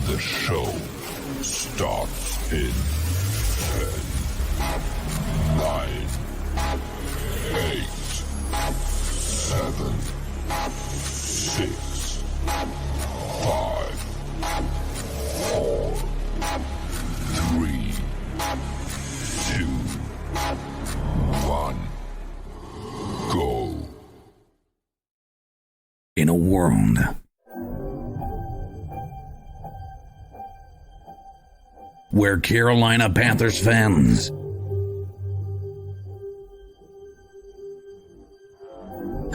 The show starts in 10, 9, 8, 7, 6, 5, 4, 3, 2, 1, go. In a world where Carolina Panthers fans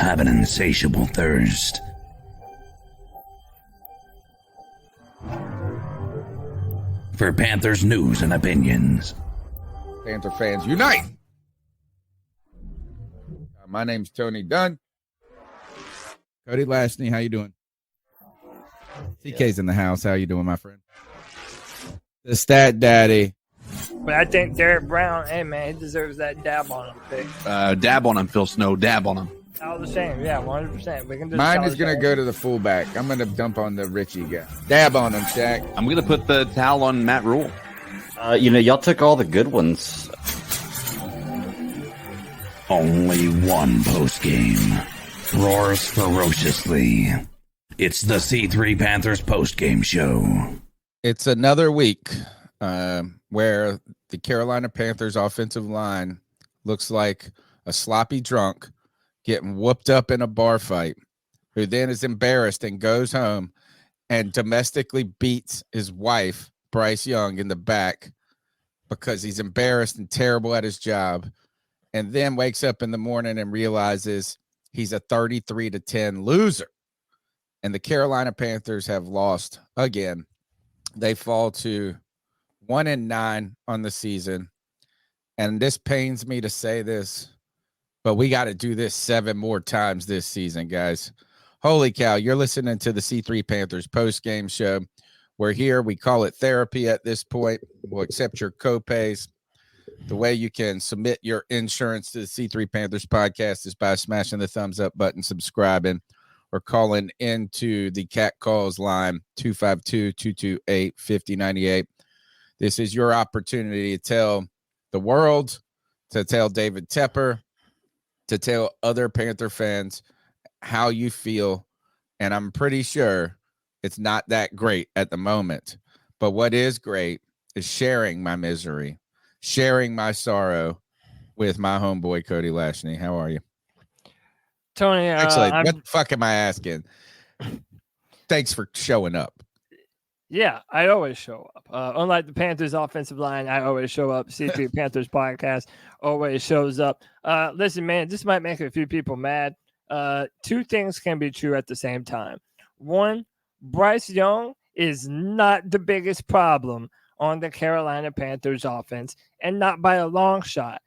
have an insatiable thirst for Panthers news and opinions. Panther fans unite! My name's Tony Dunn. Cody Lashney, how you doing? CK's in the house. How you doing, my friend? The Stat Daddy. But I think Derek Brown, hey man, he deserves that dab on him pick. Dab on him, Phil Snow. Dab on him. All the same, yeah, 100%. We can just Mine is going to go to the fullback. I'm going to dump on the Richie guy. Dab on him, Shaq. I'm going to put the towel on Matt Rule. Y'all took all the good ones. Only one postgame roars ferociously. It's the C3 Panthers postgame show. It's another week where the Carolina Panthers offensive line looks like a sloppy drunk getting whooped up in a bar fight, who then is embarrassed and goes home and domestically beats his wife, Bryce Young, in the back because he's embarrassed and terrible at his job, and then wakes up in the morning and realizes he's a 33-10 loser. And the Carolina Panthers have lost again. They fall to 1-9 on the season. And this pains me to say this, but we got to do this 7 more times this season, guys. Holy cow, you're listening to the C3 Panthers post-game show. We're here. We call it therapy at this point. We'll accept your copays. The way you can submit your insurance to the C3 Panthers podcast is by smashing the thumbs up button, subscribing, or calling into the Cat Calls line, 252-228-5098. This is your opportunity to tell the world, to tell David Tepper, to tell other Panther fans how you feel. And I'm pretty sure it's not that great at the moment. But what is great is sharing my misery, sharing my sorrow with my homeboy, Cody Lashney. How are you? Tony, Actually, what the fuck am I asking? Thanks for showing up. Yeah, I always show up. Unlike the Panthers offensive line, I always show up. C3 Panthers podcast always shows up. Listen, man, this might make a few people mad. 2 things can be true at the same time. One, Bryce Young is not the biggest problem on the Carolina Panthers offense, and not by a long shot.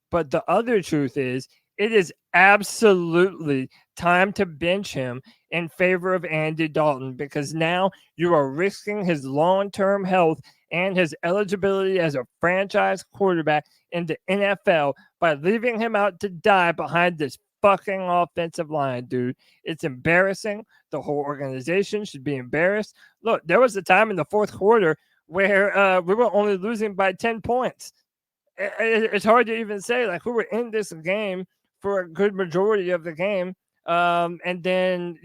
But the other truth is, it is absolutely time to bench him in favor of Andy Dalton, because now you are risking his long-term health and his eligibility as a franchise quarterback in the NFL by leaving him out to die behind this fucking offensive line, dude. It's embarrassing. The whole organization should be embarrassed. Look, there was a time in the fourth quarter where we were only losing by 10 points. It's hard to even say, like, we were in this game for a good majority of the game. And then,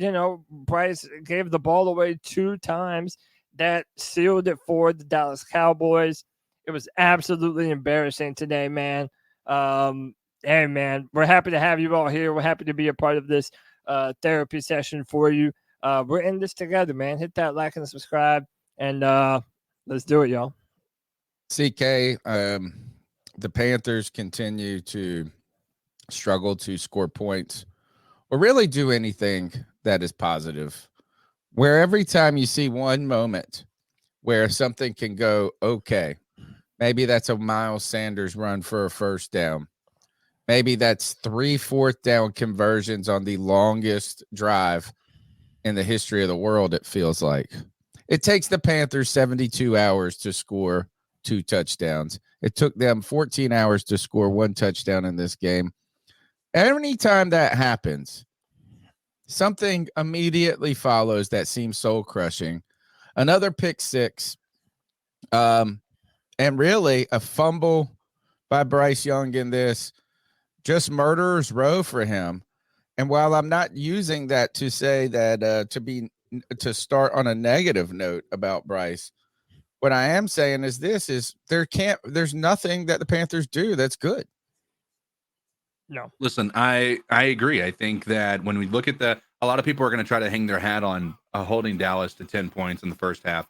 Bryce gave the ball away 2 times. That sealed it for the Dallas Cowboys. It was absolutely embarrassing today, man. Hey, man, we're happy to have you all here. We're happy to be a part of this therapy session for you. We're in this together, man. Hit that like and subscribe, and let's do it, y'all. CK, the Panthers continue to struggle to score points or really do anything that is positive, where every time you see one moment where something can go okay, maybe that's a Miles Sanders run for a first down. Maybe that's 3 fourth down conversions on the longest drive in the history of the world, it feels like. It takes the Panthers 72 hours to score 2 touchdowns. It took them 14 hours to score 1 touchdown in this game. Anytime that happens, something immediately follows that seems soul-crushing. Another pick six. And really a fumble by Bryce Young in this, just murderer's row for him. And while I'm not using that to say that to start on a negative note about Bryce, what I am saying is there's nothing that the Panthers do that's good. No. Listen, I agree. I think that when we look at a lot of people are going to try to hang their hat on holding Dallas to 10 points in the first half.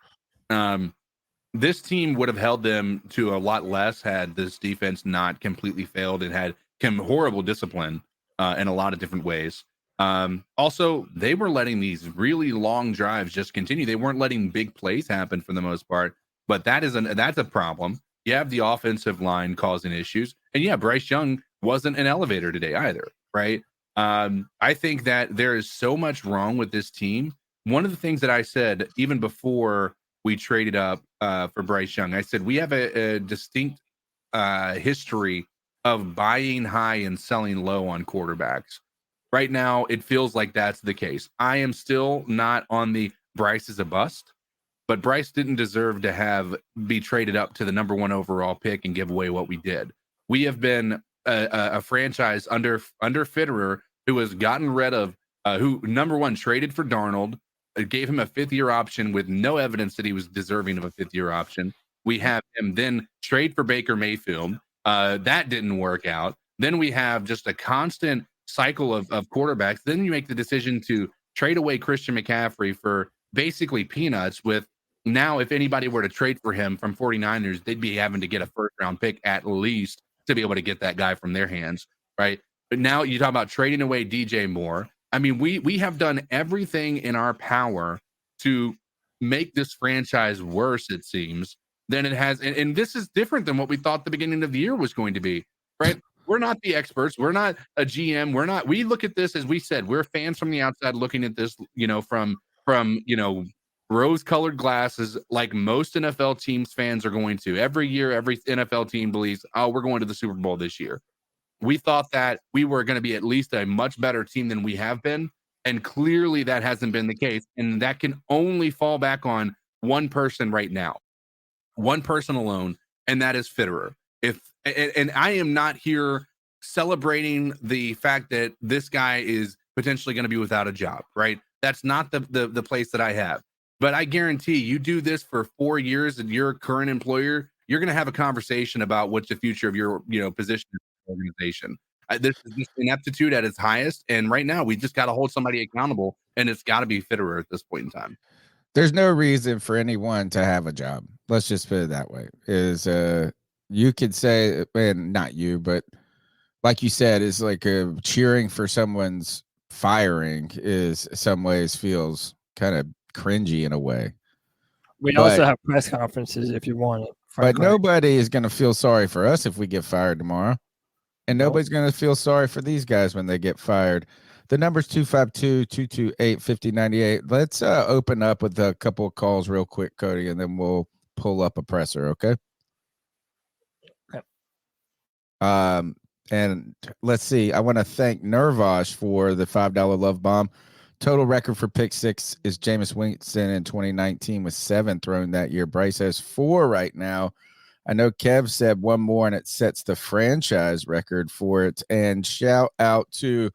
This team would have held them to a lot less had this defense not completely failed and had horrible discipline in a lot of different ways. Also, they were letting these really long drives just continue. They weren't letting big plays happen for the most part, but that's a problem. You have the offensive line causing issues, and yeah, Bryce Young wasn't an elevator today either, right? I think that there is so much wrong with this team. One of the things that I said even before we traded up for Bryce Young, I said we have a distinct history of buying high and selling low on quarterbacks. Right now, it feels like that's the case. I am still not on the Bryce is a bust, but Bryce didn't deserve to be traded up to the number 1 overall pick and give away what we did. We have been a franchise under Fitterer who has gotten rid of who number 1 traded for Darnold, gave him a 5th-year option with no evidence that he was deserving of a 5th-year option. We have him then trade for Baker Mayfield. That didn't work out. Then we have just a constant cycle of quarterbacks. Then you make the decision to trade away Christian McCaffrey for basically peanuts with now if anybody were to trade for him from 49ers, they'd be having to get a first-round pick at least to be able to get that guy from their hands, right? But now you talk about trading away DJ Moore. I mean, we have done everything in our power to make this franchise worse, it seems, than it has. And this is different than what we thought the beginning of the year was going to be, right? We're not the experts. We're not a GM. We look at this, as we said, we're fans from the outside looking at this, from rose-colored glasses, like most NFL teams fans are going to. Every year, every NFL team believes, oh, we're going to the Super Bowl this year. We thought that we were going to be at least a much better team than we have been. And clearly that hasn't been the case. And that can only fall back on one person right now, one person alone. And that is Fitterer. And I am not here celebrating the fact that this guy is potentially going to be without a job, right? That's not the place that I have. But I guarantee you do this for 4 years and your current employer, you're going to have a conversation about what's the future of your position in the organization. This is just ineptitude at its highest. And right now we just got to hold somebody accountable, and it's got to be Fitterer at this point in time. There's no reason for anyone to have a job. Let's just put it that way. You could say, and not you, but like you said, is like cheering for someone's firing is some ways feels kind of cringy in a way. We also have press conferences if you want it. But nobody is going to feel sorry for us if we get fired tomorrow. And nobody's going to feel sorry for these guys when they get fired. The number's 252-228-5098. Let's open up with a couple of calls real quick, Cody, and then we'll pull up a presser, okay? And let's see. I want to thank Nervosh for the $5 love bomb. Total record for pick six is Jameis Winston in 2019 with 7 thrown that year. Bryce has 4 right now. I know Kev said 1 more, and it sets the franchise record for it. And shout out to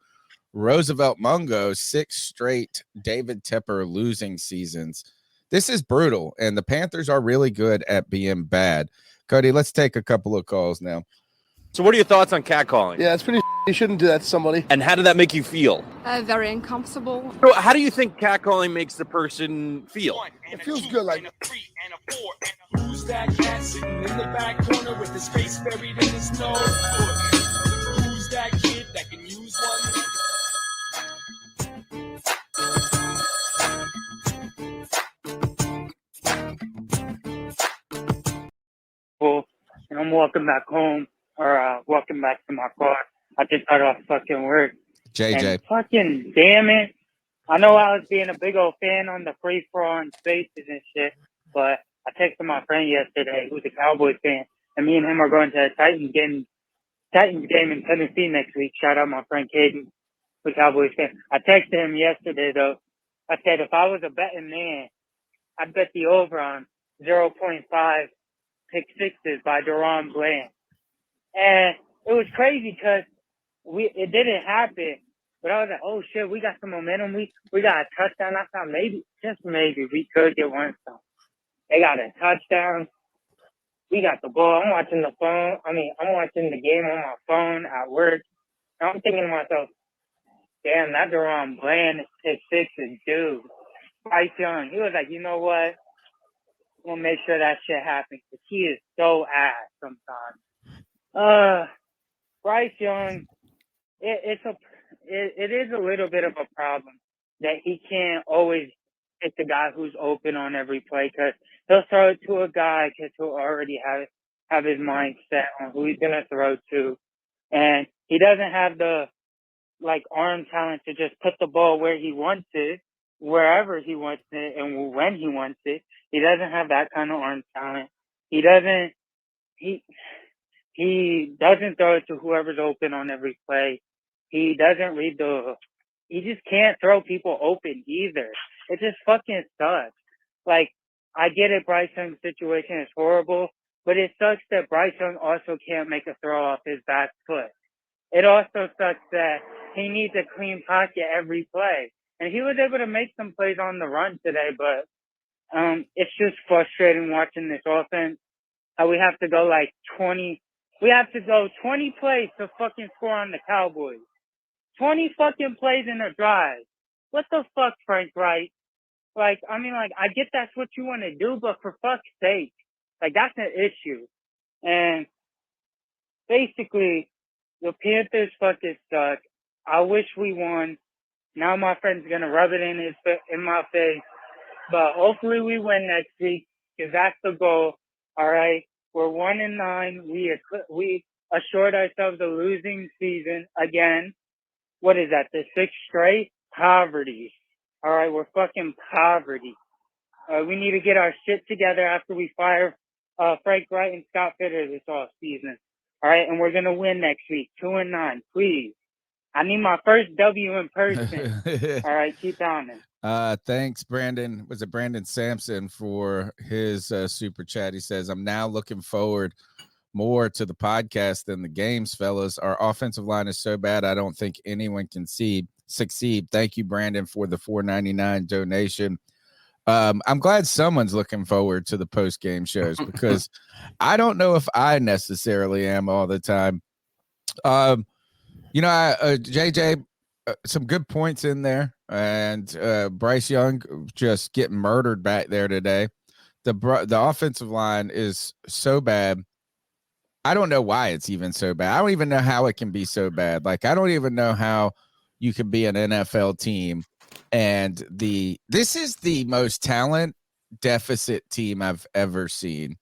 Roosevelt Mungo, 6 straight David Tepper losing seasons. This is brutal, and the Panthers are really good at being bad. Cody, let's take a couple of calls now. So what are your thoughts on catcalling? Yeah, it's pretty you shouldn't do that to somebody. And how did that make you feel? Very uncomfortable. So how do you think catcalling makes the person feel? It feels good, like. Who's that cat sitting in the back corner with his face buried in his nose? Who's that kid that can use one? Well, and I'm walking back home, or walking back to my car. I just got off fucking work. JJ. And fucking damn it. I know I was being a big old fan on the free for all and spaces and shit, but I texted my friend yesterday who's a Cowboys fan, and me and him are going to a Titans game in Tennessee next week. Shout out my friend Caden, who's a Cowboys fan. I texted him yesterday, though. I said, if I was a betting man, I bet the over on 0.5 pick sixes by Deron Bland. And it was crazy because it didn't happen. But I was like, oh shit, we got some momentum. We got a touchdown. I thought maybe, just maybe, we could get one stop. They got a touchdown. We got the ball. I'm watching the phone. I'm watching the game on my phone at work. And I'm thinking to myself, damn, that Deron Bland pick six is due. Bryce Young, he was like, you know what? We'll make sure that shit happens. Because he is so ass sometimes. Bryce Young, it is a little bit of a problem that he can't always hit the guy who's open on every play, because he'll throw it to a guy because he'll already have his mind set on who he's gonna throw to, and he doesn't have the arm talent to just put the ball where he wants it, wherever he wants it, and when he wants it. He doesn't have that kind of arm talent. He doesn't throw it to whoever's open on every play. He doesn't read he just can't throw people open either. It just fucking sucks. I get it, Bryce Young's situation is horrible, but it sucks that Bryce Young also can't make a throw off his back foot. It also sucks that he needs a clean pocket every play. And he was able to make some plays on the run today, but it's just frustrating watching this offense. How we have to go 20 plays to fucking score on the Cowboys. 20 fucking plays in a drive. What the fuck, Frank Wright? I get that's what you want to do, but for fuck's sake, that's an issue. And basically, the Panthers fucking suck. I wish we won. Now my friend's gonna rub it in my face, but hopefully we win next week, because that's the goal. All right, we're 1-9. We assured ourselves a losing season again. What is that? The 6th straight? Poverty. All right, we're fucking poverty. We need to get our shit together after we fire Frank Wright and Scott Fitter this off season. All right, and we're gonna win next week, 2-9. Please, I need my first W in person. All right, keep on it. Thanks, Brandon. Was it Brandon Sampson for his super chat? He says, I'm now looking forward more to the podcast than the games, fellas. Our offensive line is so bad, I don't think anyone can succeed. Thank you, Brandon, for the $4.99 donation. I'm glad someone's looking forward to the post-game shows, because I don't know if I necessarily am all the time. JJ, some good points in there, and Bryce Young just getting murdered back there today. The offensive line is so bad. I don't know why it's even so bad. I don't even know how it can be so bad. I don't even know how you can be an NFL team, and this is the most talent deficit team I've ever seen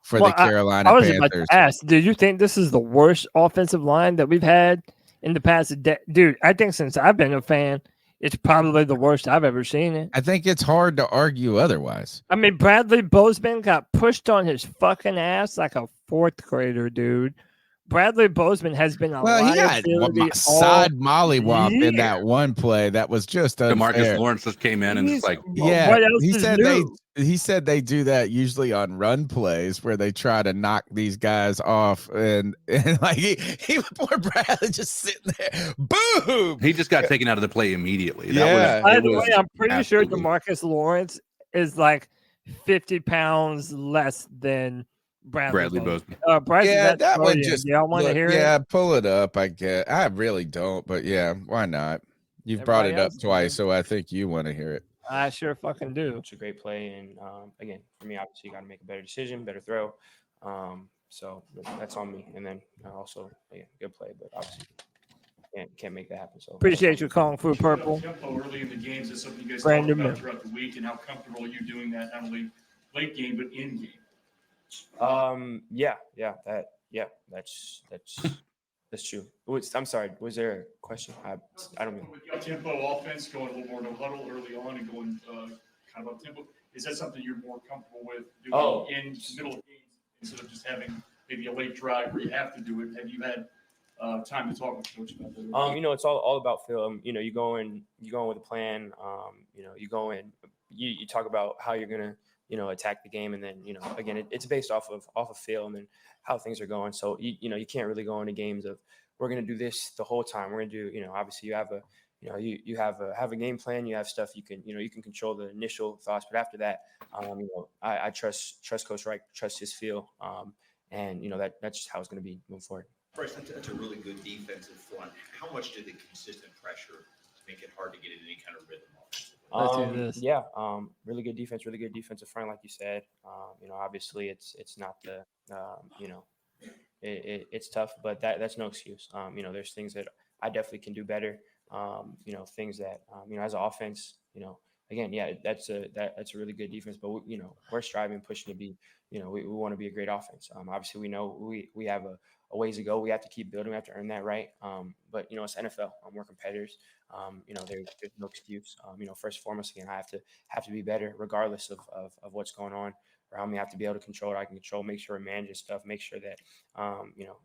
for the Carolina Panthers. About to ask, do you think this is the worst offensive line that we've had in the past? Dude, I think since I've been a fan, it's probably the worst I've ever seen it. I think it's hard to argue otherwise. Bradley Bozeman got pushed on his fucking ass like a 4th grader, dude. Bradley Bozeman has been a liability. He had side mollywop in that one play that was just unfair. DeMarcus Lawrence just came in and just he said they do that usually on run plays where they try to knock these guys off, and poor Bradley just sitting there, boom. He just got taken out of the play immediately. By the way, I'm pretty sure DeMarcus Lawrence is 50 pounds less than Bradley Bozeman. Bryce, that one just. Y'all want to hear it? Yeah, pull it up. I guess I really don't, but yeah, why not? You've brought it up twice, so I think you want to hear it. I sure fucking do. It's a great play, and again, for me, obviously, you got to make a better decision, better throw. So that's on me. And then also, good play, but obviously can't make that happen. So appreciate you calling for Purple. Tempo early in the games is something you guys talk about throughout the week, and how comfortable are you doing that, not only late game but in game? That's true. I'm sorry. Was there a question? I don't know. With your tempo offense going a little more to huddle early on and going kind of up tempo, is that something you're more comfortable with doing in the middle of games instead of just having maybe a late drive where you have to do it? Have you had time to talk with coach about that? It's all about film. You go in with a plan. You go in you talk about how you're gonna attack the game, and then again it's based off of film and how things are going. So you can't really go into games of we're gonna do this the whole time. We're gonna do obviously you have a you have a game plan. You have stuff you can control the initial thoughts, but after that, I trust Coach Reich, trust his feel, and that's just how it's going to be moving forward. Bryce, that's a really good defensive front. How much did the consistent pressure make it hard to get in any kind of rhythm? Yeah, really good defense, really good defensive front, like you said. Obviously it's not the it's tough, but that's no excuse. There's things that I definitely can do better. Things that as an offense, again, yeah, that's a really good defense, but we're striving, pushing to be, we want to be a great offense. Obviously, we know we have a ways to go. We have to keep building. We have to earn that right. But it's NFL. We're competitors. There's no excuse. First and foremost, again, I have to be better, regardless of what's going on around me. I have to be able to control what I can control. Make sure I manage stuff. Make sure that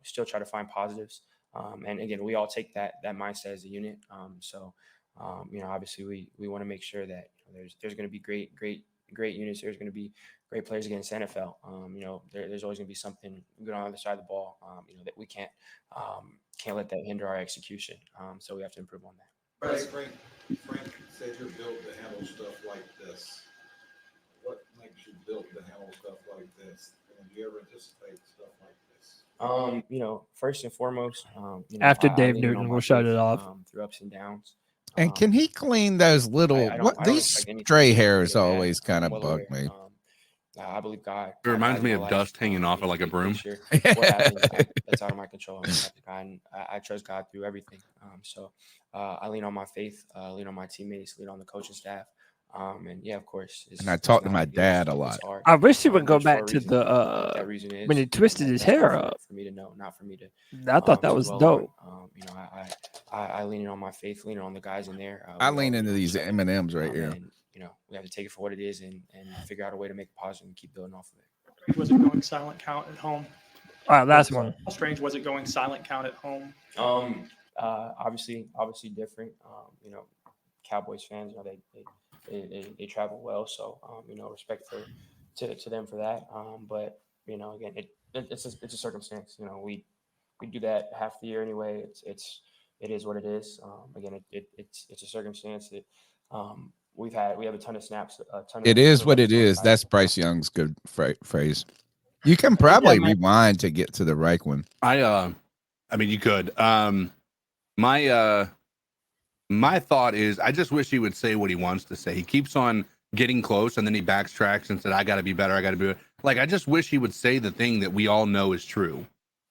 still try to find positives. And again, we all take that mindset as a unit. Obviously we want to make sure that there's going to be great units. There's going to be great players against the NFL. There's always going to be something good on the other side of the ball. That we can't let that hinder our execution. So we have to improve on that. Right, Frank said you're built to handle stuff like this. What makes you built to handle stuff like this? And do you ever anticipate stuff like this? First and foremost, after Dave Newton will shut it off through ups and downs. And can he clean those little? These stray hairs always kind of bug me. I believe God. It reminds me of dust hanging off of like a broom. What happens, that's out of my control. I trust God through everything. So I lean on my faith, lean on my teammates, lean on the coaching staff. And yeah, of course. And I talk to my dad a lot. I wish he would go back to the when he twisted his hair up. For me to know, not for me to. I thought that was dope. I lean on my faith, lean on the guys in there. I lean into these M&Ms right here. And, we have to take it for what it is and figure out a way to make it positive and keep building off of it. Was it going silent count at home? All right, last one. How strange was it going silent count at home? Obviously different. Cowboys fans, they travel well, so respect to them for that. But again, it's a circumstance. We do that half the year anyway. It is what it is. Again, it's a circumstance that we have a ton of snaps. It is what it is. That's Bryce Young's good phrase. You can probably rewind to get to the right one. I mean, you could. My thought is, I just wish he would say what he wants to say. He keeps on getting close, and then he backtracks and said, "I got to be better. I got to be better." Like, I just wish he would say the thing that we all know is true,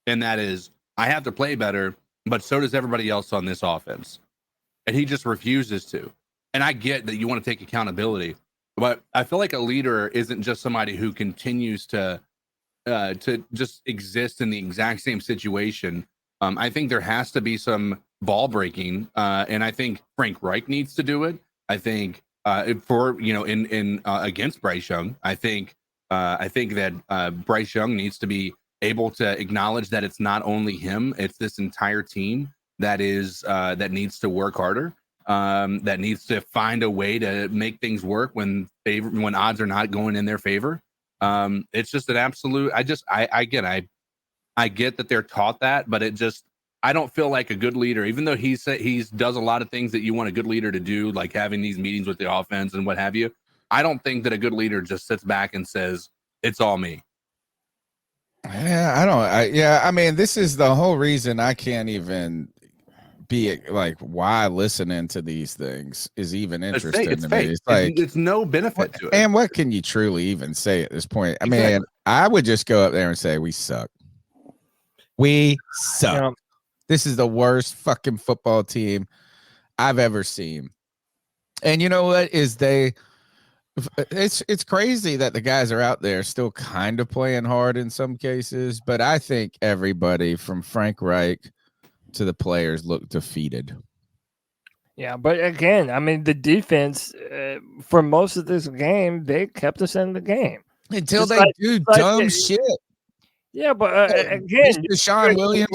and that is, I have to play better, but so does everybody else on this offense. And he just refuses to. And I get that you want to take accountability, but I feel like a leader isn't just somebody who continues to just exist in the exact same situation. I think there has to be some ball breaking, and I think Frank Reich needs to do it. I think against Bryce Young, I think that Bryce Young needs to be able to acknowledge that it's not only him; it's this entire team that needs to work harder. That needs to find a way to make things work when odds are not going in their favor. It's just an absolute. I get that they're taught that, but I don't feel like a good leader, even though he does a lot of things that you want a good leader to do, like having these meetings with the offense and what have you. I don't think that a good leader just sits back and says, "It's all me." Yeah, I mean, this is the whole reason I can't even be like, why listening to these things is even interesting to me. It's like it's no benefit to it. And what can you truly even say at this point? I mean, I would just go up there and say, we suck. We suck. Yeah. This is the worst fucking football team I've ever seen. And you know what is it's crazy that the guys are out there still kind of playing hard in some cases, but I think everybody from Frank Reich to the players look defeated. Yeah, but again, I mean, the defense for most of this game, they kept us in the game until they do dumb shit. Yeah, but again, Deshaun Williams.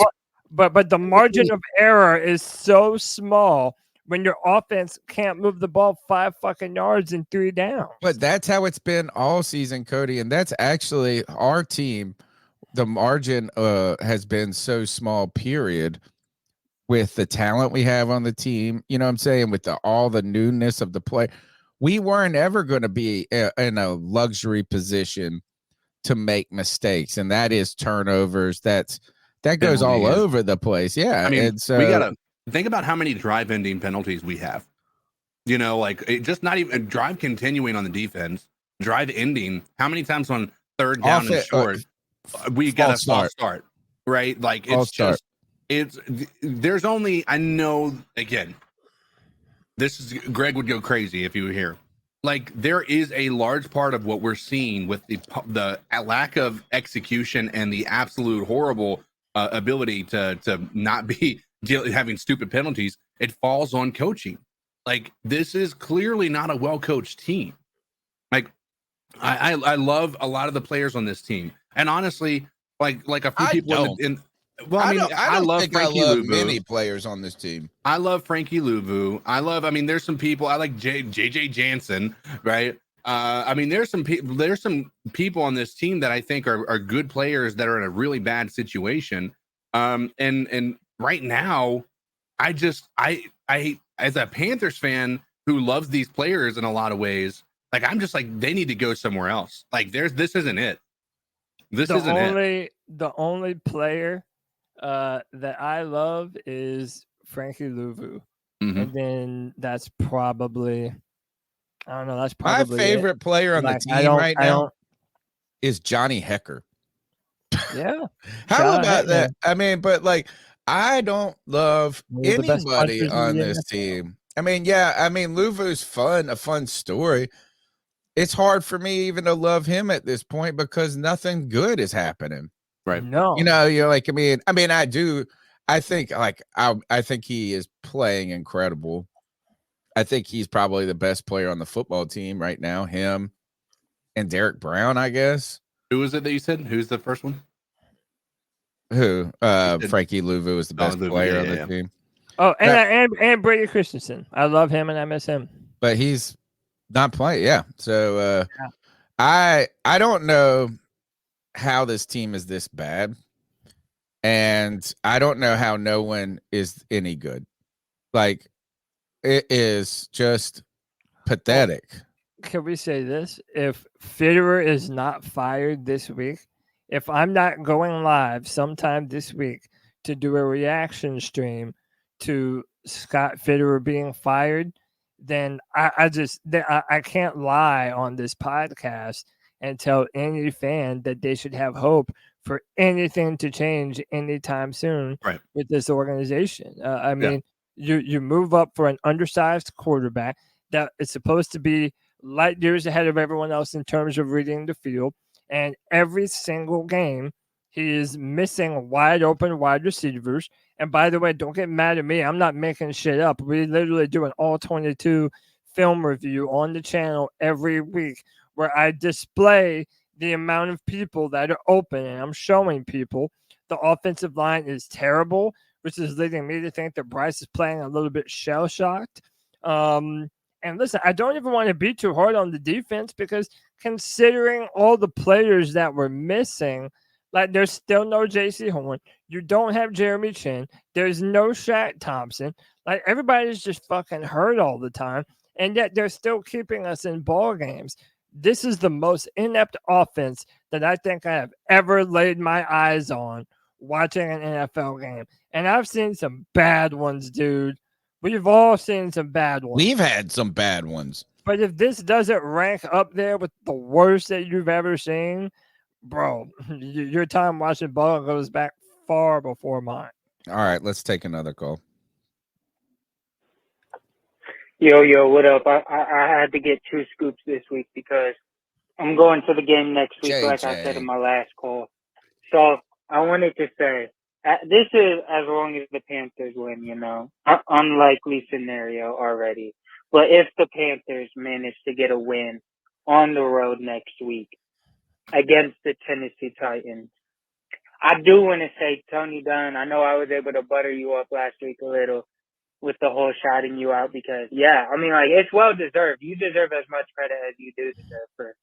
But the margin of error is so small when your offense can't move the ball 5 fucking yards in 3 downs. But that's how it's been all season, Cody. And that's actually our team. The margin has been so small, period, with the talent we have on the team. You know what I'm saying? With all the newness of the play. We weren't ever going to be in a luxury position to make mistakes. And that is turnovers. That goes all over the place. Yeah. I mean, and so we got to think about how many drive ending penalties we have. You know, like it just not even drive continuing on the defense, drive ending. How many times on 3rd down and short we got a false start, right? Like there's only, I know, again, Greg would go crazy if you were here. Like there is a large part of what we're seeing with the lack of execution and the absolute horrible ability to not be having stupid penalties. It falls on coaching. Like this is clearly not a well-coached team. Like I love a lot of the players on this team, and honestly, like a few people I love Frankie Louvu. Many players on this team. I love Frankie Louvu. I mean, there's some people I like. JJ Jansen, right? I mean, there's some people on this team that I think are good players that are in a really bad situation. And right now, I as a Panthers fan who loves these players in a lot of ways, like I'm just like they need to go somewhere else. Like this isn't it. The only player that I love is Frankie Louvu. And then that's probably, I don't know. That's probably my favorite player on the team right now is Johnny Hecker. Yeah. How about that? I mean, but like, I don't love anybody on this team. I mean, yeah, I mean, Louvu's a fun story. It's hard for me even to love him at this point because nothing good is happening. Right. No. You know, you're like, I mean, I do. I think like I think he is playing incredible. I think he's probably the best player on the football team right now. Him and Derek Brown, I guess. Who was it that you said? Who's the first one? Who? Frankie Louvu is the best player on the team. Oh, and Brady Christensen. I love him and I miss him. But he's not playing. Yeah. So I don't know how this team is this bad. And I don't know how no one is any good. Like it is just pathetic. Can we say this? If Fitterer is not fired this week, if I'm not going live sometime this week to do a reaction stream to Scott Fitterer being fired, then I can't lie on this podcast and tell any fan that they should have hope for anything to change anytime soon with this organization. I mean, you move up for an undersized quarterback that is supposed to be light years ahead of everyone else in terms of reading the field. And every single game, he is missing wide open wide receivers. And by the way, don't get mad at me. I'm not making shit up. We literally do an all 22 film review on the channel every week where I display the amount of people that are open. And I'm showing people the offensive line is terrible, which is leading me to think that Bryce is playing a little bit shell-shocked. And listen, I don't even want to be too hard on the defense because considering all the players that were missing, like there's still no J.C. Horn. You don't have Jeremy Chin. There's no Shaq Thompson. Like everybody's just fucking hurt all the time. And yet they're still keeping us in ball games. This is the most inept offense that I think I have ever laid my eyes on watching an NFL game. And I've seen some bad ones, dude. We've all seen some bad ones. We've had some bad ones. But if this doesn't rank up there with the worst that you've ever seen, bro, your time watching ball goes back far before mine. All right, let's take another call. Yo, what up? I had to get 2 scoops this week because I'm going to the game next week, like I said in my last call. So I wanted to say, this is as long as the Panthers win, you know. Unlikely scenario already. But if the Panthers manage to get a win on the road next week against the Tennessee Titans, I do want to say, Tony Dunn, I know I was able to butter you up last week a little. with the whole shouting you out because, yeah, I mean, like, it's well deserved. You deserve as much credit as you do deserve for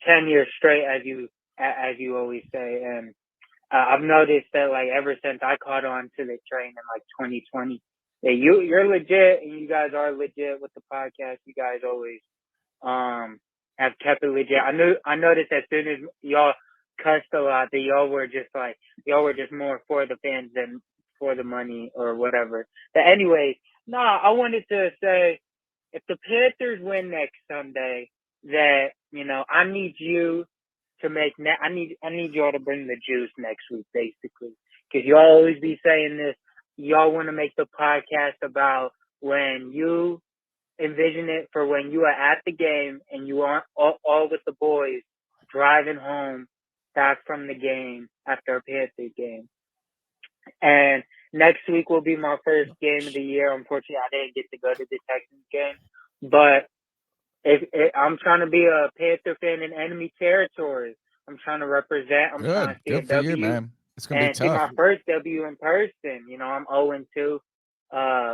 10 years straight, as you always say. And I've noticed that, like, ever since I caught on to the train in like 2020, that you're legit, and you guys are legit with the podcast. You guys always have kept it legit. I noticed as soon as y'all cussed a lot that y'all were just more for the fans than for the money or whatever. But anyways, I wanted to say, if the Panthers win next Sunday, that, you know, I need you to make I need y'all to bring the juice next week, basically, because y'all always be saying this. Y'all want to make the podcast about when you envision it for when you are at the game and you are all with the boys driving home back from the game after a Panthers game. And next week will be my first game of the year. Unfortunately, I didn't get to go to the Texans game, but I'm trying to be a Panther fan in enemy territory. I'm trying to represent. I'm trying to see a Good for you, W. man. It's gonna be And see my tough. first W in person. You know, I'm 0-2.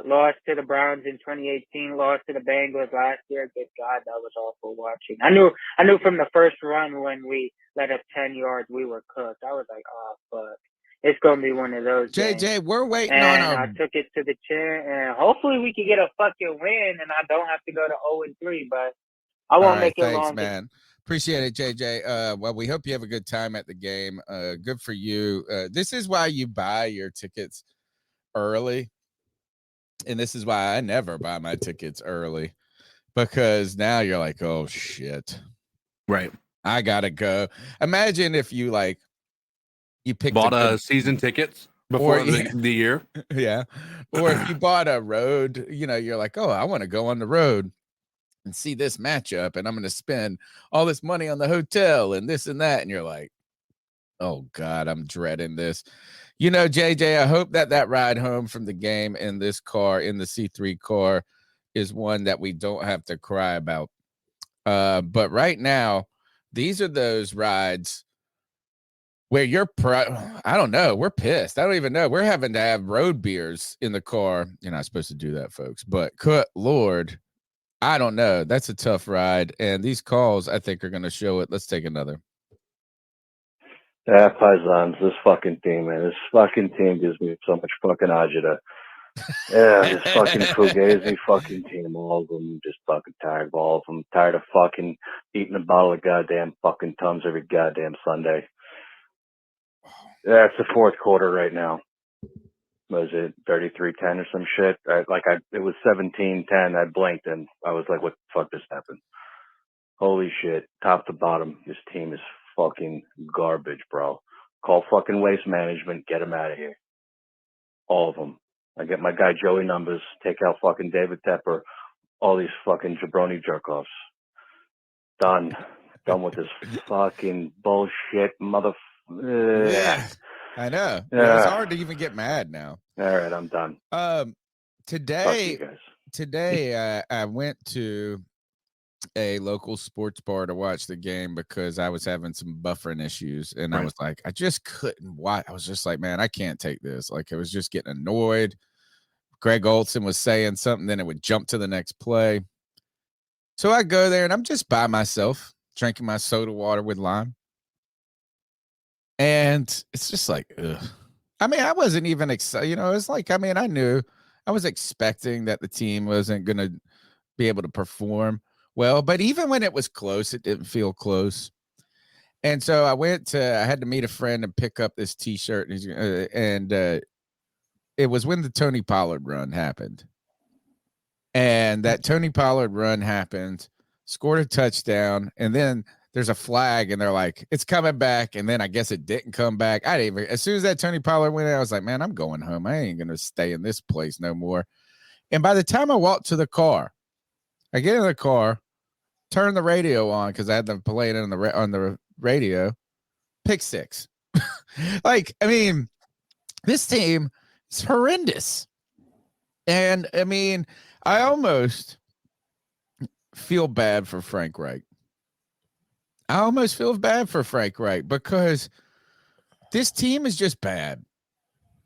Lost to the Browns in 2018. Lost to the Bengals last year. Good God, that was awful watching. I knew from the first run when we let up 10 yards, we were cooked. I was like, oh fuck. It's gonna be one of those JJ, games. we're waiting And on I took it to the chin, and hopefully we can get a fucking win, and I don't have to go to 0-3. But I won't make it thanks, long. man. Appreciate it, JJ. Well, we hope you have a good time at the game. Good for you. This is why you buy your tickets early, and this is why I never buy my tickets early, because now you're like, oh shit, right? I gotta go. Imagine if you picked bought season tickets before the year. Yeah. Or if you bought a road, you know, you're like, oh, I want to go on the road and see this matchup, and I'm going to spend all this money on the hotel and this and that. And you're like, oh God, I'm dreading this. You know, JJ, I hope that ride home from the game in this car, in the C3 car, is one that we don't have to cry about. But right now, these are those rides where I don't know. We're pissed. I don't even know. We're having to have road beers in the car. You're not supposed to do that, folks. But Lord, I don't know. That's a tough ride. And these calls, I think, are going to show it. Let's take another. Yeah, Paisans, this fucking team, man. This fucking team gives me so much fucking agita. Yeah, this fucking Fugazi fucking team, all of them, just fucking tired of all of them. Tired of fucking eating a bottle of goddamn fucking Tums every goddamn Sunday. Yeah, it's the fourth quarter right now. Was it 33-10 or some shit? It was 17-10. I blinked and I was like, what the fuck just happened? Holy shit. Top to bottom, this team is fucking garbage, bro. Call fucking Waste Management. Get them out of here. All of them. I get my guy Joey numbers. Take out fucking David Tepper. All these fucking jabroni jerk-offs. Done. Done with this fucking bullshit motherfucker. Yeah, I know. Yeah. It's hard to even get mad now. All right, I'm done. Today, Fuck you today I went to a local sports bar to watch the game because I was having some buffering issues, and I was like, I just couldn't watch. I was just like, man, I can't take this. Like, I was just getting annoyed. Greg Olson was saying something, then it would jump to the next play. So I go there, and I'm just by myself, drinking my soda water with lime. And it's just like, ugh. I mean, I wasn't even excited. You know, it's like, I mean, I was expecting that the team wasn't going to be able to perform well. But even when it was close, it didn't feel close. And so I had to meet a friend and pick up this T-shirt. And it was when the Tony Pollard run happened. And that Tony Pollard run happened, scored a touchdown, and then there's a flag, and they're like, it's coming back. And then I guess it didn't come back. As soon as that Tony Pollard went in, I was like, man, I'm going home. I ain't going to stay in this place no more. And by the time I walked to the car, I get in the car, turn the radio on because I had them play it on the radio. Pick six. Like, I mean, this team is horrendous. And I mean, I almost feel bad for Frank Reich. I almost feel bad for Frank Reich because this team is just bad.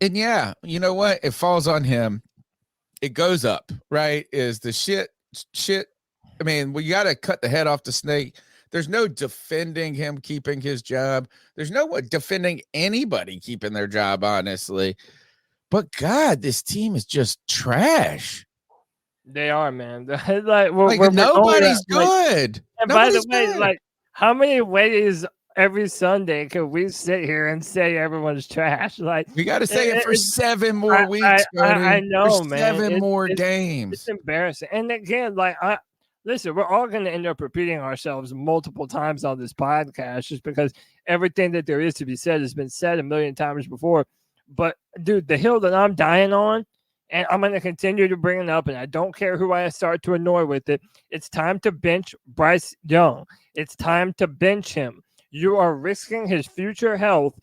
And yeah, you know what? It falls on him. it goes up, right? Is the shit. I mean, we got to cut the head off the snake. There's no defending him keeping his job. There's no one defending anybody keeping their job, honestly. But God, this team is just trash. They are, man. Nobody's good. And by the way, like, how many ways every Sunday could we sit here and say everyone's trash? Like, we got to say it for 7 more weeks. I know, man. 7 more games. It's embarrassing. And again, like, listen, we're all going to end up repeating ourselves multiple times on this podcast just because everything that there is to be said has been said a million times before. But, dude, the hill that I'm dying on, and I'm going to continue to bring it up, and I don't care who I start to annoy with it, it's time to bench Bryce Young. It's time to bench him. You are risking his future health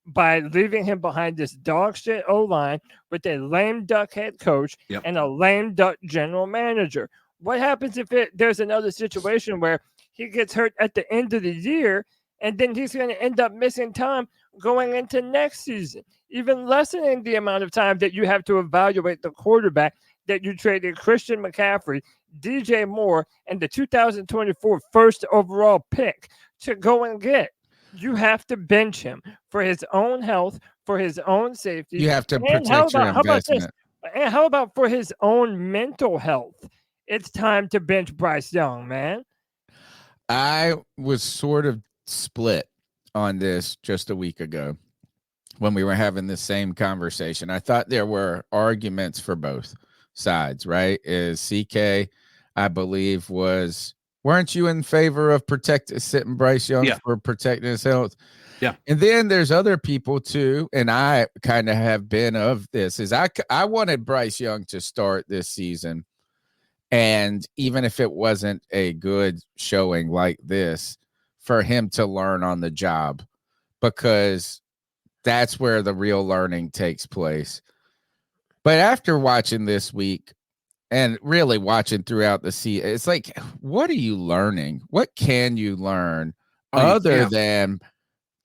by leaving him behind this dog shit O-line with a lame duck head coach and a lame duck general manager. What happens if there's another situation where he gets hurt at the end of the year and then he's going to end up missing time going into next season, even lessening the amount of time that you have to evaluate the quarterback that you traded Christian McCaffrey, DJ Moore, and the 2024 first overall pick to go and get? You have to bench him for his own health, for his own safety. You have to protect your investment. And how about for his own mental health? It's time to bench Bryce Young, man. I was sort of split on this just a week ago when we were having the same conversation. I thought there were arguments for both sides, right? Is CK, I believe, weren't you in favor of sitting Bryce Young for protecting his health? Yeah. And then there's other people too, and I kind of have been of this, is I wanted Bryce Young to start this season. And even if it wasn't a good showing like this, for him to learn on the job, because that's where the real learning takes place. But after watching this week and really watching throughout the season, it's like, what are you learning? What can you learn other than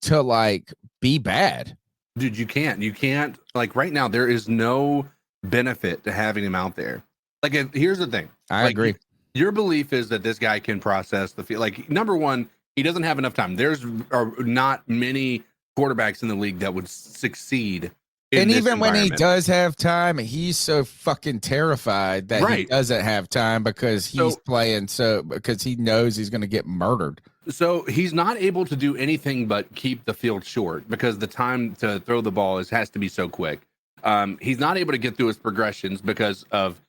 to like be bad? Dude, you can't like right now. There is no benefit to having him out there. Like, here's the thing. I agree. Your belief is that this guy can process the field. Like, number one, he doesn't have enough time. There's not many quarterbacks in the league that would succeed. And even when he does have time, he's so fucking terrified that he doesn't have time because he's playing because he knows he's going to get murdered. So he's not able to do anything but keep the field short because the time to throw the ball has to be so quick. He's not able to get through his progressions because of,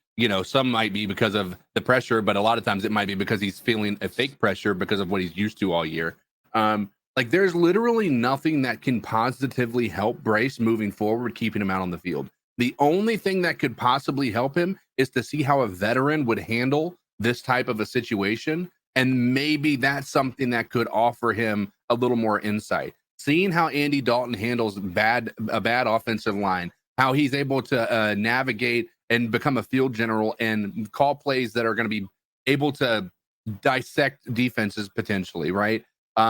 some might be because of the pressure, but a lot of times it might be because he's feeling a fake pressure because of what he's used to all year. Like, there's literally nothing that can positively help Bryce moving forward, keeping him out on the field. The only thing that could possibly help him is to see how a veteran would handle this type of a situation. And maybe that's something that could offer him a little more insight. Seeing how Andy Dalton handles a bad offensive line, how he's able to navigate and become a field general and call plays that are going to be able to dissect defenses potentially, right?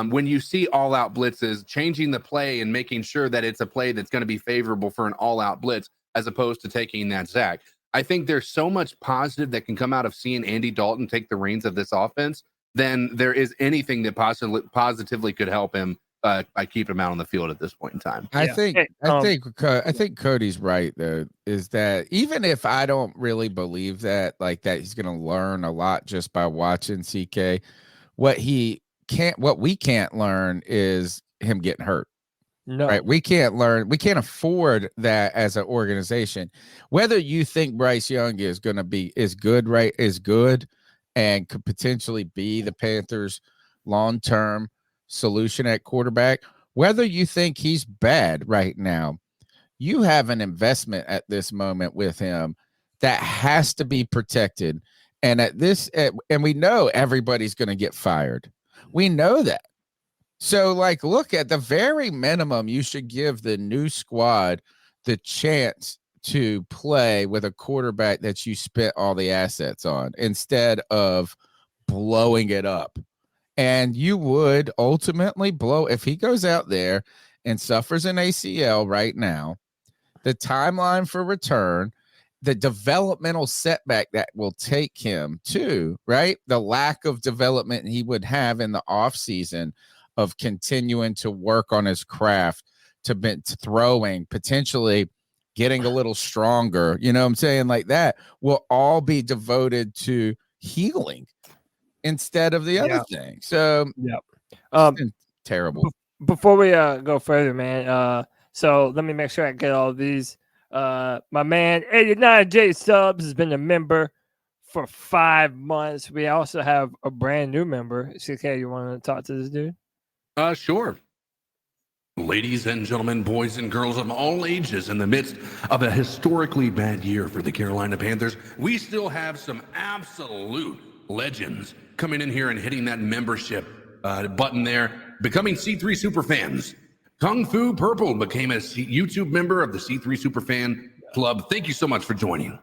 When you see all-out blitzes, changing the play and making sure that it's a play that's going to be favorable for an all-out blitz as opposed to taking that sack. I think there's so much positive that can come out of seeing Andy Dalton take the reins of this offense than there is anything that positively could help him by keeping him out on the field at this point in time. I think Cody's right though, is that even if I don't really believe that he's going to learn a lot just by watching CK, what we can't learn is him getting hurt. No, right? We can't afford that as an organization. Whether you think Bryce Young is good and could potentially be the Panthers' long-term solution at quarterback, whether you think he's bad right now, you have an investment at this moment with him that has to be protected. And and we know everybody's going to get fired. We know that. So, look, at the very minimum, you should give the new squad the chance to play with a quarterback that you spent all the assets on instead of blowing it up. And you would ultimately if he goes out there and suffers an ACL right now, the timeline for return the developmental setback that will take him too, right? The lack of development he would have in the off season of continuing to work on his craft, to throwing, potentially getting a little stronger, you know what I'm saying? Like that will all be devoted to healing instead of the other thing. So it's been terrible. Before we go further, man, so let me make sure I get all of these. My man 89J Subs has been a member for 5 months. We also have a brand new member. CK, you want to talk to this dude? Sure. Ladies and gentlemen, boys and girls of all ages, in the midst of a historically bad year for the Carolina Panthers, we still have some absolute legends coming in here and hitting that membership button there, becoming C3 Superfans. Kung Fu Purple became a YouTube member of the C3 Superfan Club. Thank you so much for joining.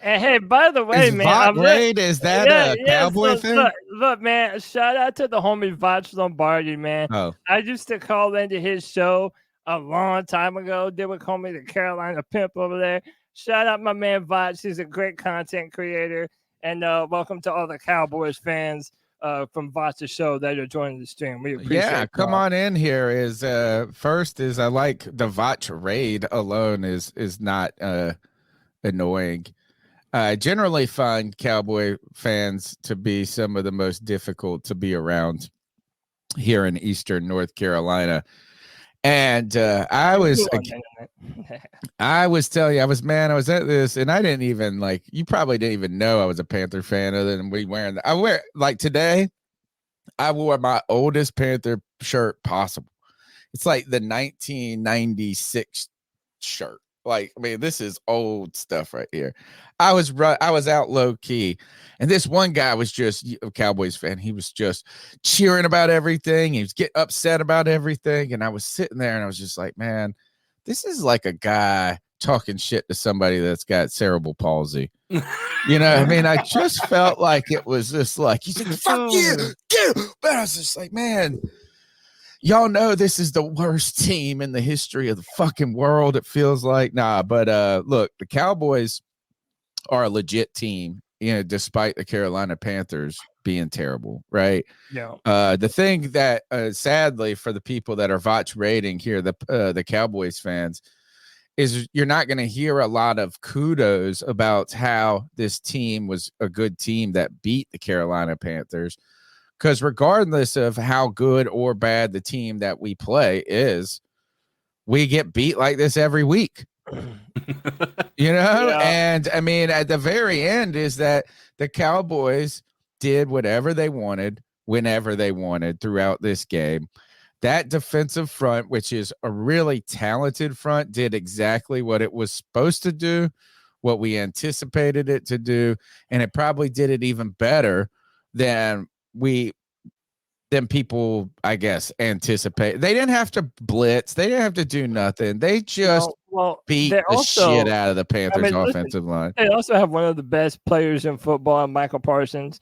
And hey, by the way, man, is that a Cowboy thing? Look, man, shout out to the homie Vach Lombardi, man. Oh. I used to call into his show a long time ago. They would call me the Carolina Pimp over there. Shout out my man Vach. He's a great content creator. And welcome to all the Cowboys fans from Vach's show that are joining the stream. We appreciate it. Come on in here. First is I like the Vach raid alone is not annoying. I generally find Cowboy fans to be some of the most difficult to be around here in Eastern North Carolina. And I was telling you, I was at this, and I didn't even you probably didn't even know I was a Panther fan other than today, I wore my oldest Panther shirt possible. It's like the 1996 shirt. This is old stuff right here. I was out low key, and this one guy was just a Cowboys fan. He was just cheering about everything. He was getting upset about everything. And I was sitting there and I was just like, man, this is like a guy talking shit to somebody that's got cerebral palsy. You know, I mean, I just felt like it was just like, he's like, fuck you. But I was just like, man, y'all know this is the worst team in the history of the fucking world. It feels like. But look, the Cowboys are a legit team, despite the Carolina Panthers being terrible, right? Yeah. The thing that sadly for the people that are Vach rating here, the Cowboys fans, is you're not going to hear a lot of kudos about how this team was a good team that beat the Carolina Panthers. Because regardless of how good or bad the team that we play is, we get beat like this every week. And I mean, at the very end is that the Cowboys did whatever they wanted, whenever they wanted throughout this game. That defensive front, which is a really talented front, did exactly what it was supposed to do, what we anticipated it to do, and it probably did it even better than people, I guess, anticipate. They didn't have to blitz. They didn't have to do nothing. They just beat the shit out of the Panthers offensive line. They also have one of the best players in football, Michael Parsons,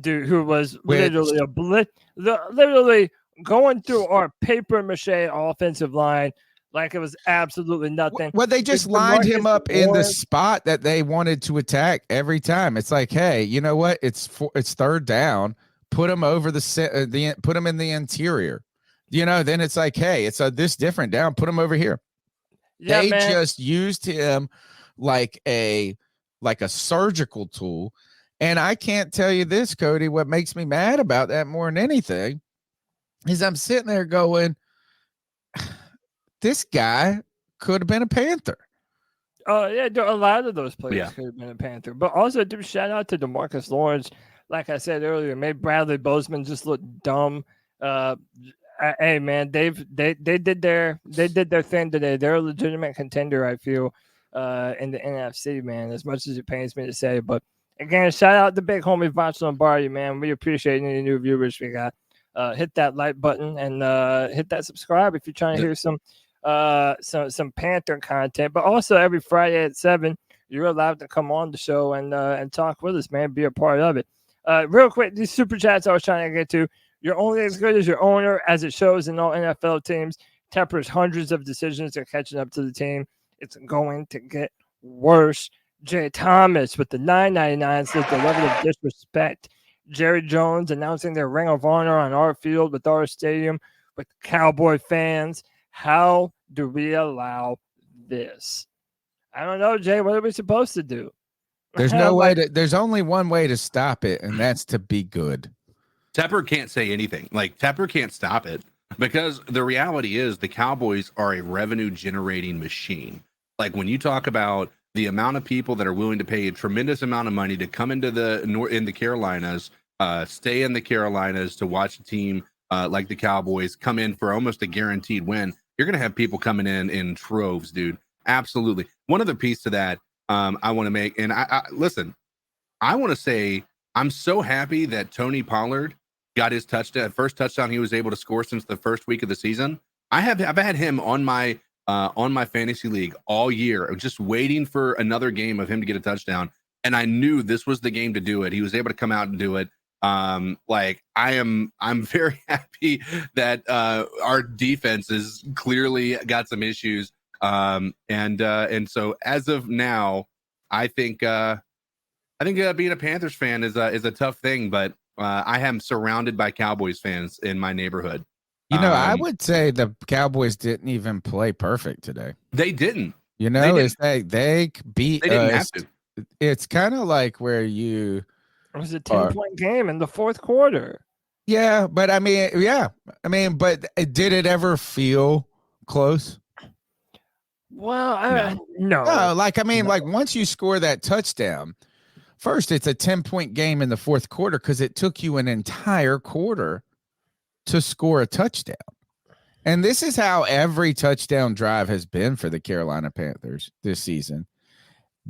dude, who was literally a blitz, literally going through our paper mache offensive line like it was absolutely nothing. Well, they just lined him up in the spot that they wanted to attack every time. It's like, hey, you know what? It's third down. Put him over put him in the interior, then it's like, hey, it's this different down. Put him over here. Yeah, they just used him like a surgical tool. And I can't tell you this, Cody, what makes me mad about that more than anything is I'm sitting there going, this guy could have been a Panther. Oh, yeah, a lot of those players could have been a Panther. But also, shout out to DeMarcus Lawrence. Like I said earlier, made Bradley Bozeman just look dumb. Hey man, they did their thing today. They're a legitimate contender, I feel, in the NFC, man. As much as it pains me to say, but again, shout out to big homie Vach Lombardi, man. We appreciate any new viewers we got. Hit that like button and hit that subscribe if you're trying to hear some Panther content. But also every Friday at 7, you're allowed to come on the show and talk with us, man. Be a part of it. Real quick, these super chats I was trying to get to. You're only as good as your owner, as it shows in all NFL teams. Tepper's hundreds of decisions are catching up to the team. It's going to get worse. Jay Thomas with the $9.99 says the level of disrespect. Jerry Jones announcing their Ring of Honor on our field with our stadium with Cowboy fans. How do we allow this? I don't know, Jay. What are we supposed to do? There's no way to. There's only one way to stop it, and that's to be good. Tepper can't say anything. Like, Tepper can't stop it because the reality is the Cowboys are a revenue generating machine. Like, when you talk about the amount of people that are willing to pay a tremendous amount of money to come into the Carolinas, stay in the Carolinas to watch a team like the Cowboys come in for almost a guaranteed win, you're going to have people coming in troves, dude. Absolutely. One other piece to that I want to make, and I listen, I want to say I'm so happy that Tony Pollard got his first touchdown he was able to score since the first week of the season. I've had him on my fantasy league all year, just waiting for another game of him to get a touchdown. And I knew this was the game to do it. He was able to come out and do it. I'm very happy that our defense has clearly got some issues. And so as of now, I think being a Panthers fan is a tough thing, but I am surrounded by Cowboys fans in my neighborhood. You know, I would say the Cowboys didn't even play perfect today. They didn't. You know, they beat They didn't us. have to. It's kind of like where you. It was a 10-point game in the fourth quarter. Yeah, but I mean, but did it ever feel close? Well, no. Like once you score that touchdown, first it's a 10-point game in the fourth quarter because it took you an entire quarter to score a touchdown. And this is how every touchdown drive has been for the Carolina Panthers this season.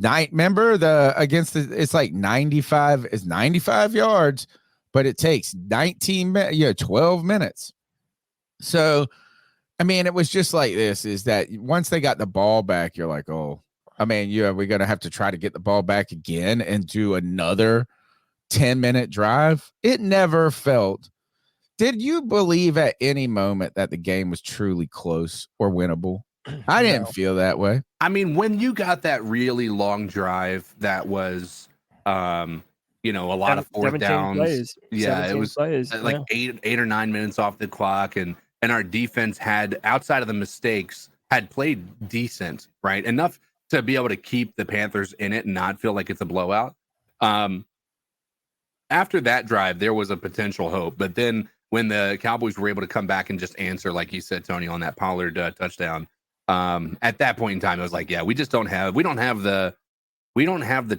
Remember it's like 95 yards, but it takes 12 minutes. So, I mean, it was just like this, is that once they got the ball back, you're like, oh, I mean, we're going to have to try to get the ball back again and do another 10-minute drive. It never felt. Did you believe at any moment that the game was truly close or winnable? I didn't feel that way. I mean, when you got that really long drive that was, a lot of fourth downs. Plays. Yeah, it was plays. like 8 or 9 minutes off the clock. And our defense had, outside of the mistakes, had played decent, right? Enough to be able to keep the Panthers in it and not feel like it's a blowout. After that drive, there was a potential hope. But then when the Cowboys were able to come back and just answer, like you said, Tony, on that Pollard touchdown, at that point in time, it was like, yeah, we don't have the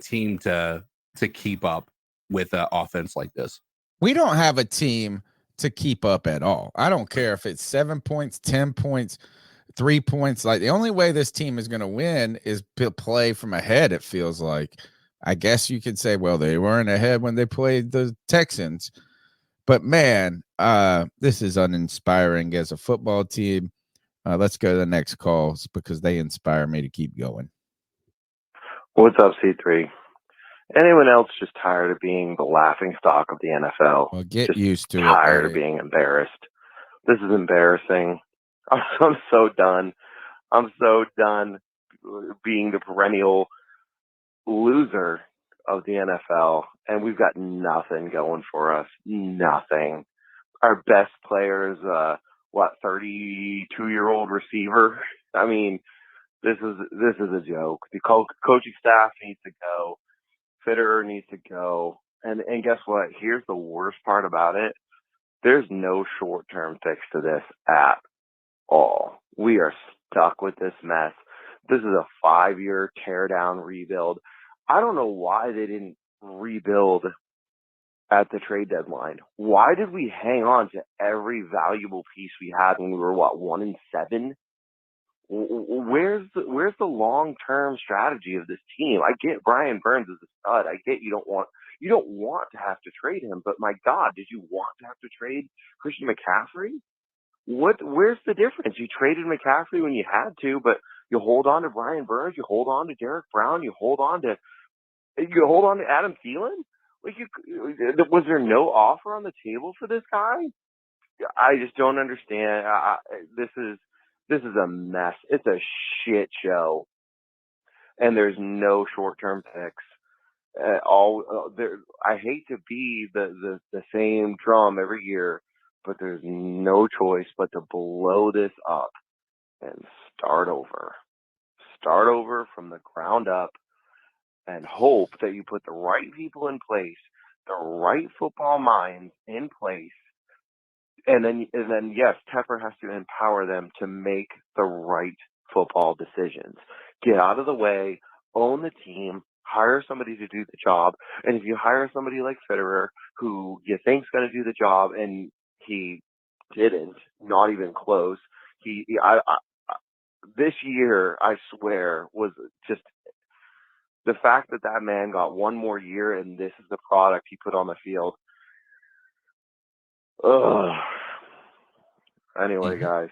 team to keep up with an offense like this. We don't have a team to keep up at all. I don't care if it's 7 points, 10 points, 3 points. Like, the only way this team is going to win is to play from ahead. It feels like, I guess you could say, well, they weren't ahead when they played the Texans, but man, this is uninspiring as a football team. Let's go to the next calls because they inspire me to keep going. What's up, C3? Anyone else just tired of being the laughing stock of the NFL? Well, get just used to it. Tired of being embarrassed. This is embarrassing. I'm so done. I'm so done being the perennial loser of the NFL, and we've got nothing going for us. Nothing. Our best player is 32-year-old receiver. I mean, this is a joke. The coaching staff needs to go. Fitterer needs to go. And guess what? Here's the worst part about it. There's no short-term fix to this at all. We are stuck with this mess. This is a 5-year tear-down rebuild. I don't know why they didn't rebuild at the trade deadline. Why did we hang on to every valuable piece we had when we were 1-7? Where's the long-term strategy of this team? I get Brian Burns is a stud. I get you don't want to have to trade him, but my God, did you want to have to trade Christian McCaffrey? Where's the difference? You traded McCaffrey when you had to, but you hold on to Brian Burns, you hold on to Derek Brown, you hold on to Adam Thielen. Like, was there no offer on the table for this guy? I just don't understand. This is a mess. It's a shit show. and there's no short-term picks. I hate to be the same drum every year, but there's no choice but to blow this up and start over from the ground up, and hope that you put the right people in place, the right football minds in place, and then yes, Tepper has to empower them to make the right football decisions. Get out of the way, own the team, hire somebody to do the job. And if you hire somebody like Fitterer, who you think's going to do the job, and he didn't, not even close. This year, I swear, was just the fact that man got one more year, and this is the product he put on the field. Ugh. Anyway, guys,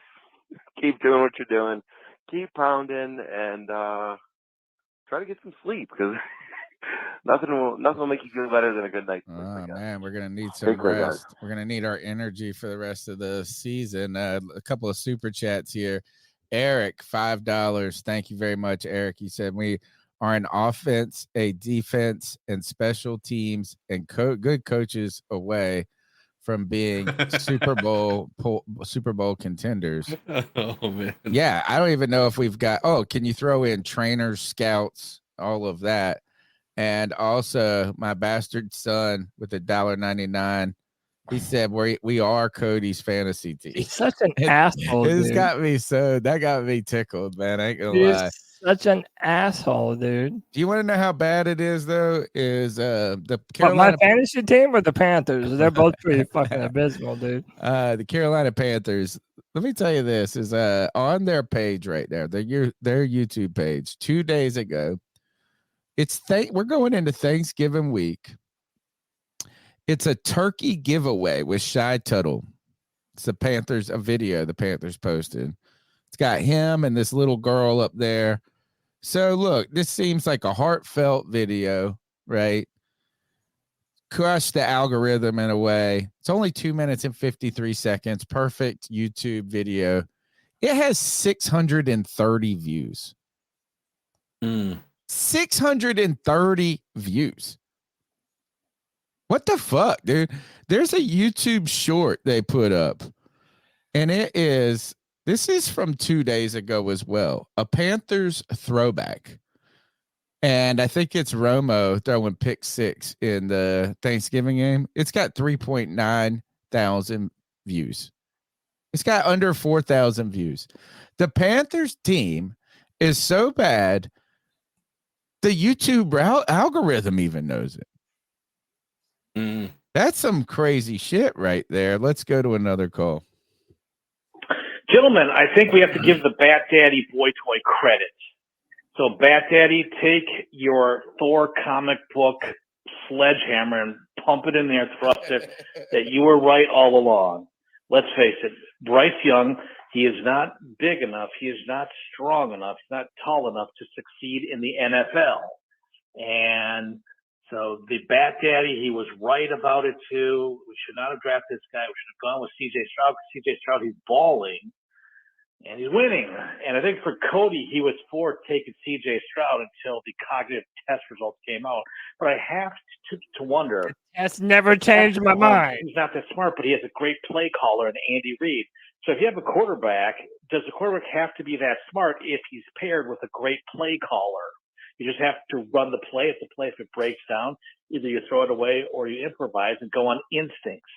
keep doing what you're doing. Keep pounding, and try to get some sleep, because nothing will make you feel better than a good night's sleep. Oh, man, we're going to need some rest. We're going to need our energy for the rest of the season. A couple of super chats here. Eric, $5. Thank you very much, Eric. He said, we are an offense, a defense, and special teams and good coaches away from being Super Bowl contenders. Oh, man. Yeah, I don't even know if we've got. Oh, can you throw in trainers, scouts, all of that? And also, my bastard son with $1.99. He said we are Cody's fantasy team. He's such an asshole. That got me tickled, man. I ain't gonna lie. Such an asshole, dude. Do you want to know how bad it is, though? Is the Carolina my fantasy team or the Panthers? They're both pretty fucking abysmal, dude. The Carolina Panthers. Let me tell you this is on their page right there, their YouTube page 2 days ago. We're going into Thanksgiving week. It's a turkey giveaway with Shy Tuttle. It's a video the Panthers posted. It's got him and this little girl up there. So look, this seems like a heartfelt video, right? Crush the algorithm in a way. It's only 2 minutes and 53 seconds. Perfect YouTube video. It has 630 views. 630 views. What the fuck, dude? There's a YouTube short they put up, and this is from 2 days ago as well, a Panthers throwback. And I think it's Romo throwing pick 6 in the Thanksgiving game. It's got 3.9 thousand views. It's got under 4,000 views. The Panthers team is so bad, the YouTube algorithm even knows it. That's some crazy shit right there. Let's go to another call. Gentlemen, I think we have to give the Bat Daddy boy toy credit. So, Bat Daddy, take your Thor comic book sledgehammer and pump it in there, thrust it, that you were right all along. Let's face it, Bryce Young, he is not big enough, he is not strong enough, he's not tall enough to succeed in the NFL. And so the Bat Daddy, he was right about it too. We should not have drafted this guy. We should have gone with C.J. Stroud. C.J. Stroud, he's balling, and he's winning. And I think for Cody, he was for taking C.J. Stroud until the cognitive test results came out. But I have to wonder. That's never changed my mind. He's not that smart, but he has a great play caller in Andy Reid. So if you have a quarterback, does the quarterback have to be that smart if he's paired with a great play caller? You just have to run the play. If it breaks down, either you throw it away or you improvise and go on instincts.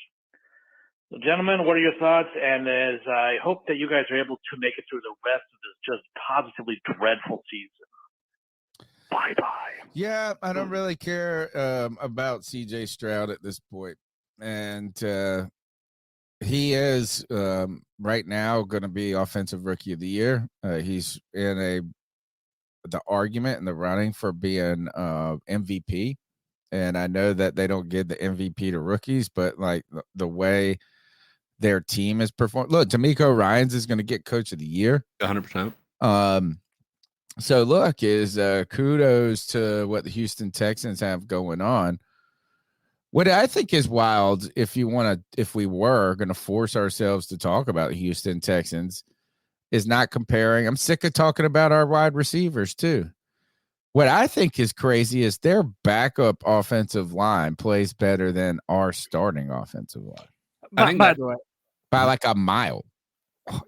So, gentlemen, what are your thoughts? And as I hope that you guys are able to make it through the rest of this just positively dreadful season. Bye-bye. Yeah, I don't really care about CJ Stroud at this point. And he is right now going to be Offensive Rookie of the Year. He's in the argument and the running for being MVP. And I know that they don't give the MVP to rookies, but like the way their team is performing. Look, D'Amico Ryans is going to get Coach of the Year. 100%. So look, is kudos to what the Houston Texans have going on. What I think is wild, if we were going to force ourselves to talk about the Houston Texans, is not comparing. I'm sick of talking about our wide receivers too. What I think is crazy is their backup offensive line plays better than our starting offensive line. By the way, by like a mile.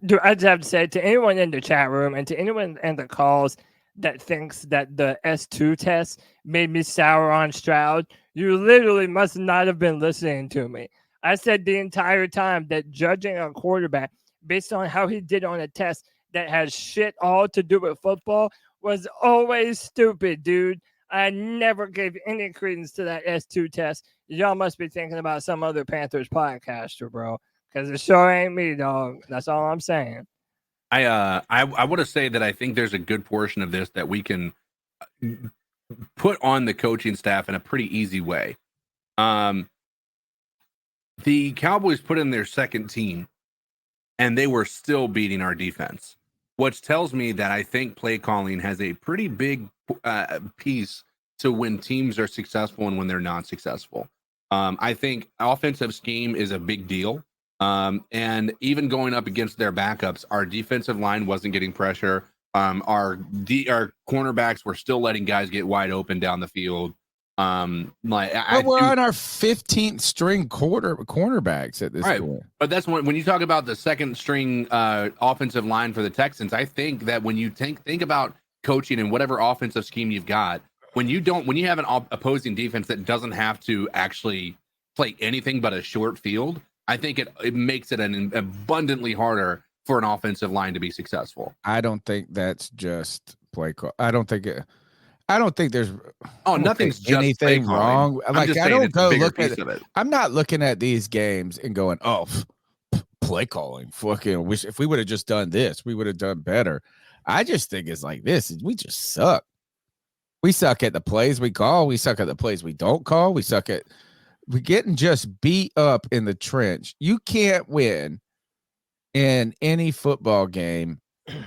Dude, I just have to say to anyone in the chat room and to anyone in the calls that thinks that the S2 test made me sour on Stroud, you literally must not have been listening to me. I said the entire time that judging a quarterback based on how he did on a test that has shit all to do with football was always stupid, dude. I never gave any credence to that S2 test. Y'all must be thinking about some other Panthers podcaster, bro, because it sure ain't me, dog. That's all I'm saying. I want to say that I think there's a good portion of this that we can put on the coaching staff in a pretty easy way. The Cowboys put in their second team, and they were still beating our defense, which tells me that I think play calling has a pretty big piece to when teams are successful and when they're not successful. I think offensive scheme is a big deal. And even going up against their backups, our defensive line wasn't getting pressure. Our cornerbacks were still letting guys get wide open down the field. We're on our 15th string cornerbacks at this point. But that's when you talk about the second string offensive line for the Texans. I think that when you think about coaching and whatever offensive scheme you've got, when you have an opposing defense that doesn't have to actually play anything but a short field, I think it makes it an abundantly harder for an offensive line to be successful. I don't think that's just play call. I don't think there's nothing's just anything wrong. Like I don't go look at it. I'm not looking at these games and going, play calling. Fucking wish if we would have just done this, we would have done better. I just think it's like this. We just suck. We suck at the plays we call. We suck at the plays we don't call. We're getting just beat up in the trench. You can't win in any football game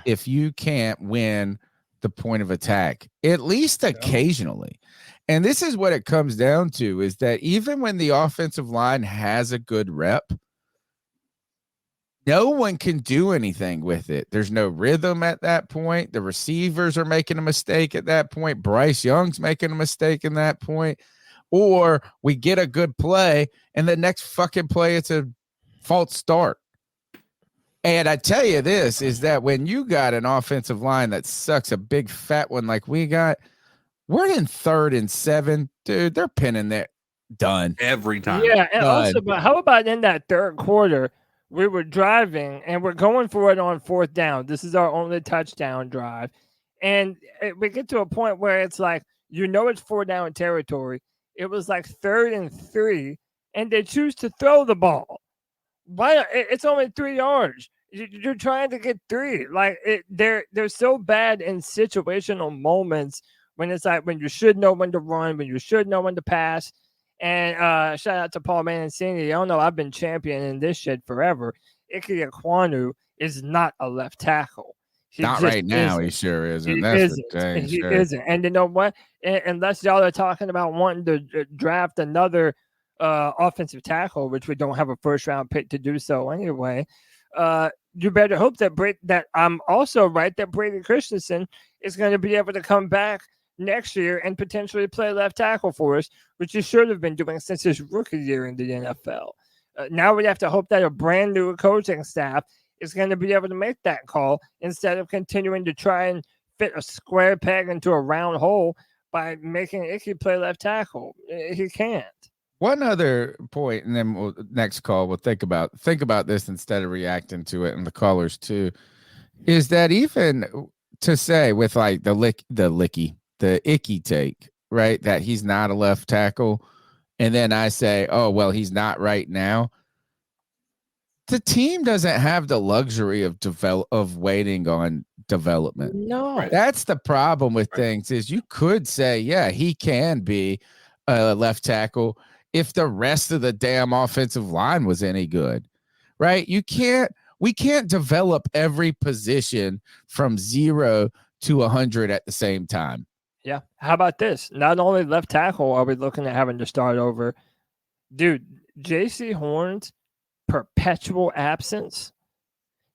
if you can't win the point of attack, at least occasionally. And this is what it comes down to, is that even when the offensive line has a good rep, no one can do anything with it. There's no rhythm at that point. The receivers are making a mistake at that point. Bryce Young's making a mistake in that point. Or we get a good play, and the next fucking play, it's a false start. And I tell you this, is that when you got an offensive line that sucks, a big fat one like we got, we're in 3rd and 7. Dude, they're pinning that. Done. Every time. Yeah, and also, but how about in that third quarter, we were driving, and we're going for it on 4th down. This is our only touchdown drive. And we get to a point where it's like, it's 4 down territory. It was like 3rd and 3, and they choose to throw the ball. Why? It's only 3 yards. You're trying to get 3. Like they're so bad in situational moments when it's like when you should know when to run, when you should know when to pass. And shout out to Paul Mancini. I don't know. I've been championing this shit forever. Ike Ekwonu is not a left tackle. Not right now. He sure isn't. That's the thing. He isn't. And you know what? Unless y'all are talking about wanting to draft another offensive tackle, which we don't have a 1st-round pick to do so anyway, you better hope that I'm also right that Brady Christensen is going to be able to come back next year and potentially play left tackle for us, which he should have been doing since his rookie year in the NFL. Now we have to hope that a brand new coaching staff is going to be able to make that call instead of continuing to try and fit a square peg into a round hole by making Icky play left tackle. He can't. One other point, and then next call, we'll think about this instead of reacting to it, and the callers too, is that even to say with like the icky take, right, that he's not a left tackle, and then I say, oh, well, he's not right now. The team doesn't have the luxury of waiting on development. No, that's the problem with things. Is you could say, yeah, he can be a left tackle if the rest of the damn offensive line was any good, right? We can't develop every position from 0 to 100 at the same time. Yeah. How about this? Not only left tackle are we looking at having to start over, dude. J.C. Horn's perpetual absence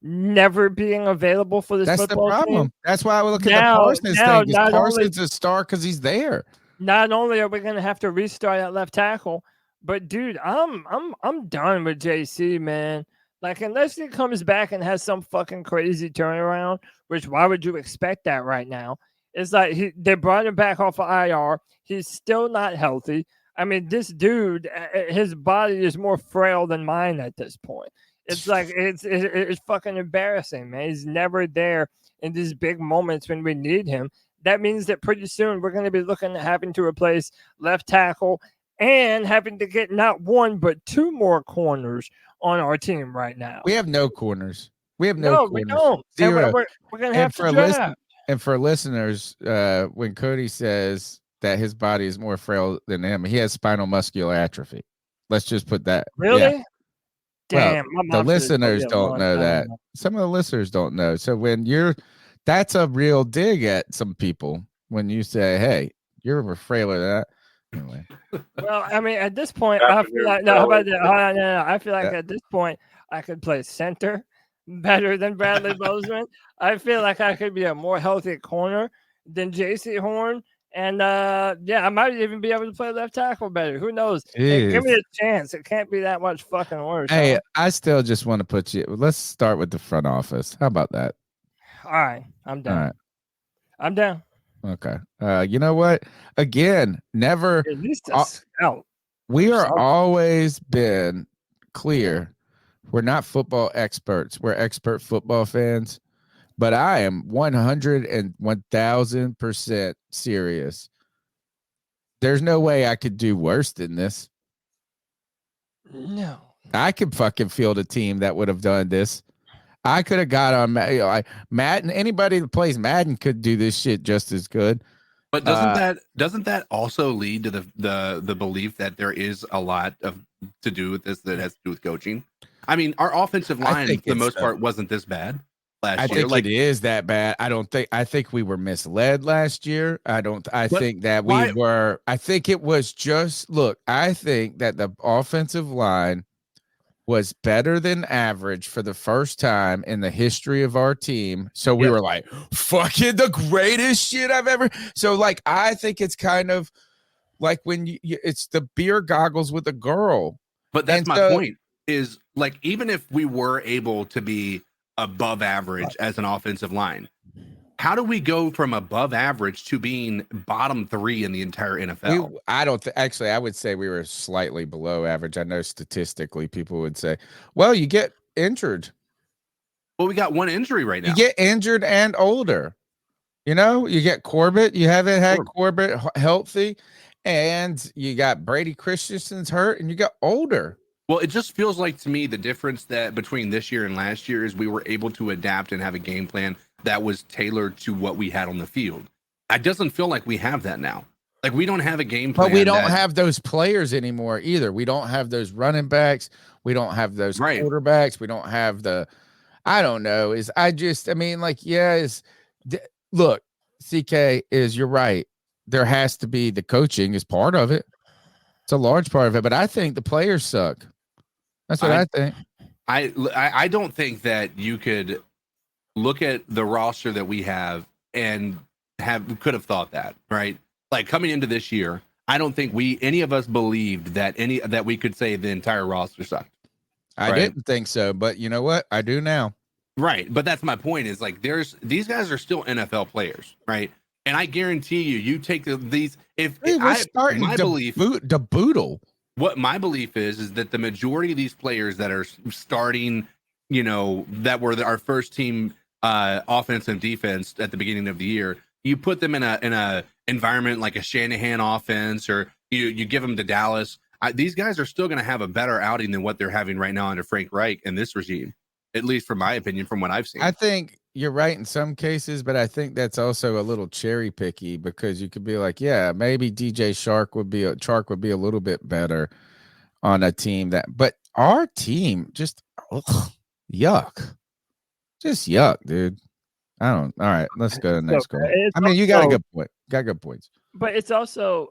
never being available for this That's the football problem. team. That's why I look at the Now- Parsons now thing. 'Cause not Parsons a star because he's there. Not only are we going to have to restart at left tackle, but dude, I'm done with JC, man. Like, unless he comes back and has some fucking crazy turnaround, which why would you expect that right now? It's like they brought him back off of IR. He's still not healthy. I mean, this dude, his body is more frail than mine at this point. It's like it's fucking embarrassing, man. He's never there in these big moments when we need him. That means that pretty soon we're going to be looking at having to replace left tackle and having to get not one but two more corners on our team right now. We have no corners. We have no corners. We don't. Zero. And we're going to have to draft. And for listeners, when Cody says that his body is more frail than him, he has spinal muscular atrophy. Let's just put that. Really? Yeah. Damn. Well, the listeners don't know that. Some of the listeners don't know. So that's a real dig at some people when you say, "Hey, you're frailer than that." Anyway. Well, I mean, at this point, I feel like no. How about that? No. I feel like at this point, I could play center better than Bradley Bozeman. I feel like I could be a more healthy corner than JC Horn. And I might even be able to play left tackle better. Who knows? Hey, give me a chance. It can't be that much fucking worse. Hey, I still just want to put you. Let's start with the front office. How about that? All right, I'm down. All right. I'm down. Okay. You know what? Again, never. At least a scout. We are always been clear. We're not football experts. We're expert football fans. But I am 100 and 1,000% serious. There's no way I could do worse than this. No. I could fucking field a team that would have done this. I could have got on Madden. Anybody that plays Madden could do this shit just as good. But doesn't that also lead to the belief that there is a lot to do with this that has to do with coaching? I mean, our offensive line, for the most part, wasn't this bad. I think it is that bad. I think we were misled last year. I think that we were. I think it was just I think that the offensive line was better than average for the first time in the history of our team. So we were like, fucking the greatest shit I've ever. So I think it's kind of like when it's the beer goggles with a girl. But that's my point is even if we were able to be above average as an offensive line, how do we go from above average to being bottom 3 in the entire NFL? I would say we were slightly below average. I know statistically people would say, well, you get injured. Well, we got one injury right now. You get injured and older. You get Corbett. You haven't had Corbett healthy, and you got Brady Christensen's hurt, and you got older. Well, it just feels like to me the difference that between this year and last year is we were able to adapt and have a game plan that was tailored to what we had on the field. It doesn't feel like we have that now. We don't have a game plan. But we don't have those players anymore either. We don't have those running backs. We don't have those quarterbacks. We don't have I don't know. Look, CK you're right. There has to be the coaching is part of it. It's a large part of it, but I think the players suck. That's what I think. I don't think that you could look at the roster that we have and could have thought that, right? Coming into this year, I don't think any of us believed that we could say the entire roster sucked. I didn't think so, but you know what? I do now. Right, but that's my point is these guys are still NFL players, right? And I guarantee you take these. What my belief is that the majority of these players that are starting, that were our first team offense and defense at the beginning of the year, you put them in a environment like a Shanahan offense, or you give them to Dallas. These guys are still going to have a better outing than what they're having right now under Frank Reich and this regime, at least from my opinion, from what I've seen. I think you're right in some cases, but I think that's also a little cherry picky because you could be like, yeah, maybe DJ Chark would be a little bit better on a team but our team just yuck. Just yuck, dude. All right, let's go to the next one. I mean, you got a good point. Got good points. But it's also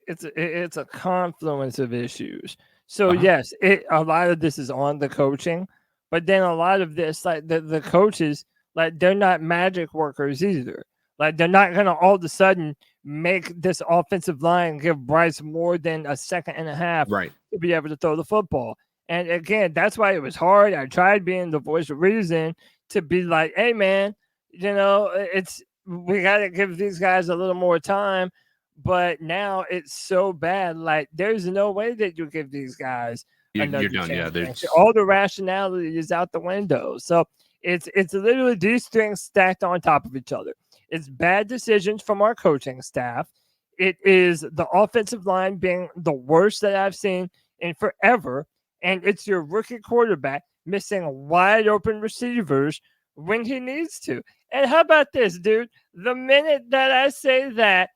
it's a confluence of issues. So yes, a lot of this is on the coaching, But then a lot of this, like the coaches, like they're not magic workers either. Like they're not gonna all of a sudden make this offensive line give Bryce more than a second and a half Right. to be able to throw the football. And again, that's why it was hard. I tried being the voice of reason to be like, hey man, we gotta give these guys a little more time. But now it's so bad. Like there's no way that you give these guys You're done. Yeah, there's all the rationality is out the window. So it's literally these things stacked on top of each other. It's bad decisions from our coaching staff. It is the offensive line being the worst that I've seen in forever. And it's your rookie quarterback missing wide open receivers when he needs to. And how about this, dude? The minute that I say that,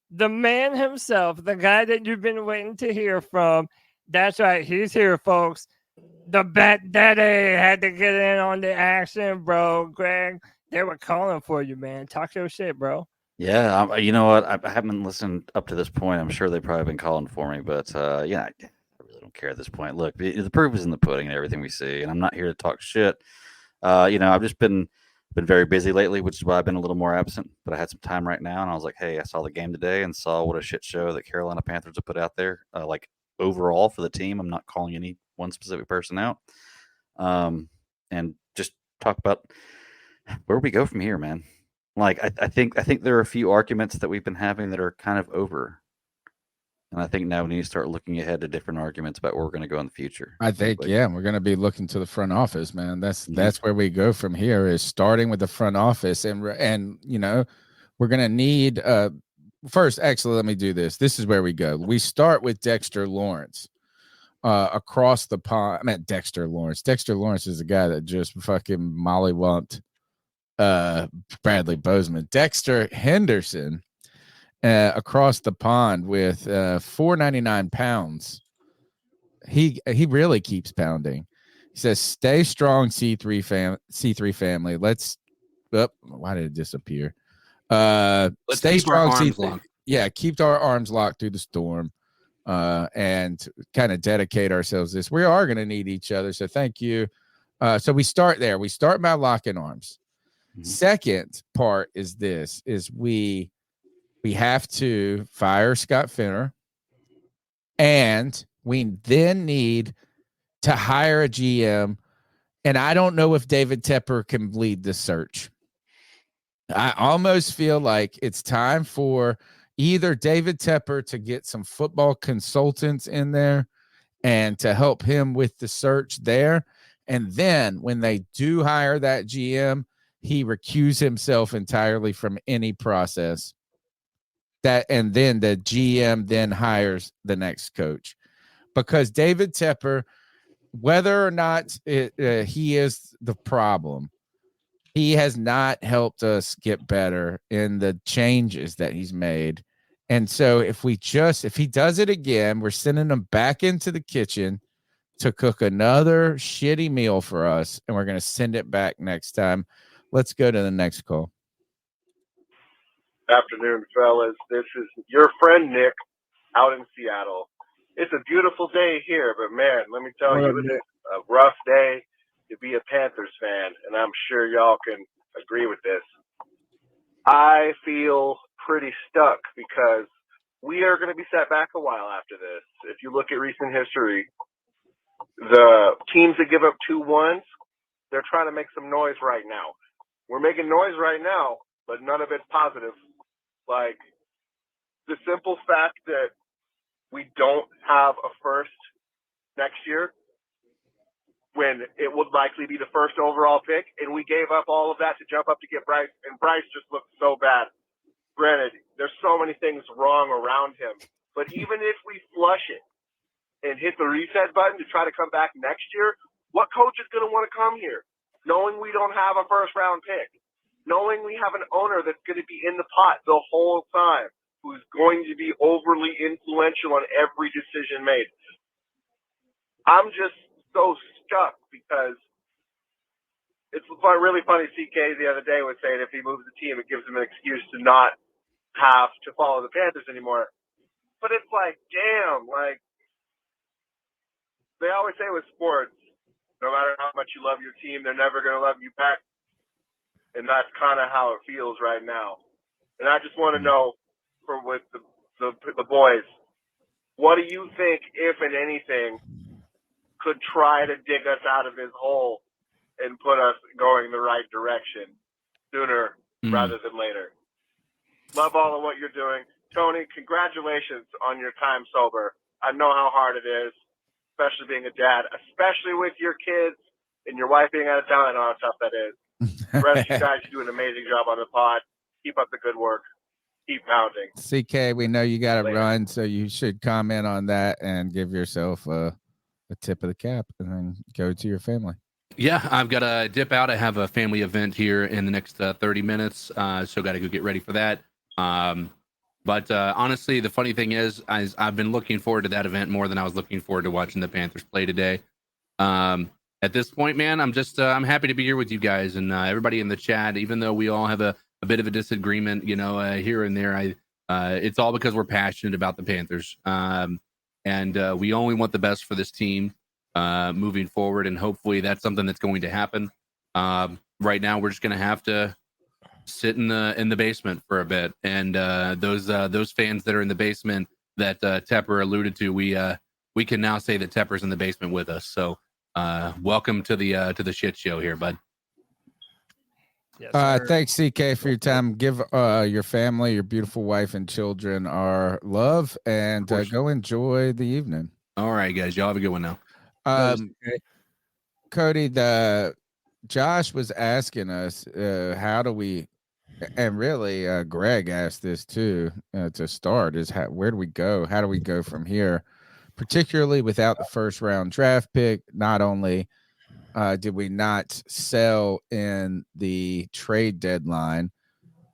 the man himself, the guy that you've been waiting to hear from, that's right, he's here, folks. The Bet Daddy had to get in on the action, bro. Greg, they were calling for you, man. Talk your shit, bro. Yeah, you know what? I haven't listened up to this point. I'm sure they've probably been calling for me, but yeah, I really don't care at this point. Look, the proof is in the pudding and everything we see, and I'm not here to talk shit. I've just been very busy lately, which is why I've been a little more absent. But I had some time right now, and I was like, hey, I saw the game today and saw what a shit show that Carolina Panthers have put out there. Like overall for the team, I'm not calling any one specific person out. And just talk about where we go from here, man. Like I think there are a few arguments that we've been having that are kind of over. And I think now we need to start looking ahead to different arguments about where we're going to go in the future. I think, we're going to be looking to the front office, man. That's where we go from here, is starting with the front office. And we're going to need first, actually, let me do this. This is where we go. We start with Dexter Lawrence across the pond. I meant Dexter Lawrence. Dexter Lawrence is the guy that just fucking mollywomped Bradley Bozeman. Dexter Henderson across the pond with 499 pounds. He really keeps pounding. He says, "Stay strong, C3 family. Let's." Why did it disappear? Let's stay keep strong, our arms C3. locked. Yeah, keep our arms locked through the storm, and kind of dedicate ourselves to this. We are going to need each other, so thank you. So we start there. We start by locking arms. Mm-hmm. Second part is this: we have to fire Scott Finner, and we then need to hire a GM. And I don't know if David Tepper can lead the search. I almost feel like it's time for either David Tepper to get some football consultants in there and to help him with the search there. And then when they do hire that GM, he recuse himself entirely from any process. And then the GM then hires the next coach, because David Tepper, whether or not he is the problem, he has not helped us get better in the changes that he's made. And so if he does it again, we're sending him back into the kitchen to cook another shitty meal for us, and we're going to send it back next time. Let's go to the next call. Afternoon, fellas. This is your friend Nick out in Seattle. It's a beautiful day here, but man, let me tell you, it's a rough day to be a Panthers fan, and I'm sure y'all can agree with this. I feel pretty stuck because we are going to be set back a while after this. If you look at recent history, the teams that give up 2-1s, they're trying to make some noise right now. We're making noise right now, but none of it's positive. Like, the simple fact that we don't have a first next year, when it would likely be the first overall pick, and we gave up all of that to jump up to get Bryce, and Bryce just looked so bad. Granted, there's so many things wrong around him, but even if we flush it and hit the reset button to try to come back next year, what coach is going to want to come here, knowing we don't have a first-round pick, knowing we have an owner that's going to be in the pot the whole time, who's going to be overly influential on every decision made? I'm just so stuck because it's really funny. CK the other day was saying if he moves the team, it gives him an excuse to not have to follow the Panthers anymore. But it's like, damn, like they always say with sports, no matter how much you love your team, they're never going to love you back. And that's kind of how it feels right now. And I just want to know, with the boys, what do you think, if and anything, could try to dig us out of this hole and put us going the right direction sooner rather than later? Love all of what you're doing. Tony, congratulations on your time sober. I know how hard it is, especially being a dad, especially with your kids and your wife being out of town. I know how tough that is. The rest of you guys, you do an amazing job on the pod. Keep up the good work. Keep pounding. CK, we know you got to run, so you should comment on that and give yourself a tip of the cap and then go to your family. Yeah, I've got to dip out. I have a family event here in the next 30 minutes, so got to go get ready for that. But honestly, the funny thing is I've been looking forward to that event more than I was looking forward to watching the Panthers play today. At this point, man, I'm happy to be here with you guys and everybody in the chat. Even though we all have a bit of a disagreement, here and there, it's all because we're passionate about the Panthers, and we only want the best for this team moving forward. And hopefully, that's something that's going to happen. Right now, we're just going to have to sit in the basement for a bit. And those fans that are in the basement that Tepper alluded to, we can now say that Tepper's in the basement with us. So welcome to the shit show here, bud. Yes, thanks, CK, for your time. Give your family, your beautiful wife and children our love, and go enjoy the evening. All right, guys. Y'all have a good one now. Cody, Josh was asking us, how do we, and really Greg asked this too, to start, is where do we go? How do we go from here? Particularly without the first round draft pick. Not only did we not sell in the trade deadline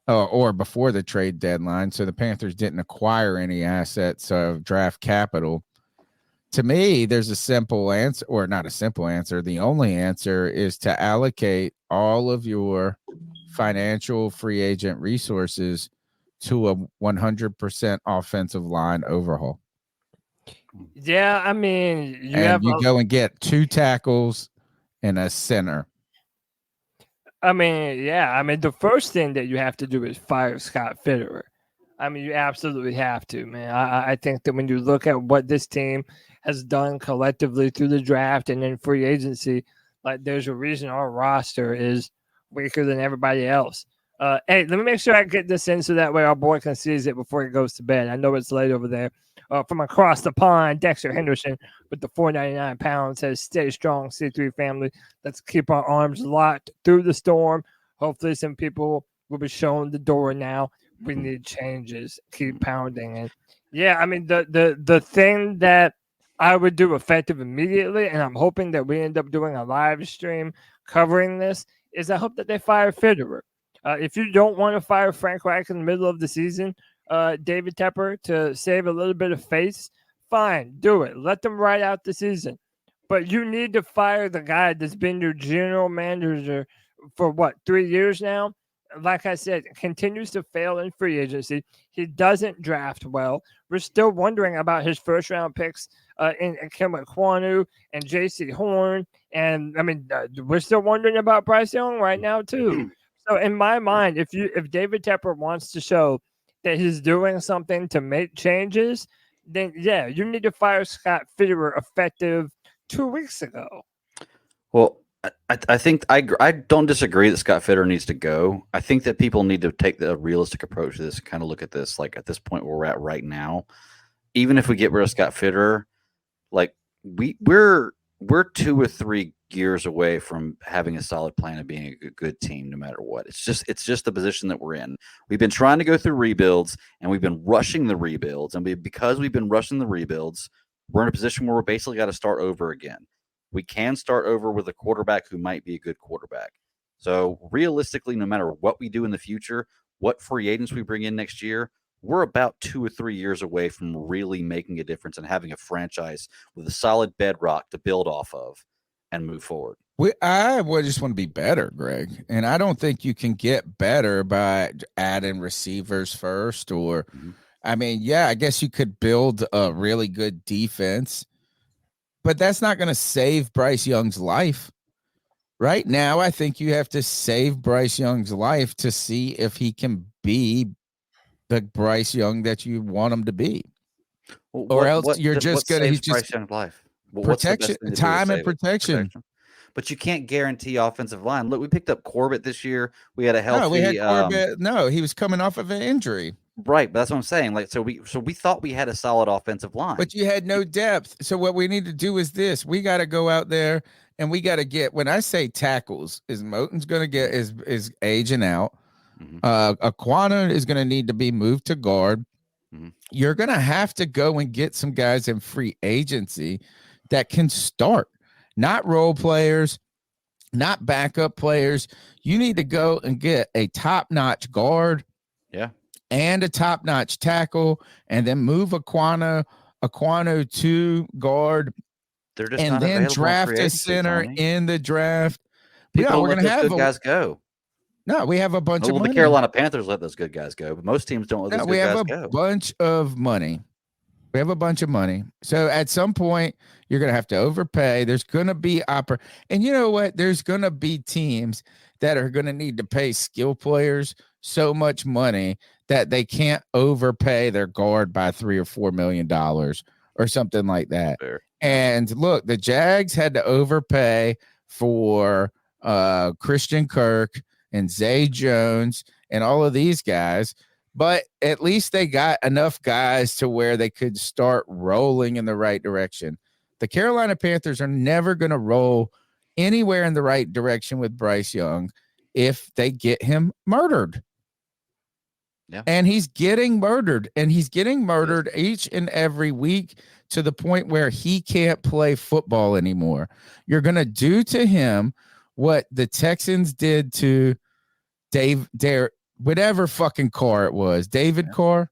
or before the trade deadline, so the Panthers didn't acquire any assets of draft capital. To me, there's a simple answer, or not a simple answer. The only answer is to allocate all of your financial free agent resources to a 100% offensive line overhaul. Yeah, I mean, you go and get 2 tackles and a center. I mean, the first thing that you have to do is fire Scott Fitterer. I mean, you absolutely have to, man. I think that when you look at what this team has done collectively through the draft and then free agency, like there's a reason our roster is weaker than everybody else. Hey, let me make sure I get this in so that way our boy can see it before he goes to bed. I know it's late over there. From across the pond, Dexter Henderson with the 499 pounds says, "Stay strong, C3 family. Let's keep our arms locked through the storm. Hopefully some people will be showing the door now. We need changes. Keep pounding." And yeah, I mean, the thing that I would do effective immediately, and I'm hoping that we end up doing a live stream covering this, is I hope that they fire Fitterer. If you don't want to fire Frank Reich in the middle of the season, David Tepper, to save a little bit of face, fine, do it. Let them ride out the season. But you need to fire the guy that's been your general manager for 3 years now? Like I said, continues to fail in free agency. He doesn't draft well. We're still wondering about his first round picks in Kemba Kwanu and JC Horn. And I mean, we're still wondering about Bryce Young right now too. So in my mind, if David Tepper wants to show that he's doing something to make changes, then yeah, you need to fire Scott Fitterer effective 2 weeks ago. Well, I think I don't disagree that Scott Fitterer needs to go. I think that people need to take the realistic approach to this and kind of look at this like at this point where we're at right now. Even if we get rid of Scott Fitterer, like we're 2 or 3 years away from having a solid plan of being a good team no matter what. It's just the position that we're in. We've been trying to go through rebuilds and we've been rushing the rebuilds, and because we've been rushing the rebuilds, we're in a position where we're basically got to start over again. We can start over with a quarterback who might be a good quarterback. So realistically, no matter what we do in the future, what free agents we bring in next year, we're about 2 or 3 years away from really making a difference and having a franchise with a solid bedrock to build off of and move forward. I would just want to be better, Greg. And I don't think you can get better by adding receivers first or, I mean, yeah, I guess you could build a really good defense, but that's not going to save Bryce Young's life. Right now, I think you have to save Bryce Young's life to see if he can be the Bryce Young that you want him to be. Or else you're just going to, he's just Bryce Young's life. protection, time and protection. But you can't guarantee offensive line. Look, we picked up Corbett this year. We had a healthy. No, we had Corbett. No, he was coming off of an injury. Right, but that's what I'm saying. Like, so we thought we had a solid offensive line, but you had no depth. So what we need to do is this: we got to go out there and we got to get. When I say tackles, is Moton's going to get is aging out. Aquana is going to need to be moved to guard. You're going to have to go and get some guys in free agency that can start, not role players, not backup players. You need to go and get a top-notch guard. Yeah. And a top-notch tackle, and then move Aquano to guard, they're just and not then available draft in free a agency, center Tony. in the draft. People we're let going to those have good guys go. No, we have a bunch of money. The Carolina Panthers let those good guys go, but most teams don't let those good guys go. We have a bunch of money. We have a bunch of money. So at some point, you're going to have to overpay. There's going to be and you know what? There's going to be teams that are going to need to pay skill players so much money that they can't overpay their guard by $3 or $4 million or something like that. Fair. And look, the Jags had to overpay for Christian Kirk and Zay Jones and all of these guys, but at least they got enough guys to where they could start rolling in the right direction. The Carolina Panthers are never going to roll anywhere in the right direction with Bryce Young if they get him murdered. Yeah. And he's getting murdered, and he's getting murdered each and every week to the point where he can't play football anymore. You're going to do to him what the Texans did to whatever fucking Carr it was. David Carr.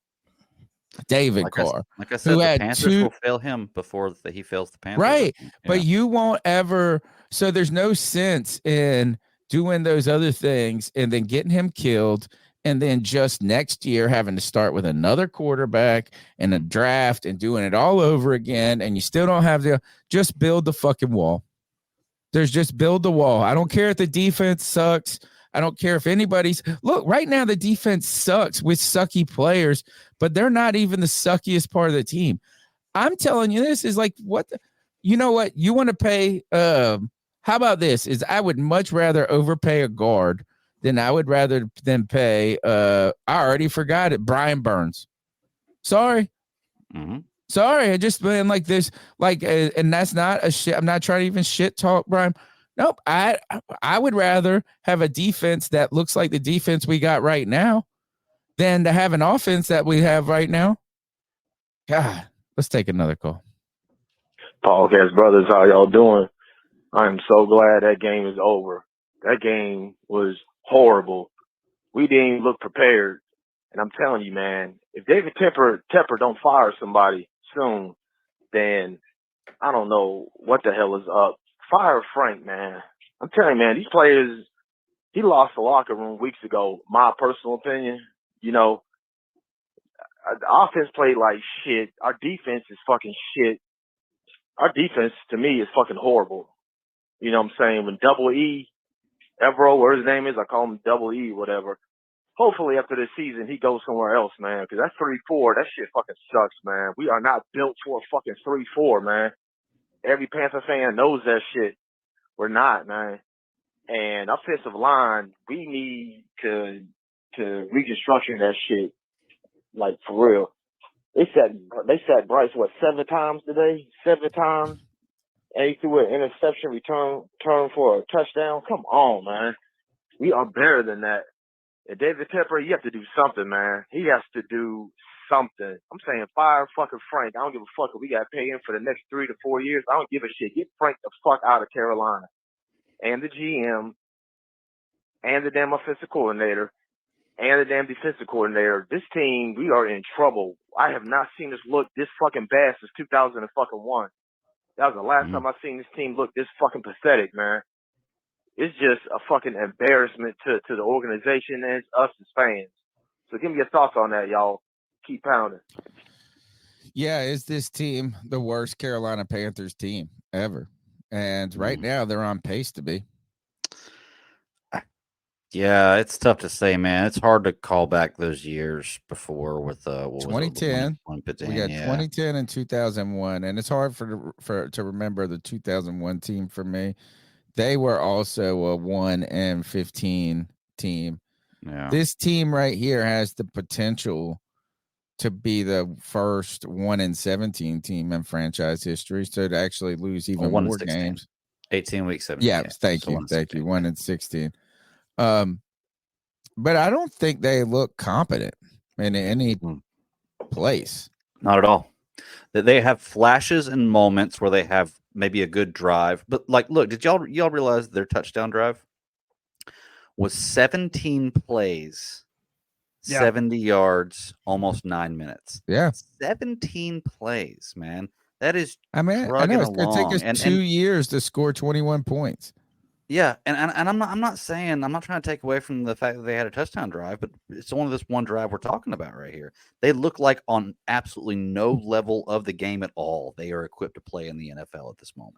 Like I said, the Panthers will fail him before he fails the Panthers. Right. But you won't ever. So there's no sense in doing those other things and then getting him killed. And then just next year having to start with another quarterback and a draft and doing it all over again. And you still don't have just build the fucking wall. Just build the wall. I don't care if the defense sucks. I don't care if anybody's look right now. The defense sucks with sucky players, but they're not even the suckiest part of the team. I'm telling you, this is like you know what you want to pay. How about this? Is I would much rather overpay a guard than I would rather than pay. I already forgot it. Brian Burns. Sorry. Sorry. I just been like this, and that's not a shit. I'm not trying to even shit talk Brian. Nope. I would rather have a defense that looks like the defense we got right now than to have an offense that we have right now. God, let's take another call. Podcast brothers, how y'all doing? I'm so glad that game is over. That game was horrible. We didn't even look prepared. And I'm telling you, man, if David Tepper don't fire somebody soon, then I don't know what the hell is up. Fire Frank, man. I'm telling you, man, these players, he lost the locker room weeks ago, my personal opinion. You know, the offense played like shit. Our defense is fucking shit. Our defense, to me, is fucking horrible. You know what I'm saying? When Double E, Evero, whatever his name is, I call him Double E, whatever. Hopefully after this season, he goes somewhere else, man, because that 3-4, that shit fucking sucks, man. We are not built for a fucking 3-4, man. Every Panther fan knows that shit. We're not, man. And offensive line, we need to reconstruction that shit, like for real. They said Bryce 7 times today? 7 times, and he threw an interception return for a touchdown. Come on, man. We are better than that. And David Tepper, you have to do something, man. He has to do something. I'm saying fire fucking Frank. I don't give a fuck if we got to pay him for the next 3 to 4 years. I don't give a shit. Get Frank the fuck out of Carolina. And the GM, and the damn offensive coordinator, and the damn defensive coordinator. This team, we are in trouble. I have not seen us look this fucking bad since 2001. That was the last time I seen this team look this fucking pathetic, man. It's just a fucking embarrassment to the organization and us as fans. So give me your thoughts on that, y'all. Keep pounding. Yeah, is this team the worst Carolina Panthers team? ever. And right now they're on pace to be. Yeah, it's tough to say, man. It's hard to call back those years before with what was it, 2010. We got yeah. 2010 and 2001, and it's hard to remember the 2001 team for me. They were also a 1-15 team. Yeah. This team right here has the potential to be the first 1-17 team in franchise history, so to actually lose even more games. 18 weeks, 17. Yeah, thank you. 1-16. But I don't think they look competent in any place. Not at all. They have flashes and moments where they have maybe a good drive, but like, look, did y'all realize their touchdown drive was 17 plays, 70 yards, almost 9 minutes? Yeah, 17 plays, man. That is, I know it's going to take us 2 years to score 21 points. Yeah, and I'm not trying to take away from the fact that they had a touchdown drive, but it's only this one drive we're talking about right here. They look like on absolutely no level of the game at all they are equipped to play in the NFL at this moment.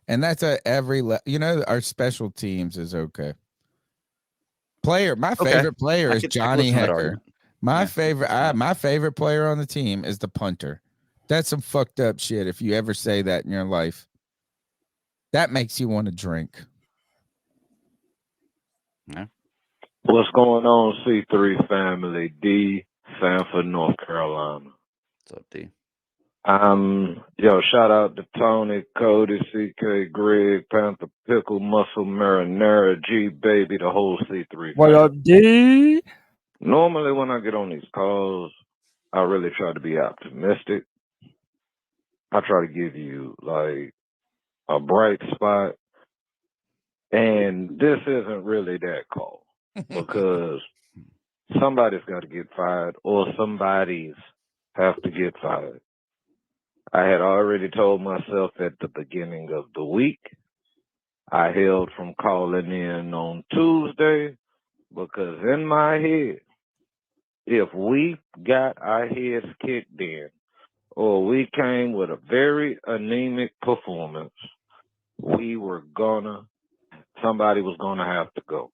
And that's our special teams is okay. My favorite player is Johnny Hecker. My favorite player on the team is the punter. That's some fucked up shit if you ever say that in your life. That makes you want to drink. Yeah. What's going on, C3 family? D, Sanford, North Carolina. What's up, D? Shout out to Tony, Cody, CK, Greg, Panther, Pickle, Muscle, Marinara, G, Baby, the whole C3 What family. up, D? Normally when I get on these calls, I really try to be optimistic. I try to give you, like, a bright spot, and this isn't really that call because somebody's got to get fired or somebody's have to get fired. I had already told myself at the beginning of the week I held from calling in on Tuesday because in my head, if we got our heads kicked in or we came with a very anemic performance, somebody was gonna have to go.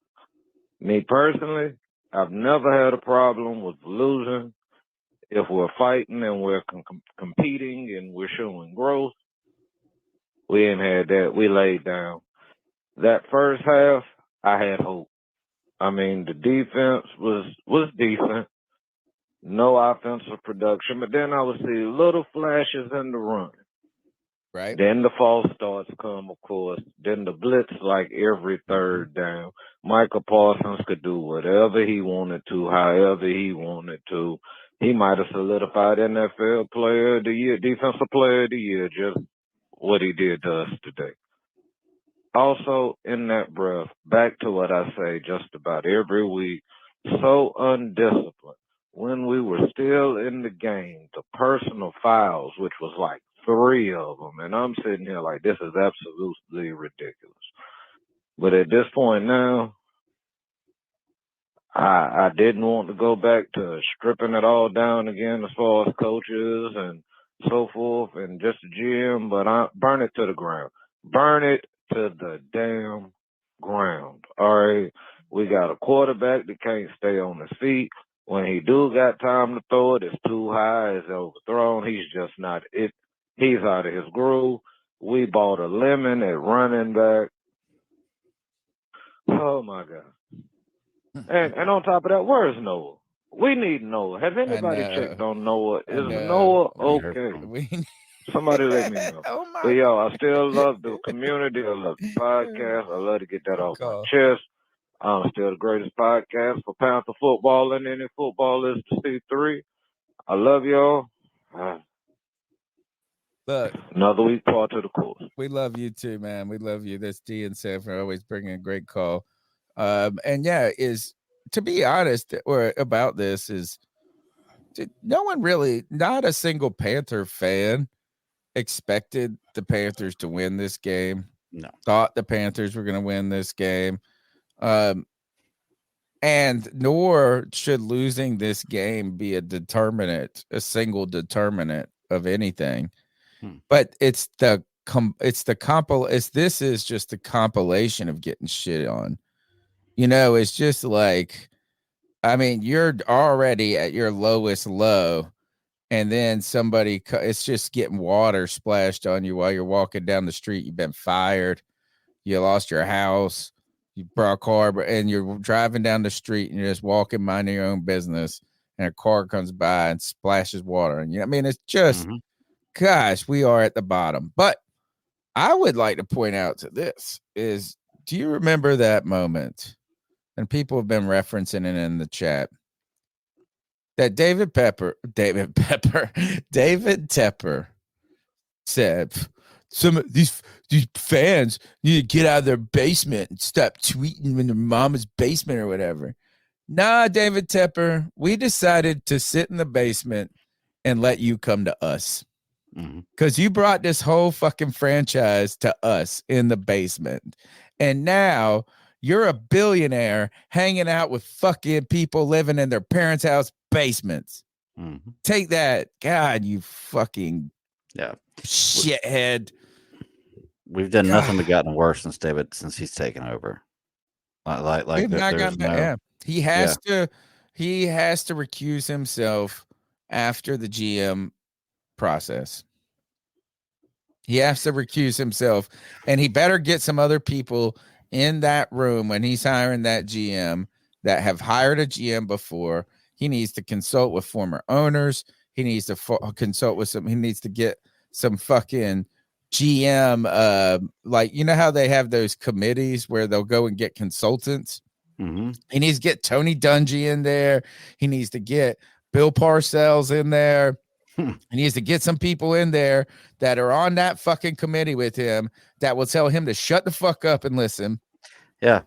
Me personally, I've never had a problem with losing. If we're fighting and we're competing and we're showing growth, we ain't had that. We laid down. That first half, I had hope. I mean, the defense was decent. No offensive production, but then I would see little flashes in the run. Right. Then the false starts come, of course. Then the blitz like every third down. Michael Parsons could do whatever he wanted to, however he wanted to. He might have solidified NFL Player of the Year, Defensive Player of the Year, just what he did to us today. Also, in that breath, back to what I say just about every week, so undisciplined. When we were still in the game, the personal fouls, which was like 3 of them, and I'm sitting here like, this is absolutely ridiculous. But at this point now, I didn't want to go back to stripping it all down again as far as coaches and so forth and just the GM, but I burn it to the ground. Burn it to the damn ground. All right. We got a quarterback that can't stay on his feet. When he do got time to throw it, it's too high, it's overthrown. He's just not it. He's out of his groove. We bought a lemon at running back. Oh my God. And on top of that, where's Noah? We need Noah. Has anybody checked on Noah? Is Noah okay? Somebody let me know. But yo, I still love the community. I love the podcast. I love to get that off my chest. I'm still the greatest podcast for Panther football and any football is the C3. I love y'all. Look, another week part of the course. We love you too, man. We love you. This D and Sanford always bringing a great call. And yeah, is to be honest or about this is no one really, not a single Panther fan expected the Panthers to win this game. No. Thought the Panthers were going to win this game. And nor should losing this game be a single determinant of anything. But this is just a compilation of getting shit on. It's just like, I mean, you're already at your lowest low, and then it's just getting water splashed on you while you're walking down the street. You've been fired. You lost your house. You brought a car, and you're driving down the street, and you're just walking, minding your own business, and a car comes by and splashes water on you. I mean, it's just, gosh, we are at the bottom. But I would like to point out to this is, do you remember that moment? And people have been referencing it in the chat, that David Tepper said, some of these fans need to get out of their basement and stop tweeting in their mama's basement or whatever. Nah, David Tepper, we decided to sit in the basement and let you come to us. Because you brought this whole fucking franchise to us in the basement. And now you're a billionaire hanging out with fucking people living in their parents' house basements. Take that. God, you fucking shithead. We've done nothing but gotten worse since he's taken over. He has to recuse himself after the GM process. He has to recuse himself, and he better get some other people in that room when he's hiring that GM that have hired a GM before. He needs to consult with former owners. He needs to consult with he needs to get some fucking GM, like, you know how they have those committees where they'll go and get consultants. He needs to get Tony Dungy in there. He needs to get Bill Parcells in there. He needs to get some people in there that are on that fucking committee with him that will tell him to shut the fuck up and listen. Yeah.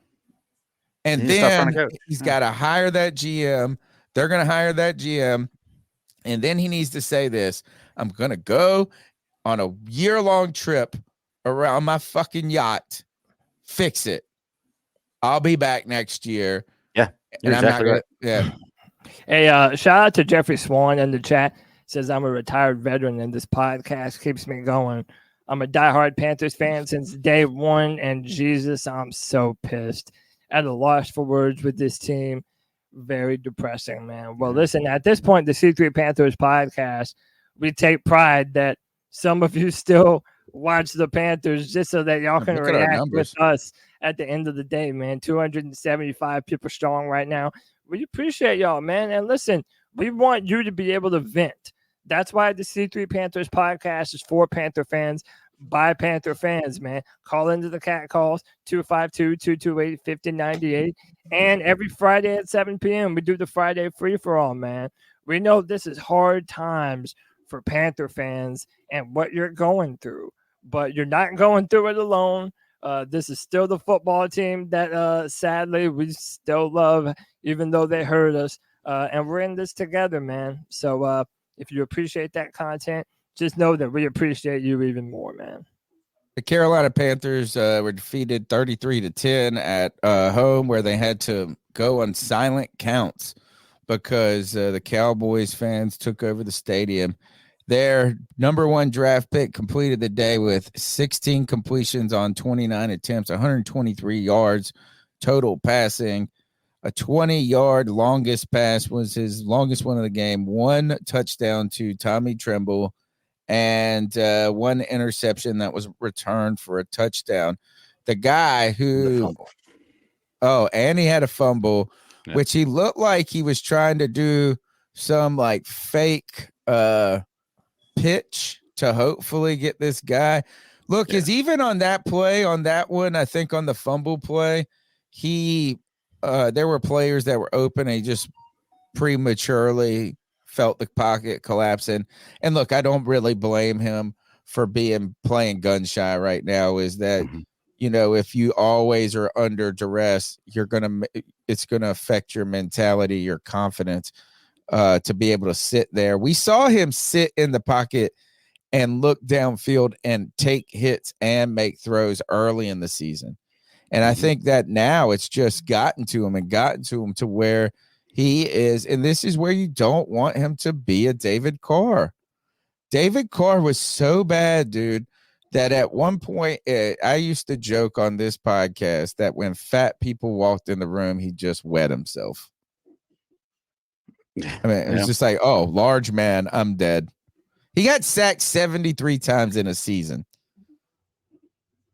And then he's got to hire that GM. They're going to hire that GM. And then he needs to say this: I'm going to go on a year-long trip around my fucking yacht. Fix it. I'll be back next year. Yeah. And I'm not going to. Hey, shout out to Jeffrey Swan in the chat. Says, I'm a retired veteran and this podcast keeps me going. I'm a diehard Panthers fan since day one, and Jesus, I'm so pissed. At a loss for words with this team. Very depressing, man. Well, listen, at this point, the C3 Panthers podcast, we take pride that some of you still watch the Panthers just so that y'all can react with us at the end of the day, man. 275 people strong right now. We appreciate y'all, man. And listen, we want you to be able to vent. That's why the C3 Panthers podcast is for Panther fans, by Panther fans, man. Call into the cat calls, 252-228-5098. And every Friday at 7 p.m., we do the Friday free-for-all, man. We know this is hard times for Panther fans and what you're going through. But you're not going through it alone. This is still the football team that, sadly, we still love, even though they hurt us. And we're in this together, man. So if you appreciate that content, just know that we appreciate you even more, man. The Carolina Panthers were defeated 33-10 at home, where they had to go on silent counts because the Cowboys fans took over the stadium. Their number one draft pick completed the day with 16 completions on 29 attempts, 123 yards total passing. A 20-yard longest pass was his longest one of the game. One touchdown to Tommy Tremble and one interception that was returned for a touchdown. The guy who and he had a fumble, which he looked like he was trying to do some like fake pitch to hopefully get this guy. Look, is even on that play, on that one, I think on the fumble play, there were players that were open and he just prematurely felt the pocket collapsing. And look, I don't really blame him for playing gun shy right now. Is that, if you always are under duress, it's going to affect your mentality, your confidence to be able to sit there. We saw him sit in the pocket and look downfield and take hits and make throws early in the season. And I think that now it's just gotten to him to where he is. And this is where you don't want him to be a David Carr. David Carr was so bad, dude, that at one point I used to joke on this podcast that when fat people walked in the room, he just wet himself. I mean, it was just like, oh, large man, I'm dead. He got sacked 73 times in a season.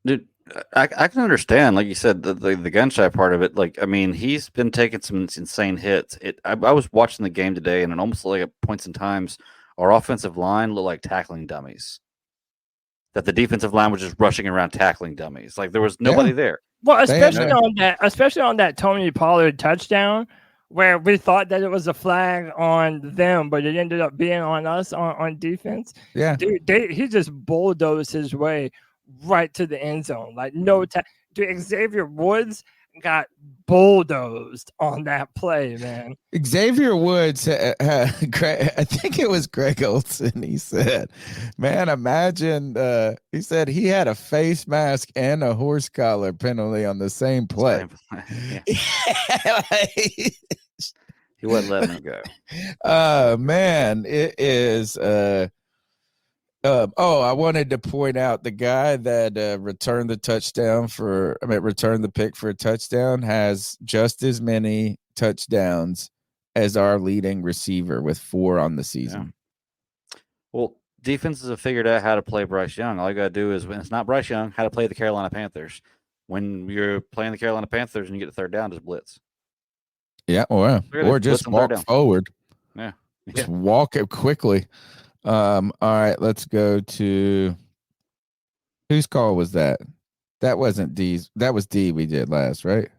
Dude, I can understand, like you said, the gunshot part of it. Like, I mean, he's been taking some insane hits. I was watching the game today, and it almost like at points in times, our offensive line looked like tackling dummies. That the defensive line was just rushing around tackling dummies. Like there was nobody there. Well, especially on that Tony Pollard touchdown, where we thought that it was a flag on them, but it ended up being on us on defense. Yeah, dude, he just bulldozed his way right to the end zone. Like dude, Xavier Woods got bulldozed on that play, man. Xavier Woods, I think it was Greg Olson. He said, man, imagine, he said he had a face mask and a horse collar penalty on the same play. He wouldn't let him go. Man, it is. I wanted to point out the guy that returned the pick for a touchdown has just as many touchdowns as our leading receiver with 4 on the season. Yeah. Well, defenses have figured out how to play Bryce Young. All you got to do is, when it's not Bryce Young, how to play the Carolina Panthers. When you're playing the Carolina Panthers and you get a third down, just blitz. Yeah, or just walk forward. Yeah. Just walk it quickly. All right, let's go to whose call was that? That wasn't D's. That was D we did last, right?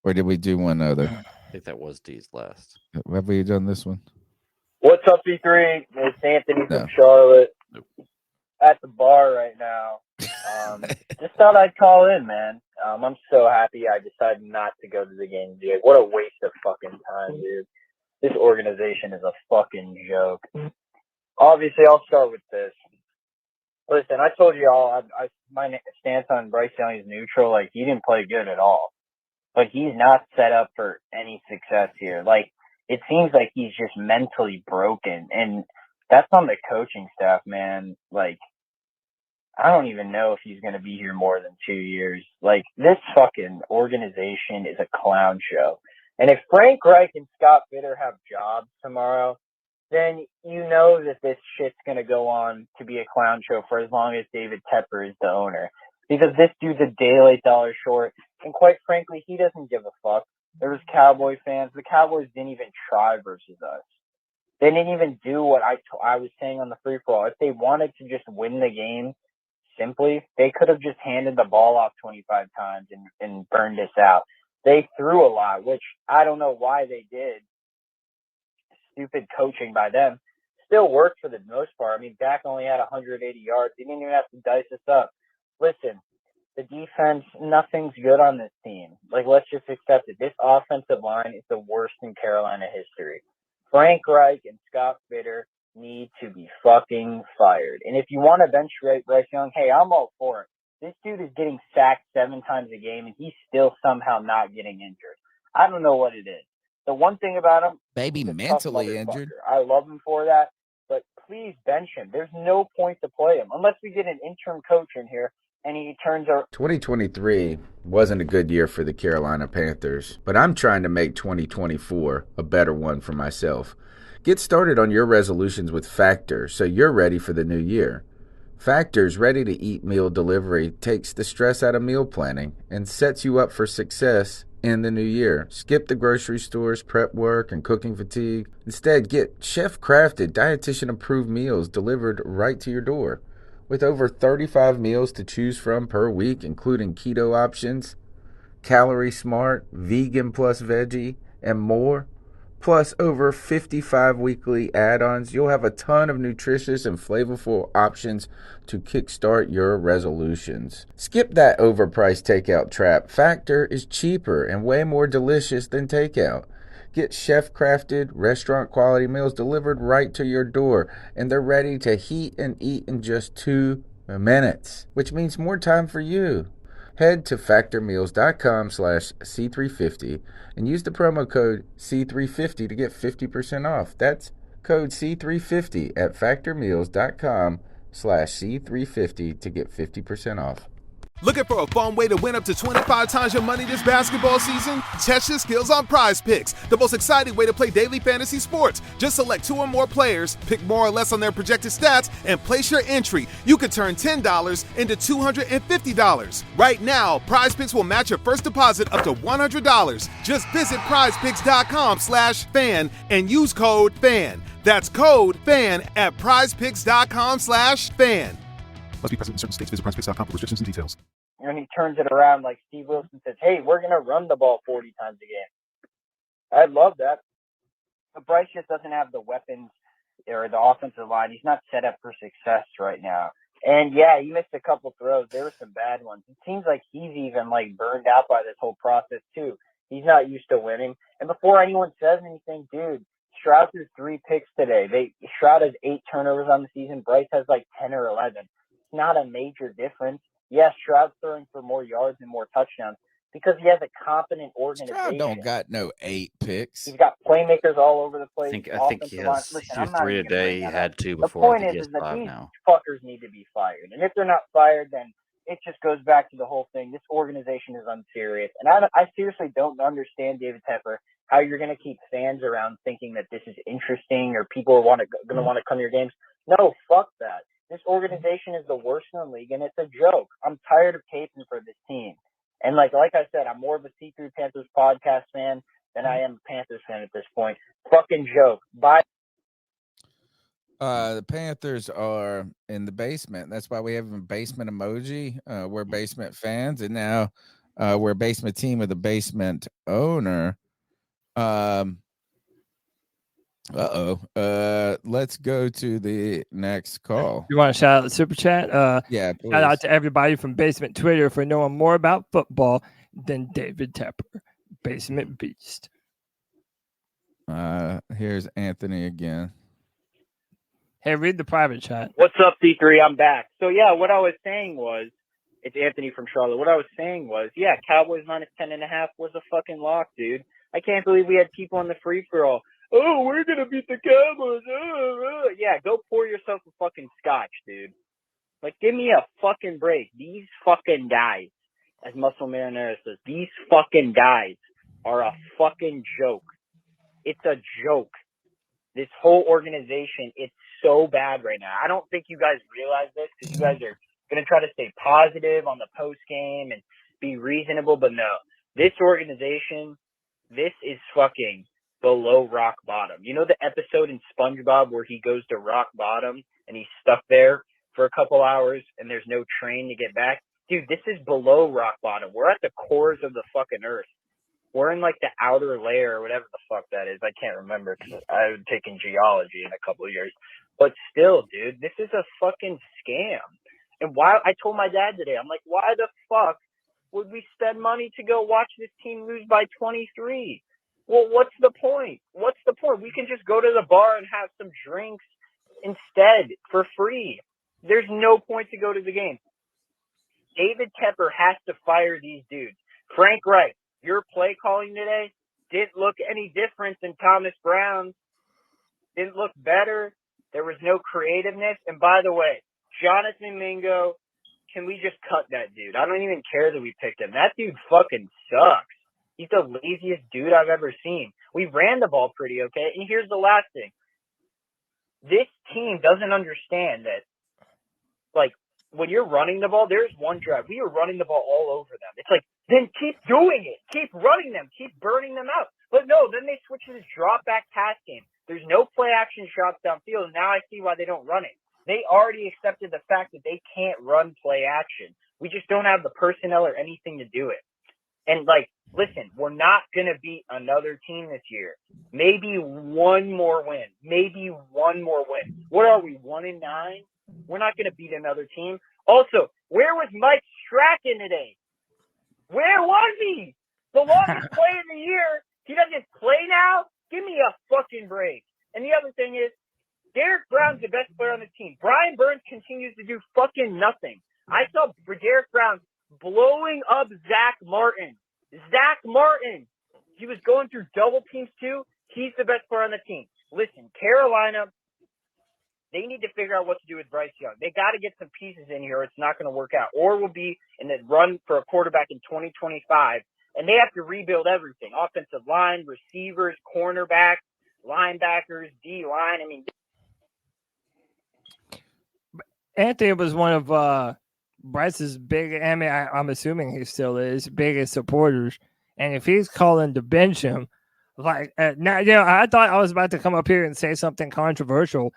Or did we do one other? I think that was D's last. Have we done this one? What's up, C3? It's Anthony from Charlotte. At the bar right now. Just thought I'd call in, man. I'm so happy I decided not to go to the game, dude. What a waste of fucking time, dude. This organization is a fucking joke. Obviously, I'll start with this. Listen, I told you all, my stance on Bryce Young is neutral. Like, he didn't play good at all. But he's not set up for any success here. Like, it seems like he's just mentally broken. And that's on the coaching staff, man. Like, I don't even know if he's going to be here more than 2 years. Like, this fucking organization is a clown show. And if Frank Reich and Scott Bitter have jobs tomorrow, then you know that this shit's going to go on to be a clown show for as long as David Tepper is the owner. Because this dude's a day-late dollar short. And quite frankly, he doesn't give a fuck. There was Cowboy fans. The Cowboys didn't even try versus us. They didn't even do what I was saying on the free-for-all. If they wanted to just win the game simply, they could have just handed the ball off 25 times and burned us out. They threw a lot, which I don't know why they did. Stupid coaching by them. Still worked for the most part. I mean, Dak only had 180 yards. He didn't even have to dice us up. Listen, the defense, nothing's good on this team. Like, let's just accept it. This offensive line is the worst in Carolina history. Frank Reich and Scott Bitter need to be fucking fired. And if you want to bench Bryce Young, hey, I'm all for it. This dude is getting sacked 7 times a game, and he's still somehow not getting injured. I don't know what it is. The one thing about him, baby, mentally injured. I love him for that, but please bench him. There's no point to play him unless we get an interim coach in here and he turns our. 2023 wasn't a good year for the Carolina Panthers, but I'm trying to make 2024 a better one for myself. Get started on your resolutions with Factor so you're ready for the new year. Factor's ready-to-eat meal delivery takes the stress out of meal planning and sets you up for success in the new year. Skip the grocery stores, prep work, and cooking fatigue. Instead, get chef-crafted, dietitian-approved meals delivered right to your door. With over 35 meals to choose from per week, including keto options, calorie smart, vegan plus veggie, and more, plus over 55 weekly add-ons, you'll have a ton of nutritious and flavorful options to kickstart your resolutions. Skip that overpriced takeout trap. Factor is cheaper and way more delicious than takeout. Get chef-crafted, restaurant-quality meals delivered right to your door, and they're ready to heat and eat in just 2 minutes, which means more time for you. Head to factormeals.com/C350 and use the promo code C350 to get 50% off. That's code C350 at factormeals.com/C350 to get 50% off. Looking for a fun way to win up to 25 times your money this basketball season? Test your skills on PrizePicks, the most exciting way to play daily fantasy sports. Just select 2 or more players, pick more or less on their projected stats, and place your entry. You could turn $10 into $250. Right now, PrizePicks will match your first deposit up to $100. Just visit prizepicks.com/fan and use code FAN. That's code FAN at prizepicks.com/fan. Must be present in certain states. Visit prizepicks.com for restrictions and details. And he turns it around like Steve Wilson says, hey, we're going to run the ball 40 times a game. I love that. But Bryce just doesn't have the weapons or the offensive line. He's not set up for success right now. And, yeah, he missed a couple throws. There were some bad ones. It seems like he's even, burned out by this whole process, too. He's not used to winning. And before anyone says anything, dude, Stroud threw 3 picks today. Stroud has 8 turnovers on the season. Bryce has 10 or 11. Not a major difference. Yes, Stroud's throwing for more yards and more touchdowns because he has a competent organization. Stroud don't got no 8 picks. He's got playmakers all over the place. I think he has 3 a day. He had 2 before. The point I think he has is that 5 these now. fuckers need to be fired. And if they're not fired, then it just goes back to the whole thing. This organization is unserious. And I seriously don't understand, David Tepper, how you're going to keep fans around thinking that this is interesting or people are going to want to come to your games. No, fuck that. This organization is the worst in the league, and it's a joke. I'm tired of caping for this team. And like I said, I'm more of a C3 Panthers podcast fan than I am a Panthers fan at this point. Fucking joke. Bye. The Panthers are in the basement. That's why we have a basement emoji. We're basement fans, and now we're a basement team with a basement owner. Let's go to the next call. You want to shout out the super chat? Yeah, please. Shout out to everybody from Basement Twitter for knowing more about football than David Tepper, Basement Beast. Here's Anthony again. Hey, read the private chat. What's up, C3? I'm back. So, yeah, what I was saying was, it's Anthony from Charlotte. What I was saying was, yeah, Cowboys minus 10.5 was a fucking lock, dude. I can't believe we had people in the free-for-all. Oh, we're going to beat the Cowboys. Yeah, go pour yourself a fucking scotch, dude. Give me a fucking break. These fucking guys, as Muscle Marinara says, these fucking guys are a fucking joke. It's a joke. This whole organization, it's so bad right now. I don't think you guys realize this because you guys are going to try to stay positive on the post game and be reasonable, but no. This organization, this is fucking below rock bottom. You know the episode in SpongeBob where he goes to rock bottom and he's stuck there for a couple hours and there's no train to get back? Dude, this is below rock bottom. We're at the cores of the fucking earth. We're in the outer layer or whatever the fuck that is. I can't remember because I've taken geology in a couple of years. But still, dude, this is a fucking scam. And why? I told my dad today, I'm like, why the fuck would we spend money to go watch this team lose by 23? Well, what's the point? What's the point? We can just go to the bar and have some drinks instead for free. There's no point to go to the game. David Tepper has to fire these dudes. Frank Reich, your play calling today didn't look any different than Thomas Brown's. Didn't look better. There was no creativeness. And by the way, Jonathan Mingo, can we just cut that dude? I don't even care that we picked him. That dude fucking sucks. He's the laziest dude I've ever seen. We ran the ball pretty okay. And here's the last thing. This team doesn't understand that, when you're running the ball, there's one drive. We were running the ball all over them. It's then keep doing it. Keep running them. Keep burning them out. But no, then they switch to this drop-back pass game. There's no play-action shots downfield, and now I see why they don't run it. They already accepted the fact that they can't run play-action. We just don't have the personnel or anything to do it. And, listen, we're not going to beat another team this year. Maybe one more win. What are we, 1-9? We're not going to beat another team. Also, where was Mike Strachan today? Where was he? The longest play of the year. He doesn't play now? Give me a fucking break. And the other thing is, Derek Brown's the best player on the team. Brian Burns continues to do fucking nothing. I saw Derek Brown blowing up Zach Martin. He was going through double teams too. He's the best player on the team. listen, Carolina, they need to figure out what to do with Bryce Young. They got to get some pieces in here or it's not going to work out. Or we'll be in the run for a quarterback in 2025, and they have to rebuild everything. Offensive line, receivers, cornerbacks, linebackers, D-line. I mean, Anthony was one of Bryce's big, I mean, I'm assuming he still is, biggest supporters. And if he's calling to bench him, like, now, I thought I was about to come up here and say something controversial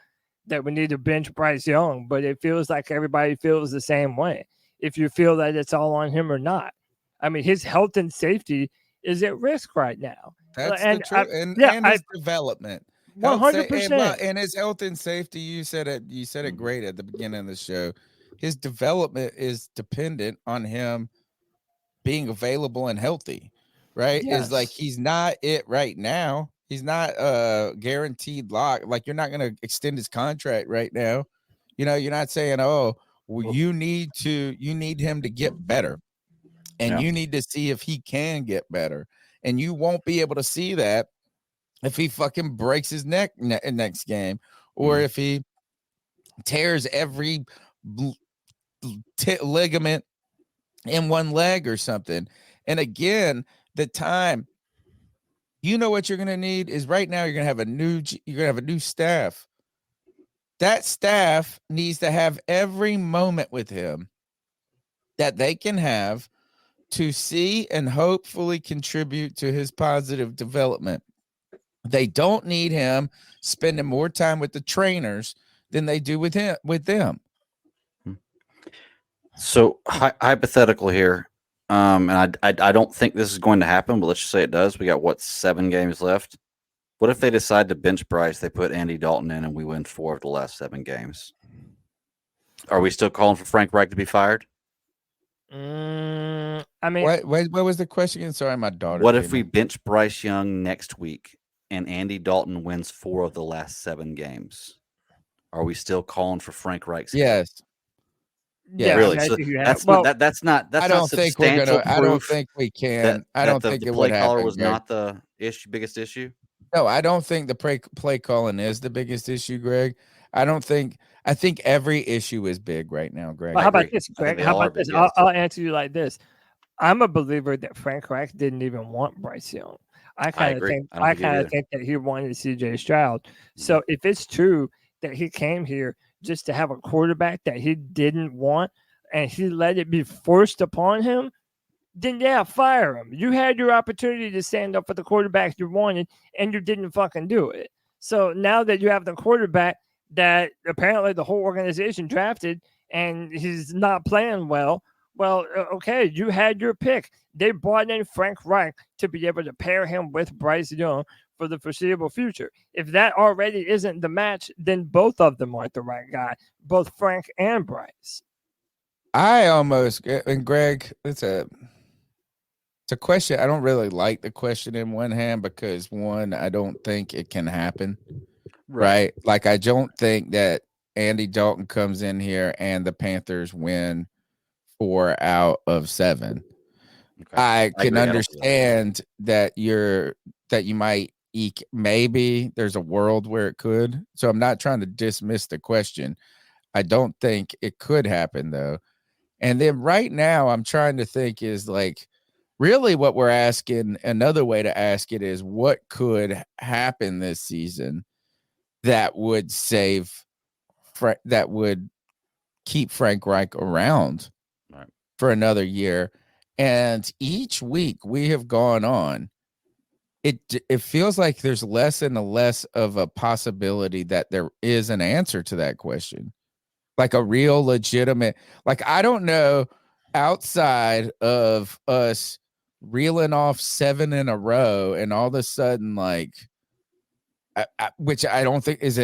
that we need to bench Bryce Young, but it feels like everybody feels the same way. If you feel that it's all on him or not. I mean, his health and safety is at risk right now. That's and the truth. And his development. 100%. And his health and safety, you said it great at the beginning of the show. His development is dependent on him being available and healthy, right? Yes. Is like he's not it right now. He's not guaranteed lock. Like you're not going to extend his contract right now. You're not saying, oh, well, you need him to get better. And you need to see if he can get better. And you won't be able to see that if he fucking breaks his neck next game, or if he tears every ligament in one leg or something. And again, the time, what you're going to need is right now you're going to have a new staff. That staff needs to have every moment with him that they can have to see and hopefully contribute to his positive development. They don't need him spending more time with the trainers than they do with them. So hypothetical here, and I don't think this is going to happen, but let's just say it does. We got 7 games left. What if they decide to bench Bryce? They put Andy Dalton in, and we win 4 of the last 7 games. Are we still calling for Frank Reich to be fired? I mean, what was the question again? Sorry, my daughter. What if we bench Bryce Young next week and Andy Dalton wins 4 of the last 7 games? Are we still calling for Frank Reich's? Yes. Yeah, really. So that's not. I don't think we're gonna. I don't think we can. I don't think the it play would caller happen, was Greg. not the biggest issue. No, I don't think the play calling is the biggest issue, Greg. I think every issue is big right now, Greg. Well, how about this, Greg? How about this? I'll answer you like this. I'm a believer that Frank Reich didn't even want Bryce Young. I kind of think that he wanted CJ Stroud. So if it's true that he came here just to have a quarterback that he didn't want and he let it be forced upon him, then fire him. You had your opportunity to stand up for the quarterback you wanted and you didn't fucking do it. So now that you have the quarterback that apparently the whole organization drafted and he's not playing well, okay, you had your pick. They brought in Frank Reich to be able to pair him with Bryce Young for the foreseeable future. If that already isn't the match, then both of them aren't the right guy, both Frank and Bryce. And Greg, it's a question. I don't really like the question in one hand because I don't think it can happen. Right? Like I don't think that Andy Dalton comes in here and the Panthers win 4 out of 7. Okay. I can understand that you might maybe there's a world where it could. So I'm not trying to dismiss the question. I don't think it could happen though. And then right now I'm trying to think is like really what we're asking. Another way to ask it is what could happen this season that would that would keep Frank Reich around for another year. And each week we have gone on, it feels like there's less and less of a possibility that there is an answer to that question. Like a real legitimate, like, I don't know, outside of us reeling off 7 in a row and all of a sudden, like, which I don't think it's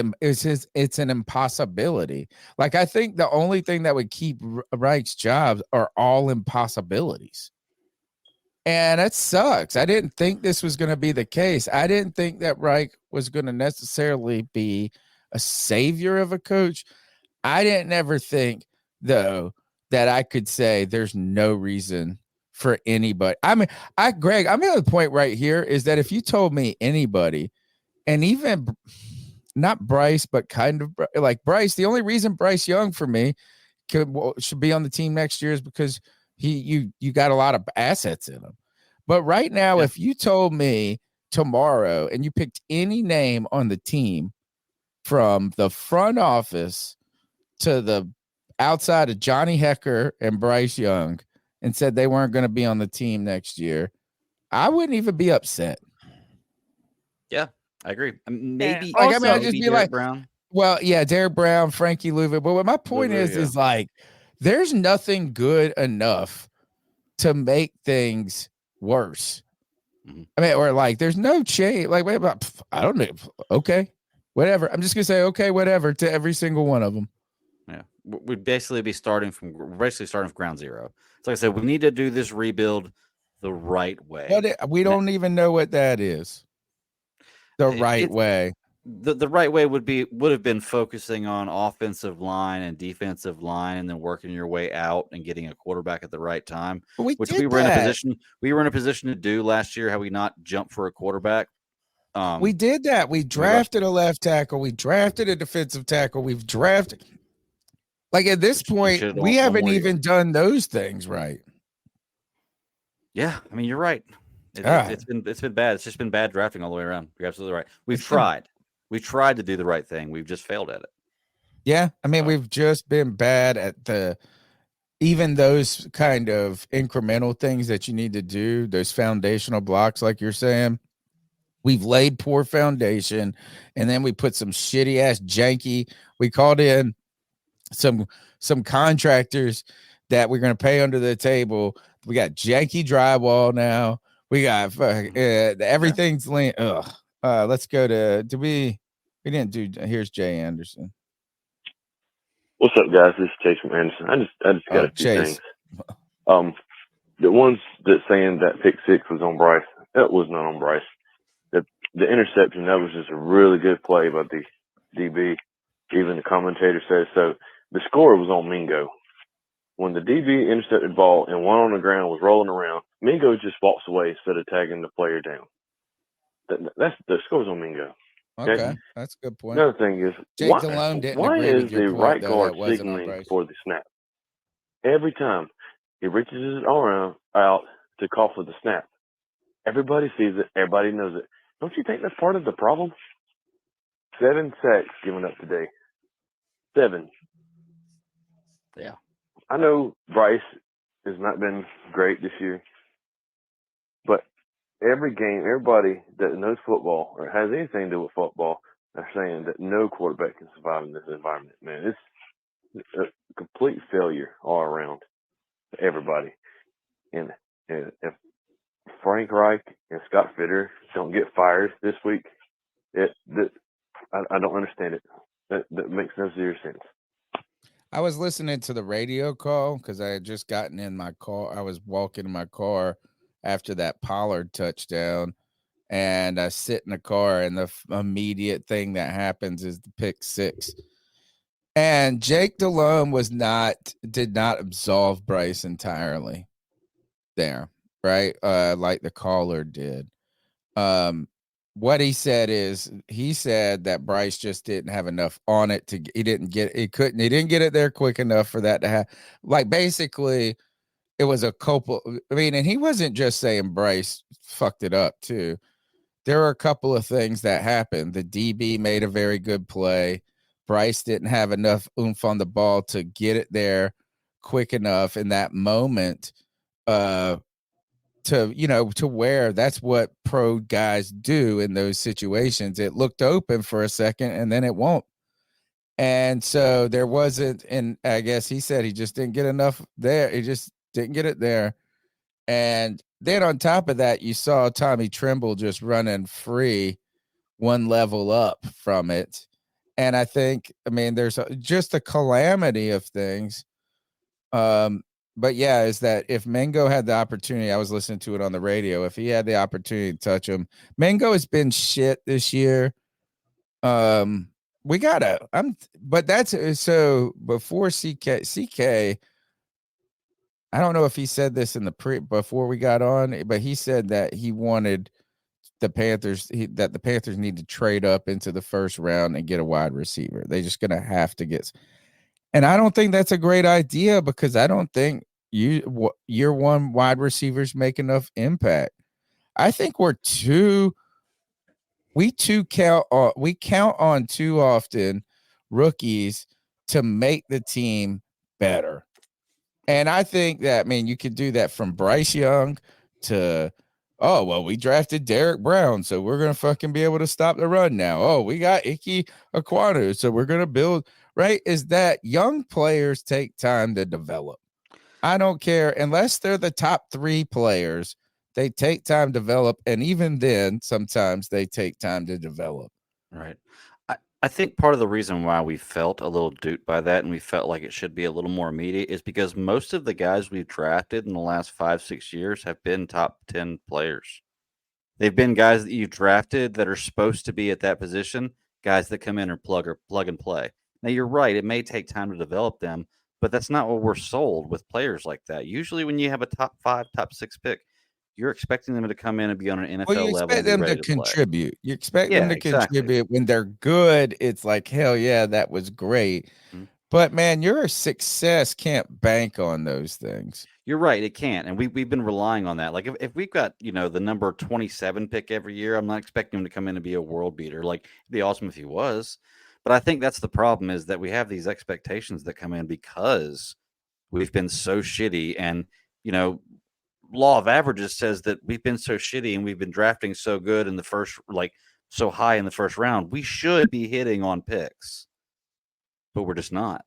an impossibility. Like, I think the only thing that would keep Reich's jobs are all impossibilities. And that sucks. I didn't think this was going to be the case. I didn't think that Reich was going to necessarily be a savior of a coach. I didn't ever think, though, that I could say there's no reason for anybody. I mean, Greg, I'm at the point right here is that if you told me anybody, and even not Bryce, but kind of like Bryce. The only reason Bryce Young for me should be on the team next year is because you got a lot of assets in him. But right now, if you told me tomorrow and you picked any name on the team from the front office to the outside of Johnny Hecker and Bryce Young and said they weren't going to be on the team next year, I wouldn't even be upset. Yeah, I agree. Maybe Like, I mean, I'd just be Derek like, Brown. well, yeah, Derek Brown, Frankie Louvet. But what my point is like, there's nothing good enough to make things worse. I mean, or like, there's no change. Like, wait, I don't know. Okay, whatever. I'm just gonna say okay, whatever to every single one of them. Yeah, we'd basically be starting from ground zero. So like I said, we need to do this rebuild the right way. But we don't even know what that is. The right way. The right way would have been focusing on offensive line and defensive line, and then working your way out and getting a quarterback at the right time. We were in a position to do last year. Had we not jumped for a quarterback, we did that. We drafted a left tackle. We drafted a defensive tackle. We've drafted. Like at this point, we haven't even done those things right. Yeah, I mean, you're right. It's been bad. It's just been bad drafting all the way around. You're absolutely right. We've tried to do the right thing. We've just failed at it. Yeah, I mean, we've just been bad at even those kind of incremental things that you need to do, those foundational blocks, like you're saying. We've laid poor foundation, and then we put some shitty ass janky. We called in some contractors that we're going to pay under the table. We got janky drywall now. We got everything's lean. Let's go to. We didn't do. Here's Jay Anderson. What's up, guys? This is Chase from Anderson. I just got a few things. The ones that saying that pick six was on Bryce, that was not on Bryce. The interception, that was just a really good play by the DB. Even the commentator says so. The score was on Mingo. When the DB intercepted the ball and one on the ground was rolling around, Mingo just walks away instead of tagging the player down. That's the score's on Mingo. Okay, that's a good point. Another thing is, why is the right guard signaling for the snap? Every time he reaches his arm out to call for the snap, everybody sees it. Everybody knows it. Don't you think that's part of the problem? 7 sacks given up today. 7. Yeah. I know Bryce has not been great this year, but every game, everybody that knows football or has anything to do with football are saying that no quarterback can survive in this environment. Man, it's a complete failure all around for everybody. And if Frank Reich and Scott Fitter don't get fired this week, I don't understand it. That makes no serious sense. I was listening to the radio call because I had just gotten in my car. I was walking in my car after that Pollard touchdown, and I sit in the car, and the immediate thing that happens is the pick six. And Jake Delhomme did not absolve Bryce entirely there, right? Like the caller did. What he said is he said that Bryce just didn't have enough on it he didn't get it there quick enough for that to happen. Like basically it was a couple. I mean, and he wasn't just saying Bryce fucked it up too. There were a couple of things that happened. The DB made a very good play. Bryce didn't have enough oomph on the ball to get it there quick enough in that moment. To where that's what pro guys do in those situations. It looked open for a second and then it won't. And so there wasn't, and I guess he said he just didn't get enough there. He just didn't get it there. And then on top of that, you saw Tommy Tremble just running free one level up from it. And I think, there's just a calamity of things. But yeah, is that if Mingo had the opportunity, I was listening to it on the radio. If he had the opportunity to touch him, Mingo has been shit this year. But that's so before CK, I don't know if he said this before we got on, but he said that he wanted the Panthers need to trade up into the first round and get a wide receiver. They're just going to have to get. And I don't think that's a great idea because I don't think year one wide receivers make enough impact. I think we count on too often rookies to make the team better. And I think that, man, you could do that from Bryce Young to, oh, well, we drafted Derek Brown, so we're going to fucking be able to stop the run now. Oh, we got Ike Ekwonu, so we're going to build, right? Is that young players take time to develop. I don't care. Unless they're the top 3 players, they take time to develop. And even then, sometimes they take time to develop. Right. I think part of the reason why we felt a little duped by that and we felt like it should be a little more immediate is because most of the guys we've drafted in the last 5-6 years have been top 10 players. They've been guys that you've drafted that are supposed to be at that position, guys that come in and plug and play. Now, you're right. It may take time to develop them, but that's not what we're sold with players like that. Usually when you have a top 5, top 6 pick, you're expecting them to come in and be on an NFL level. You expect them to contribute. You expect them to exactly. contribute. When they're good, it's like, hell yeah, that was great. Mm-hmm. But, man, your success can't bank on those things. You're right. It can't. And we've been relying on that. Like, if we've got, the number 27 pick every year, I'm not expecting him to come in and be a world beater. Like, it'd be awesome if he was. But I think that's the problem is that we have these expectations that come in because we've been so shitty. And, law of averages says that we've been so shitty and we've been drafting so good in the first, so high in the first round. We should be hitting on picks, but we're just not.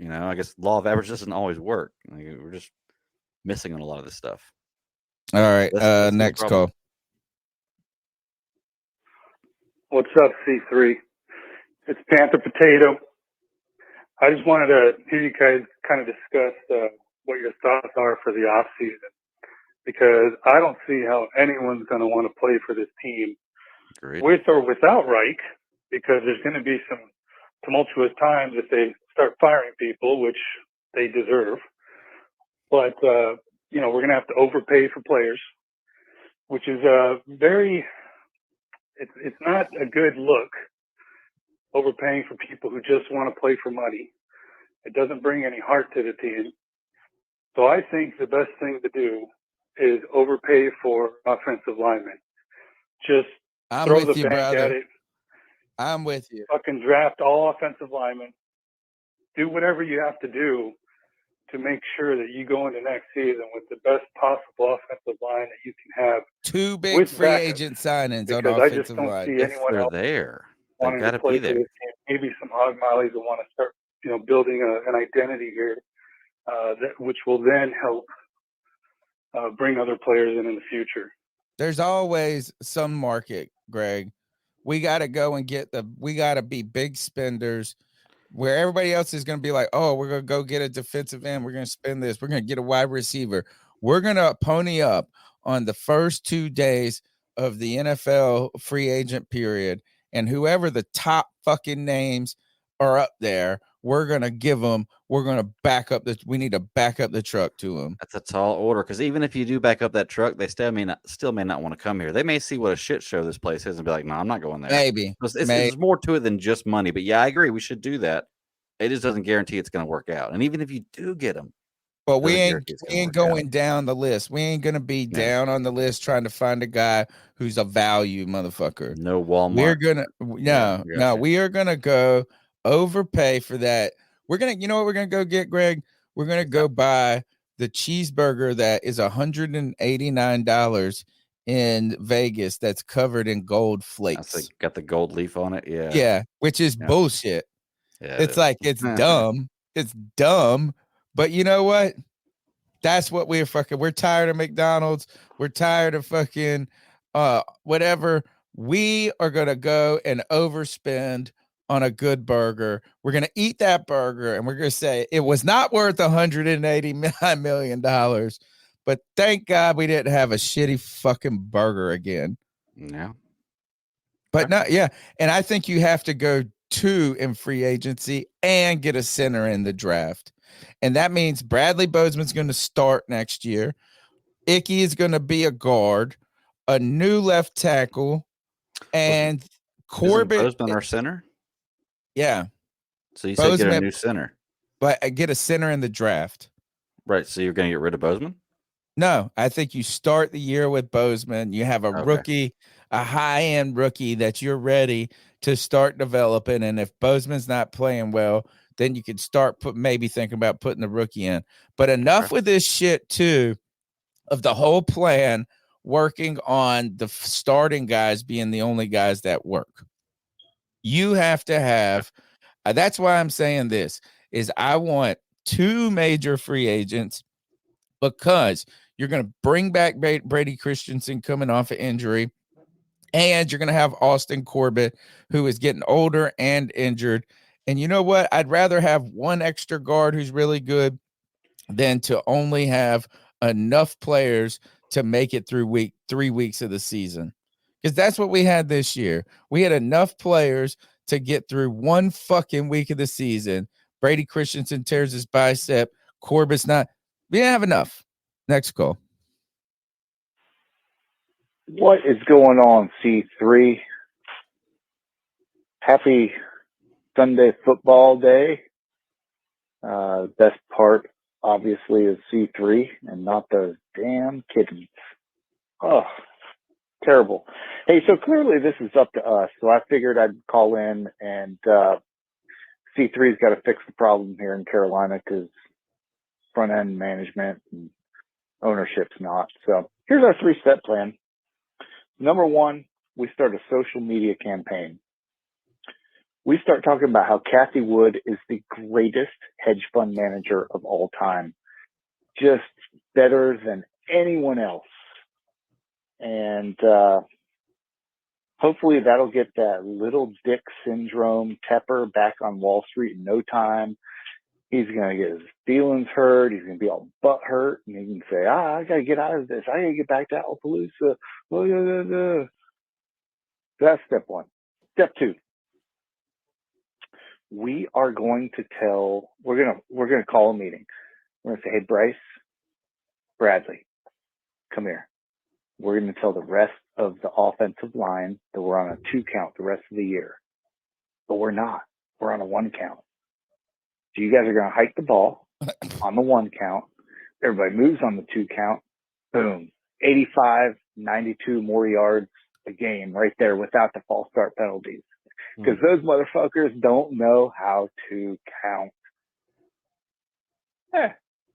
I guess law of averages doesn't always work. We're just missing on a lot of this stuff. All right. That's next call. What's up, C3? It's Panther Potato. I just wanted to hear you guys kind of discuss what your thoughts are for the offseason. Because I don't see how anyone's going to want to play for this team with or without Reich, because there's going to be some tumultuous times if they start firing people, which they deserve. But, we're going to have to overpay for players, which is it's not a good look, overpaying for people who just want to play for money. It doesn't bring any heart to the team. So I think the best thing to do is overpay for offensive linemen. Just throw the bank at it. I'm with you. Fucking draft all offensive linemen. Do whatever you have to do to make sure that you go into next season with the best possible offensive line that you can have. 2 big free agent signings on offensive line. I just don't see anyone else there. Wanting to play for this team. Maybe some hog mollies will want to start, building an identity here, which will then help bring other players in the future. There's always some market, Greg. We got to go and we got to be big spenders where everybody else is going to be like, oh, we're going to go get a defensive end. We're going to spend this. We're going to get a wide receiver. We're going to pony up on the first 2 days of the NFL free agent period. And whoever the top fucking names are up there, we're going to give them, we need to back up the truck to them. That's a tall order. Because even if you do back up that truck, they still may not want to come here. They may see what a shit show this place is and be like, no, I'm not going there. Maybe. It's more to it than just money. But yeah, I agree. We should do that. It just doesn't guarantee it's going to work out. And even if you do get them. But we ain't going down the list. We ain't going to be down on the list trying to find a guy who's a value motherfucker. No Walmart. We are going to go overpay for that. We're going to, you know what we're going to go get, Greg? We're going to go buy the cheeseburger that is $189 in Vegas that's covered in gold flakes. Got the gold leaf on it. Yeah. Yeah. Which is bullshit. Yeah, it's dumb. It's dumb. But you know what? That's what we're tired of McDonald's. We're tired of fucking whatever. We are going to go and overspend on a good burger. We're going to eat that burger and we're going to say it was not worth $189 million. But thank God we didn't have a shitty fucking burger again. Yeah. But not, yeah. And I think you have to go 2 in free agency and get a center in the draft. And that means Bradley Bozeman's going to start next year. Icky is going to be a guard. a new left tackle, and Corbett. Bozeman our center? Yeah. So you said get a Bozeman, new center. but I get a center in the draft. Right. So you're going to get rid of Bozeman? No, I think you start the year with Bozeman. You have a rookie, a high-end rookie that you're ready to start developing. And if Bozeman's not playing well, then you can start maybe thinking about putting the rookie in. But enough with this shit too, of the whole plan working on the starting guys being the only guys that work. You have to have. That's why I'm saying this is I want 2 major free agents, because you're going to bring back Brady Christensen coming off of injury, and you're going to have Austin Corbett, who is getting older and injured. And you know what? I'd rather have one extra guard who's really good than to only have enough players to make it through 3 weeks of the season, because that's what we had this year. We had enough players to get through 1 fucking week of the season. Brady Christensen tears his bicep. Corbett's not. We didn't have enough. Next call. What is going on, C3? Happy Sunday football day. Best part, obviously, is C3 and not those damn kittens. Oh, terrible. Hey, so clearly this is up to us. So I figured I'd call in, and C3's got to fix the problem here in Carolina, because front-end management and ownership's not. So here's our 3-step plan. Number 1, we start a social media campaign. We start talking about how Kathy Wood is the greatest hedge fund manager of all time. Just better than anyone else. And hopefully that'll get that little dick syndrome Tepper back on Wall Street in no time. He's going to get his feelings hurt. He's going to be all butt hurt. And he can say, I got to get out of this. I got to get back to Alpalooza. That's step 1. Step 2. We are going to we're going to call a meeting. We're going to say, hey, Bryce, Bradley, come here. We're going to tell the rest of the offensive line that we're on a 2 count the rest of the year. But we're not. We're on a 1 count. So you guys are going to hike the ball on the 1 count. Everybody moves on the 2 count. Boom. 85, 92 more yards a game right there without the false start penalties. Because those motherfuckers don't know how to count.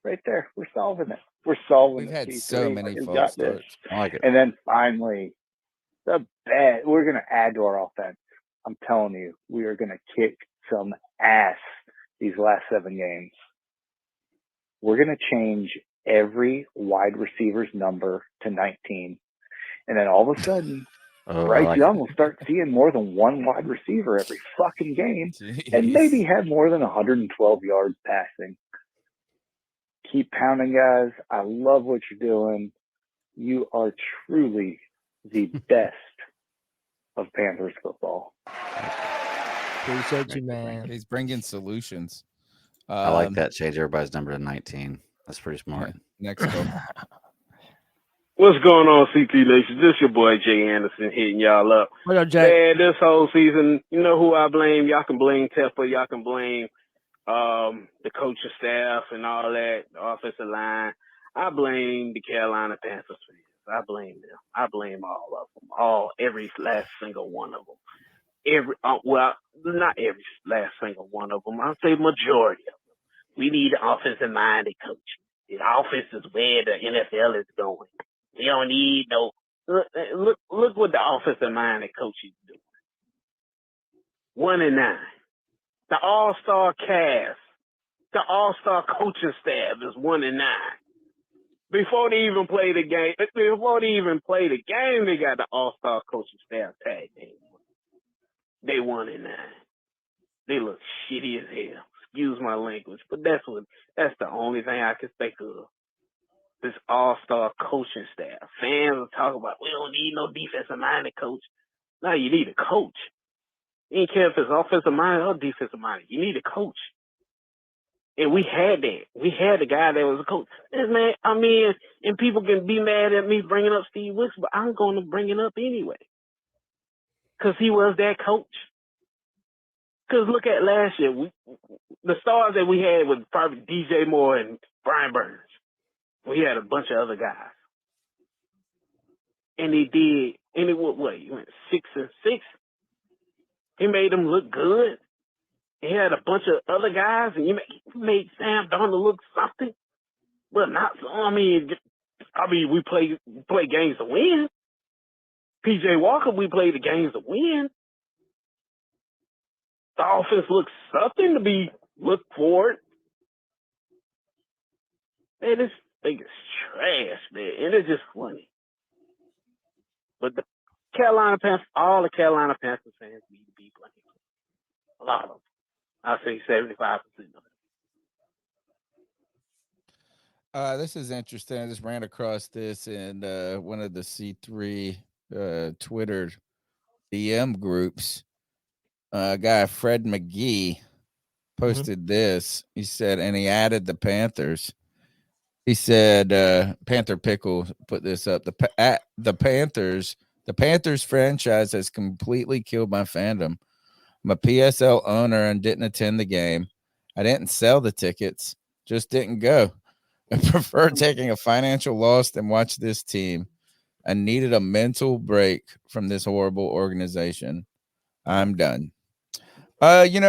Right there. We're solving it. We're solving it. We've had so many We false got starts. this. I like it. And then finally, we're going to add to our offense. I'm telling you, we are going to kick some ass these last 7 games. We're going to change every wide receiver's number to 19. And then all of a sudden, Bryce Young will start seeing more than 1 wide receiver every fucking game. And maybe have more than 112 yards passing. Keep pounding, guys. I love what you're doing. You are truly the best of Panthers football. Appreciate you, man. He's bringing solutions. I like that. Change everybody's number to 19. That's pretty smart. Next go. What's going on, CT Nation? This your boy Jay Anderson hitting y'all up. What up, Jay? Man, this whole season, you know who I blame? Y'all can blame Tepper. Y'all can blame the coaching staff and all that, the offensive line. I blame the Carolina Panthers fans. I blame them. I blame all of them. Every last single one of them. Not every last single one of them. I'll say majority of them. We need an offensive-minded coach. The offense is where the NFL is going. We don't need no. Look what the offensive-minded coach is doing. 1-9. The all-star cast, the all-star coaching staff is 1-9. Before they even play the game, they got the all-star coaching staff tag team. They 1-9. They look shitty as hell. Excuse my language, but that's the only thing I can think of. This all-star coaching staff. Fans will talk about, we don't need no defensive-minded coach. No, you need a coach. You don't care if it's offensive-minded or defensive-minded. You need a coach. And we had that. We had the guy that was a coach. And man, I mean, and people can be mad at me bringing up Steve Wilkes, but I'm going to bring it up anyway. Because he was that coach. Because look at last year. The stars that we had was probably DJ Moore and Brian Burns. We had a bunch of other guys. And he did, and it what? He went 6-6. He made them look good. He had a bunch of other guys, and you made Sam Darnold look something, but not so. I mean, we play games to win. PJ Walker, we played the games to win. The offense looks something to be looked forward. Man, this thing is trash, man, and it's just funny. But the Carolina Panthers, all the Carolina Panthers fans need to be blamed. A lot of them. I'll say 75% of it. This is interesting. I just ran across this in one of the C3 Twitter DM groups. Guy Fred McGee posted this. He said, and he added the Panthers. He said, Panther Pickle put this up. The Panthers franchise has completely killed my fandom. I'm a PSL owner and didn't attend the game. I didn't sell the tickets, just didn't go. I prefer taking a financial loss than watch this team. I needed a mental break from this horrible organization. I'm done. I hate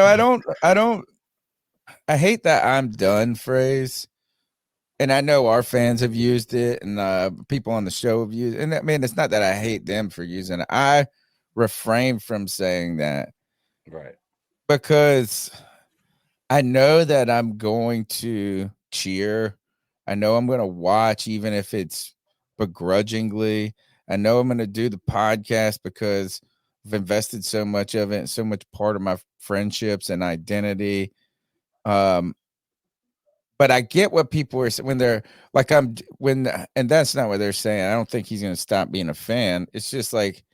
that I'm done phrase. And I know our fans have used it and people on the show have used it. And I mean, it's not that I hate them for using it. I refrain from saying that. Right. Because I know that I'm going to cheer. I know I'm going to watch, even if it's begrudgingly. I know I'm going to do the podcast because I've invested so much of it and so much part of my friendships and identity. But I get what people are saying when they're like, and that's not what they're saying. I don't think he's going to stop being a fan. It's just like,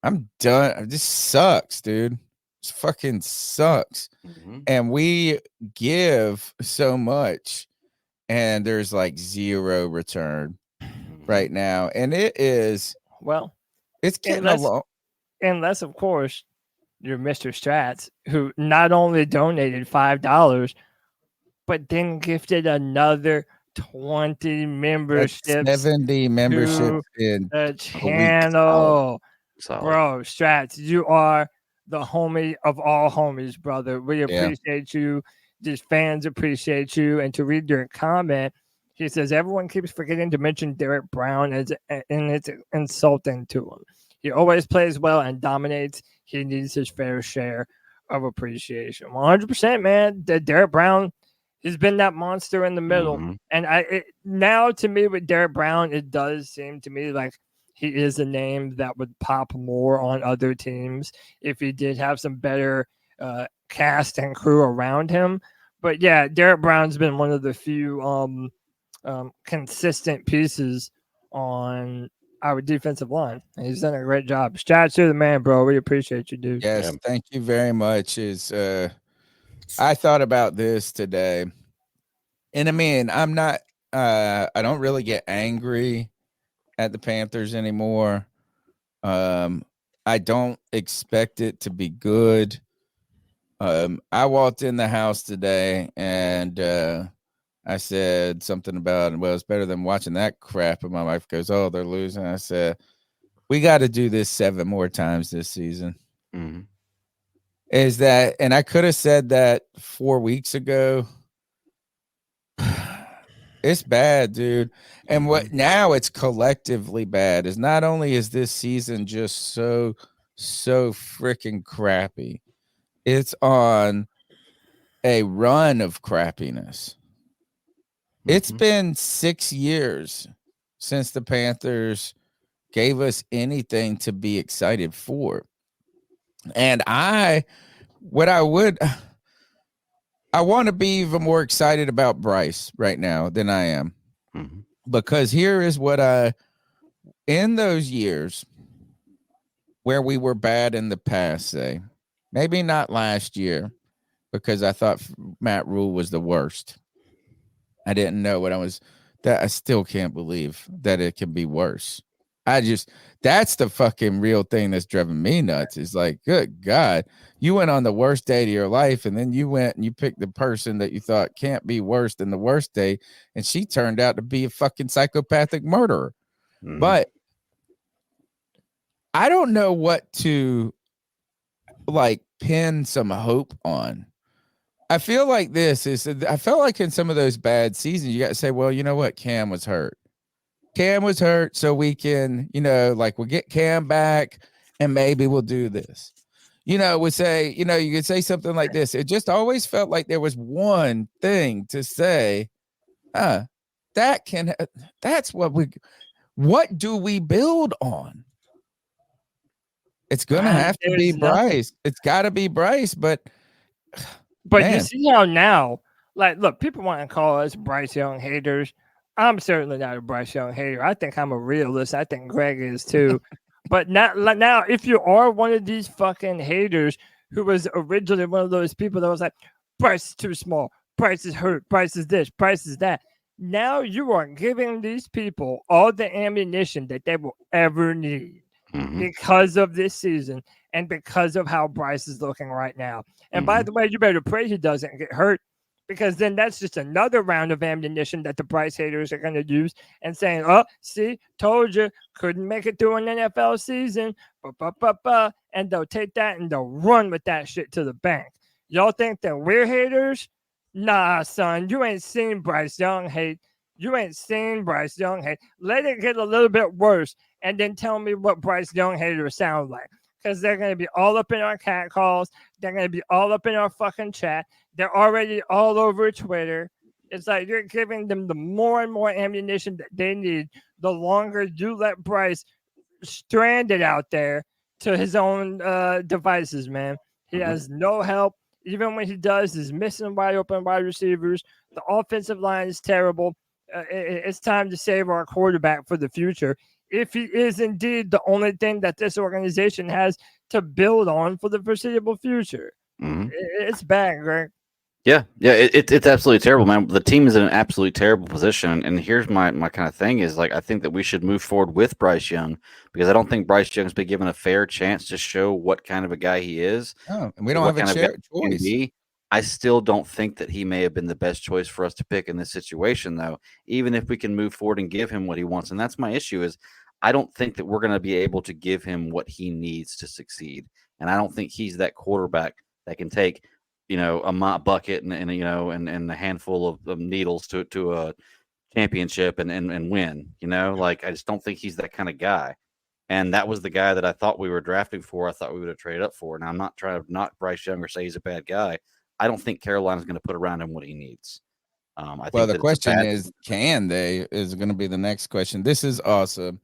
I'm done. This sucks, dude. This fucking sucks. Mm-hmm. And we give so much and there's like zero return right now. And it is, it's getting along. Unless, of course, you're Mr. Strats, who not only donated $5, but then gifted another 20 memberships. That's 70 memberships in the channel. Solid. Bro, Strats, you are the homie of all homies, brother. We appreciate you. These fans appreciate you. And to read your comment, he says, everyone keeps forgetting to mention Derek Brown, and it's insulting to him. He always plays well and dominates. He needs his fair share of appreciation. 100%, man. Derek Brown has been that monster in the middle. Mm-hmm. And now to me with Derek Brown, it does seem to me like he is a name that would pop more on other teams if he did have some better cast and crew around him. But yeah, Derek Brown's been one of the few consistent pieces on our defensive line. And he's done a great job. Stats, you're the man, bro. We appreciate you, dude. Yes, thank you very much. I thought about this today. And I mean, I'm not I don't really get angry at the Panthers anymore. I don't expect it to be good. I walked in the house today and I said something about, well, it's better than watching that crap. And my wife goes, oh, they're losing. I said, we got to do this 7 more times this season. Mm-hmm. Is that, and I could have said that 4 weeks ago. It's bad, dude. And what now it's collectively bad is not only is this season just so freaking crappy, it's on a run of crappiness. It's been 6 years since the Panthers gave us anything to be excited for. And I want to be even more excited about Bryce right now than I am. Mm-hmm. Because here is what in those years where we were bad in the past, say, maybe not last year, because I thought Matt Rule was the worst. I didn't know what I was. That I still can't believe that it can be worse. That's the fucking real thing that's driving me nuts. Is like, good God, you went on the worst day of your life, and then you went and you picked the person that you thought can't be worse than the worst day, and she turned out to be a fucking psychopathic murderer. Mm-hmm. But I don't know what to like pin some hope on. I feel like I felt like in some of those bad seasons, you got to say, well, you know what? Cam was hurt. So we can, like we'll get Cam back and maybe we'll do this. We say, you could say something like this. It just always felt like there was one thing to say, that's what do we build on? It's going to have to be Bryce. It's got to be Bryce, but you see how now, like, look, people want to call us Bryce Young haters. I'm certainly not a Bryce Young hater. I think I'm a realist. I think Greg is too. But now, if you are one of these fucking haters who was originally one of those people that was like, Bryce is too small, Bryce is hurt, Bryce is this, Bryce is that. Now you are giving these people all the ammunition that they will ever need because of this season and because of how Bryce is looking right now. And by the way, you better pray he doesn't get hurt, because then that's just another round of ammunition that the Bryce haters are going to use and saying, oh, see, told you, couldn't make it through an NFL season, and they'll take that and they'll run with that shit to the bank. Y'all think that we're haters? Nah, son, you ain't seen Bryce Young hate. Let it get a little bit worse, and then tell me what Bryce Young haters sound like. Because they're going to be all up in our cat calls. They're going to be all up in our fucking chat. They're already all over Twitter. It's like you're giving them the more and more ammunition that they need the longer you let Bryce stranded out there to his own devices, man. He has no help. Even when he does, he's missing wide open wide receivers. The offensive line is terrible. It's time to save our quarterback for the future, if he is indeed the only thing that this organization has to build on for the foreseeable future. It's bad, Greg. Yeah, it's absolutely terrible, man. The team is in an absolutely terrible position, and here's my kind of thing is, like, I think that we should move forward with Bryce Young, because I don't think Bryce Young's been given a fair chance to show what kind of a guy he is. Oh, and we don't have a choice. I still don't think that he may have been the best choice for us to pick in this situation, though, even if we can move forward and give him what he wants. And that's my issue, is I don't think that we're going to be able to give him what he needs to succeed. And I don't think he's that quarterback that can take, a mop bucket and a handful of needles to a championship and win, like, I just don't think he's that kind of guy. And that was the guy that I thought we were drafting for. I thought we would have traded up for. Now, I'm not trying to knock Bryce Young or say he's a bad guy. I don't think Carolina's going to put around him what he needs. I think the question is, can they? Is going to be the next question. This is awesome.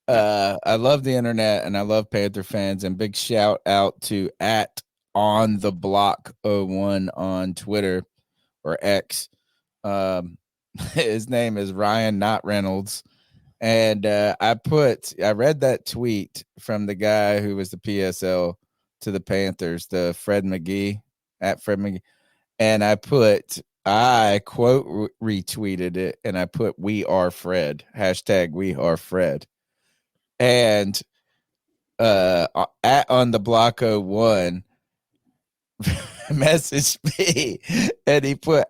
I love the internet and I love Panther fans, and big shout out to @OnTheBlock01 on Twitter or X. His name is Ryan Not Reynolds. And I read that tweet from the guy who was the PSL to the Panthers, the Fred McGee, @FredMcGee. And I quote retweeted it, and I put "We Are Fred," #WeAreFred. And @OnTheBlock01 messaged me, and he put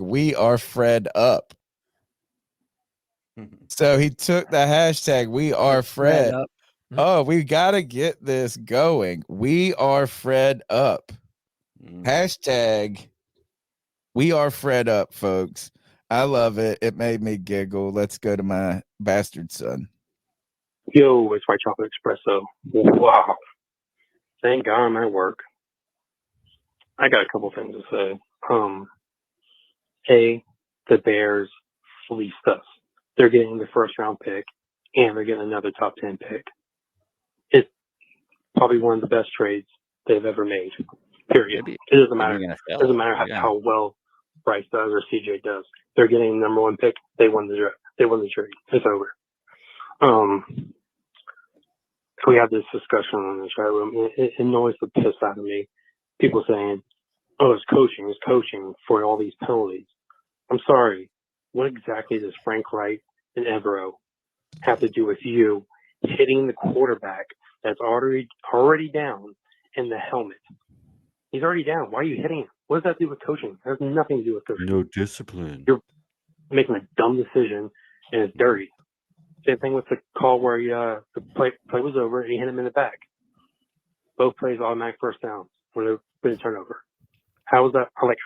#We Are Fred up. So he took the hashtag "We Are Fred." Oh, we got to get this going. We are Fred up. #We Are Fred up, folks. I love it. It made me giggle. Let's go to my bastard son. Yo, it's White Chocolate Espresso. Wow. Thank God I'm at work. I got a couple things to say. The Bears fleeced us. They're getting the first round pick, and they're getting another top 10 pick. It's probably one of the best trades they've ever made. Period. It doesn't matter. It doesn't matter how well Bryce does or CJ does. They're getting the number one pick. They won the draft. They won the trade. It's over. We had this discussion in the chat room. It annoys the piss out of me. People saying, oh, it's coaching for all these penalties. I'm sorry. What exactly does Frank Wright and Evero have to do with you hitting the quarterback that's already down in the helmet? He's already down. Why are you hitting him? What does that do with coaching? It has nothing to do with coaching. No discipline. You're making a dumb decision, and it's dirty. Same thing with the call where the play was over and he hit him in the back. Both plays automatic first down when it been a turnover. How is that? I want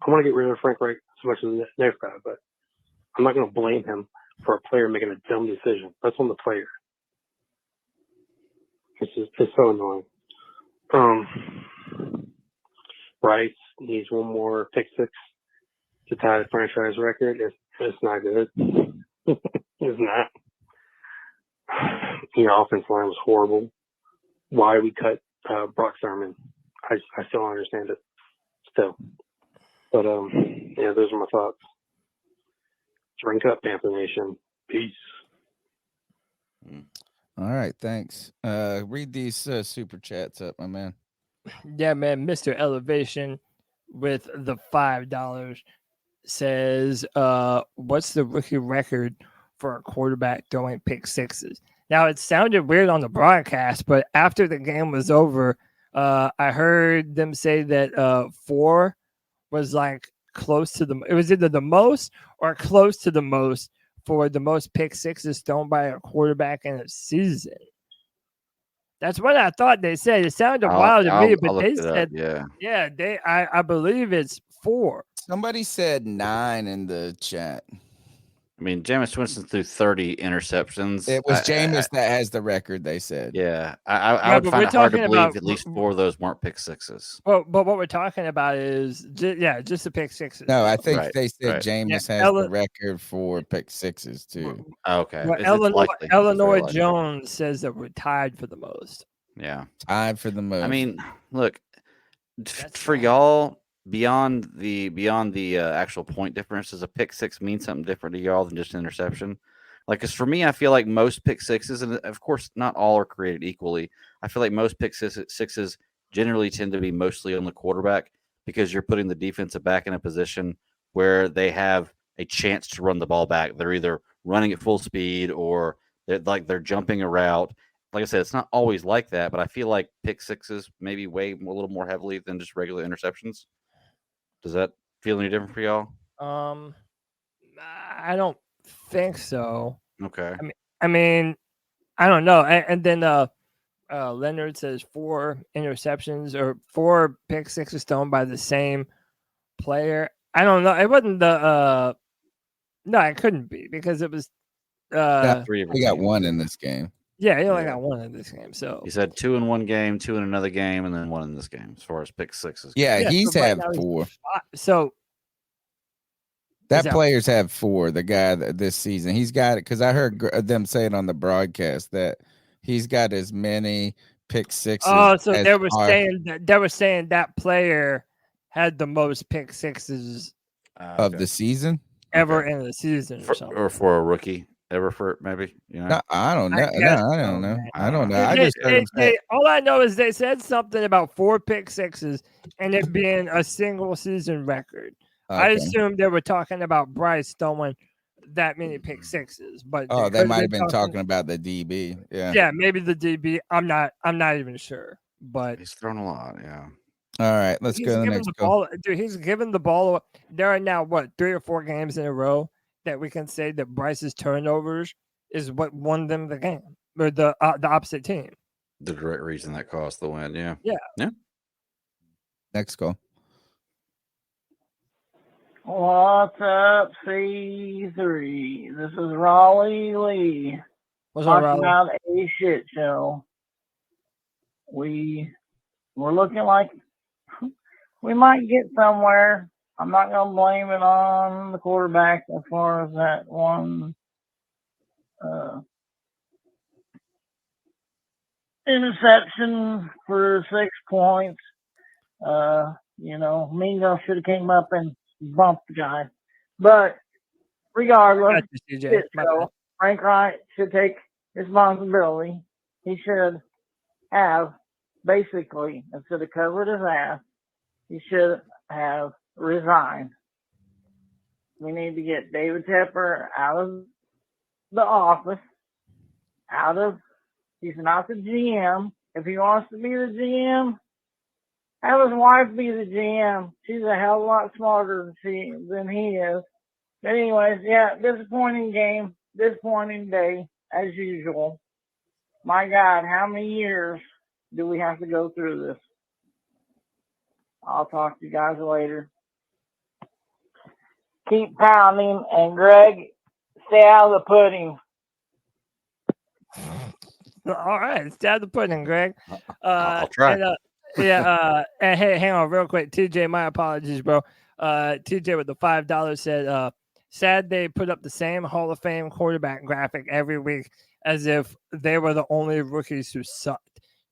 to get rid of Frank Wright as much as the next guy, but I'm not going to blame him for a player making a dumb decision. That's on the player. It's so annoying. Rice needs one more pick six to tie the franchise record. It's not good. It's not. Your offense line was horrible. Why we cut Brock Sermon, I still don't understand it. Still, but yeah, those are my thoughts. Drink up, Panther Nation. Peace. All right, thanks. Read these super chats up, my man. Yeah, man. Mr. Elevation with the $5 says, what's the rookie record for a quarterback throwing pick sixes? Now, it sounded weird on the broadcast, but after the game was over, I heard them say that 4 was like close to it was either the most or close to the most for the most pick sixes thrown by a quarterback in a season. That's what I thought they said. It sounded wild to me, but they said, I believe it's 4. Somebody said 9 in the chat. I mean, Jameis Winston threw 30 interceptions. It was Jameis that has the record, they said. Yeah. I would find it hard to believe at least 4 of those weren't pick sixes. Well, but what we're talking about is, just the pick sixes. No, I think they said Jameis has the record for pick sixes, too. Okay. Well, Illinois Jones says that we're tied for the most. Yeah. Tied for the most. I mean, look, for y'all, beyond the actual point difference, does a pick six mean something different to y'all than just an interception? Like, because for me, I feel like most pick sixes, and of course not all are created equally, I feel like most pick sixes generally tend to be mostly on the quarterback because you're putting the defensive back in a position where they have a chance to run the ball back. They're either running at full speed or they're jumping a route. Like I said, it's not always like that, but I feel like pick sixes maybe weigh a little more heavily than just regular interceptions. Does that feel any different for y'all? I don't think so. Okay. I mean, I don't know. And then Leonard says 4 interceptions or 4 pick sixes thrown by the same player. I don't know. It wasn't the no, it couldn't be because it was we got 1 in this game. Yeah, he only got 1 in this game. So he said 2 in one game, 2 in another game, and then 1 in this game as far as pick sixes. Yeah, he's had 4. So that players have 4. The guy this season, he's got it because I heard them say it on the broadcast that he's got as many pick sixes. Oh, so they were saying that player had the most pick sixes of the season ever in the season, or for a rookie. Ever for maybe, you know? No, I don't know. I don't know. I don't know. I just all I know is they said something about 4 pick sixes and it being a single season record. Okay. I assumed they were talking about Bryce throwing that many pick sixes, but they might have been talking about the DB. Yeah, maybe the DB. I'm not even sure, but he's thrown a lot. Yeah. All right, let's go to the next ball. Dude, he's given the ball. There are now 3 or 4 games in a row that we can say that Bryce's turnovers is what won them the game, or the opposite team. The direct reason that caused the win. Yeah. Yeah. Next call. What's up, C3? This is Raleigh Lee. What's up, Raleigh? Talking about a shit show. We're looking like we might get somewhere. I'm not going to blame it on the quarterback as far as that one interception for 6 points. Mingo should have came up and bumped the guy. But regardless, Frank Wright should take responsibility. He should have basically, instead of covered his ass, he should have resigned. We need to get David Tepper out of the office, he's not the GM. If he wants to be the GM, have his wife be the GM. She's a hell of a lot smarter than he is. But anyways, yeah, disappointing game, disappointing day, as usual. My God, how many years do we have to go through this? I'll talk to you guys later. Keep pounding, and Greg, stay out of the pudding. All right, stay out of the pudding, Greg. I'll try. And hey, hang on real quick. TJ, my apologies, bro. TJ with the $5 said, sad they put up the same Hall of Fame quarterback graphic every week as if they were the only rookies who sucked.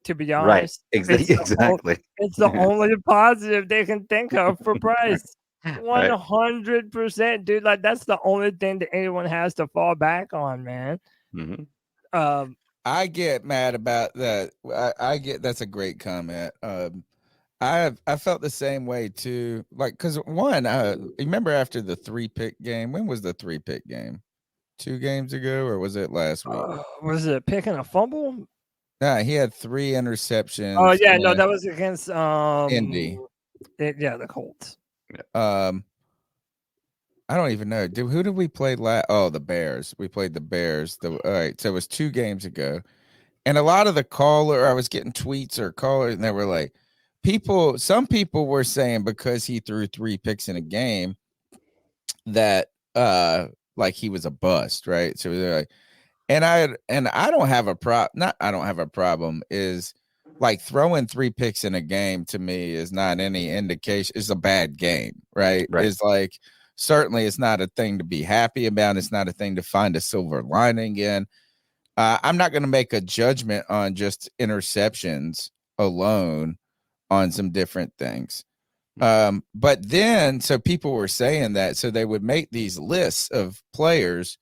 To be honest, exactly. It's the only positive they can think of for Bryce. 100%, dude. Like, that's the only thing that anyone has to fall back on, man. Mm-hmm. I get mad about that. I get that's a great comment. I felt the same way too. Like, because one, remember after the 3-pick game? When was the 3-pick game? 2 games ago, or was it last week? Was it picking a fumble? Nah, he had 3 interceptions. Oh yeah, no, that was against Indy. The Colts. I don't even know. Who did we play last? Oh, the Bears. We played the Bears. All right, so it was 2 games ago. And a lot of the I was getting tweets or callers, and they were like, some people were saying because he threw 3 picks in a game that like he was a bust, right? So they're like, and I don't have a problem is like throwing 3 picks in a game to me is not any indication. It's a bad game, right? It's like, certainly it's not a thing to be happy about. It's not a thing to find a silver lining in. I'm not going to make a judgment on just interceptions alone on some different things. But then, so people were saying that, so they would make these lists of players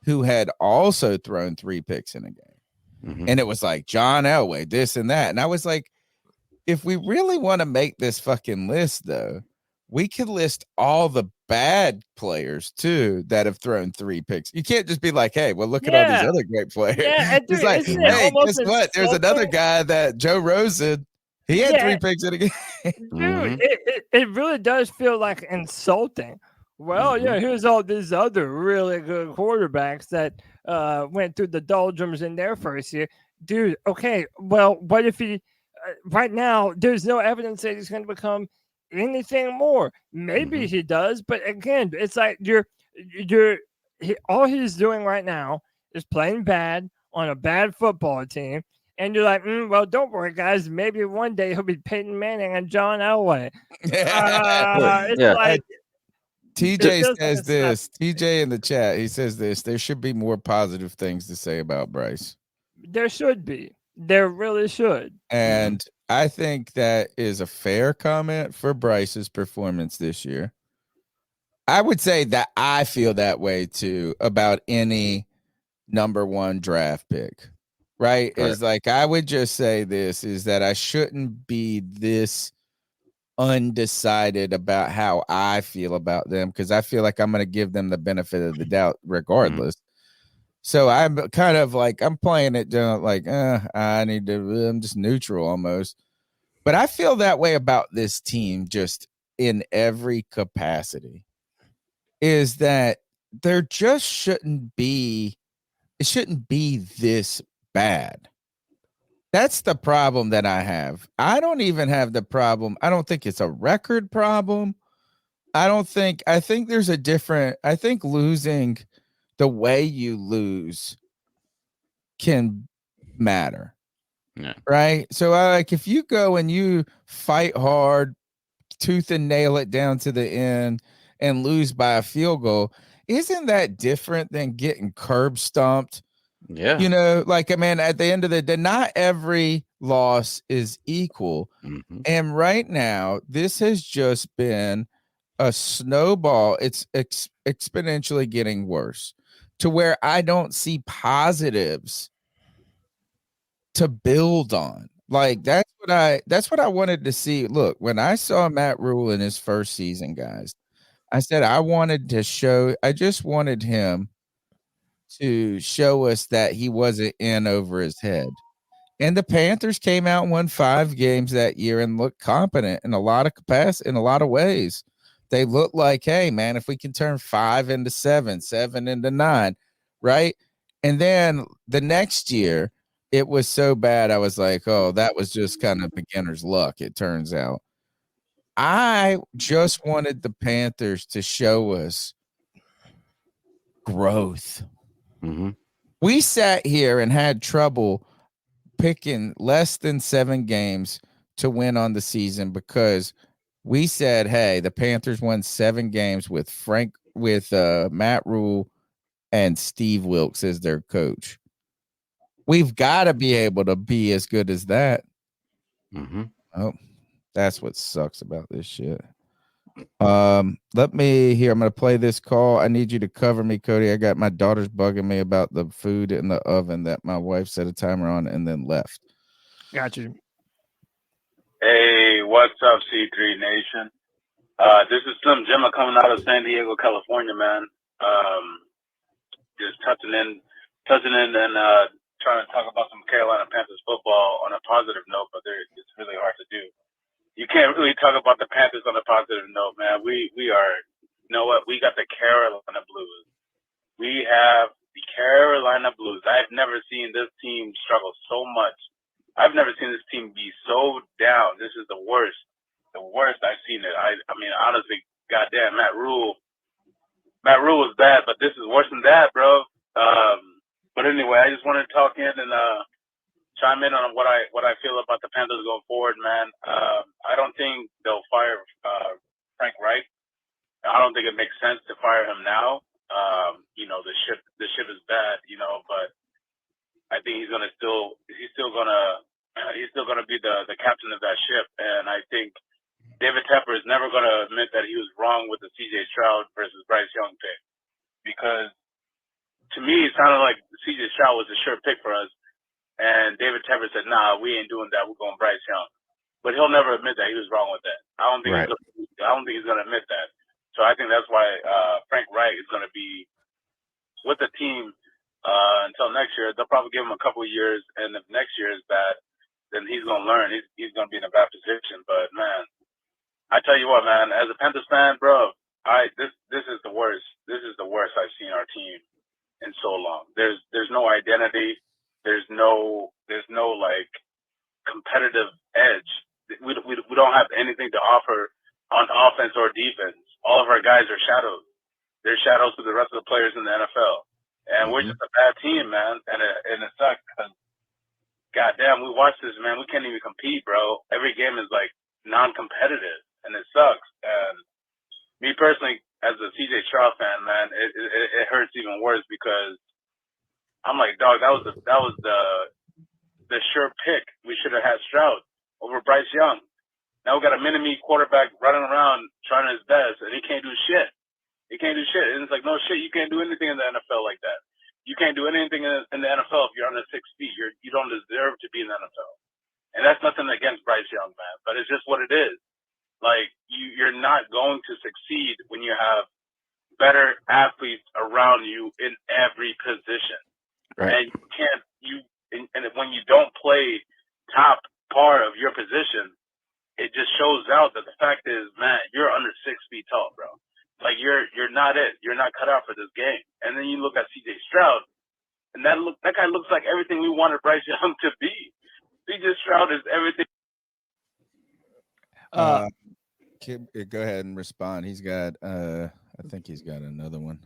who had also thrown 3 picks in a game. Mm-hmm. And it was like John Elway, this and that. And I was like, if we really want to make this fucking list, though, we could list all the bad players too that have thrown 3 picks. You can't just be like, hey, well, look at all these other great players. Yeah, it's like, hey, guess what? There's another guy that Joe Rosen, he had 3 picks in a game. Dude, it really does feel like insulting. Well, yeah, here's all these other really good quarterbacks that went through the doldrums in their first year. Dude, okay, well, what if he right now there's no evidence that he's going to become anything more? Maybe he does, but again, it's like all he's doing right now is playing bad on a bad football team, and you're like, well, don't worry, guys. Maybe one day he'll be Peyton Manning and John Elway. It's like TJ says this. TJ in the chat, he says this. There should be more positive things to say about Bryce. There should be. There really should. And I think that is a fair comment for Bryce's performance this year. I would say that I feel that way too about any number 1 draft pick, right? Is like, I would just say this is that I shouldn't be this undecided about how I feel about them, because I feel like I'm going to give them the benefit of the doubt regardless. So I'm kind of like, I'm playing it like, I'm just neutral almost. But I feel that way about this team just in every capacity, is that there just shouldn't be this bad. That's the problem that I have. I don't even have the problem. I don't think it's a record problem. I think there's a different, I think losing the way you lose can matter. Yeah. Right. So like, if you go and you fight hard, tooth and nail it down to the end and lose by a field goal, isn't that different than getting curb stomped? Yeah. You know, like, I mean, at the end of the day, not every loss is equal. And right now, this has just been a snowball. It's exponentially getting worse to where I don't see positives to build on. Like that's what I wanted to see. Look, when I saw Matt Rule in his first season, guys, I said I just wanted him to show us that he wasn't in over his head. And the Panthers came out and won 5 games that year and looked competent in a lot of capacity, in a lot of ways. They looked like, hey, man, if we can turn 5 into 7, 7 into 9, right? And then the next year, it was so bad. I was like, oh, that was just kind of beginner's luck, it turns out. I just wanted the Panthers to show us growth. Mm-hmm. We sat here and had trouble picking less than 7 games to win on the season because we said, hey, the Panthers won 7 games with Matt Rule and Steve Wilkes as their coach. We've got to be able to be as good as that. Mm-hmm. Oh, that's what sucks about this shit. Let me hear. I'm going to play this call. I need you to cover me, Cody. I got my daughter's bugging me about the food in the oven that my wife set a timer on and then left. Got you. Hey, what's up, C3 Nation? This is Slim Jim coming out of San Diego, California, man. Just touching in and trying to talk about some Carolina Panthers football on a positive note, but it's really hard to do. You can't really talk about the Panthers on a positive note, man. We are, you know what? We got the Carolina Blues. We have the Carolina Blues. I've never seen this team struggle so much. I've never seen this team be so down. This is the worst I've seen it. I mean, honestly, goddamn, Matt Rule was bad, but this is worse than that, bro. But anyway, I just wanted to talk in and chime in on what I feel about the Panthers going forward, man. I don't think they'll fire Frank Reich. I don't think it makes sense to fire him now. You know, the ship is bad, you know, but I think he's still gonna be the captain of that ship. And I think David Tepper is never gonna admit that he was wrong with the CJ Stroud versus Bryce Young pick, because to me it sounded like CJ Stroud was a sure pick for us. And David Tepper said, nah, we ain't doing that. We're going Bryce Young. But he'll never admit that he was wrong with that. I don't think he's going to admit that. So I think that's why Frank Reich is going to be with the team until next year. They'll probably give him a couple of years. And if next year is bad, then he's going to learn. He's going to be in a bad position. But, man, I tell you what, man, as a Panthers fan, bro, this is the worst. This is the worst I've seen our team in so long. There's no identity. There's no like competitive edge. We don't have anything to offer on offense or defense. All of our guys are shadows. They're shadows to the rest of the players in the NFL. And we're just a bad team, man. And it sucks because, goddamn, we watch this, man. We can't even compete, bro. Every game is like non-competitive, and it sucks. And me personally, as a CJ Stroud fan, man, it hurts even worse because I'm like, dog, that was the sure pick. We should have had Stroud over Bryce Young. Now we got a mini-me quarterback running around trying his best, and he can't do shit. He can't do shit. And it's like, no shit, you can't do anything in the NFL like that. You can't do anything in the NFL if you're under 6 feet. You don't deserve to be in the NFL. And that's nothing against Bryce Young, man, but it's just what it is. Like, you're not going to succeed when you have better athletes around you in every position. Right. And you can't, and when you don't play top part of your position, it just shows out that the fact is, man, you're under 6 feet tall, bro. Like you're not it. You're not cut out for this game. And then you look at CJ Stroud, and that guy looks like everything we wanted Bryce Young to be. CJ Stroud is everything. Go ahead and respond. He's got I think he's got another one.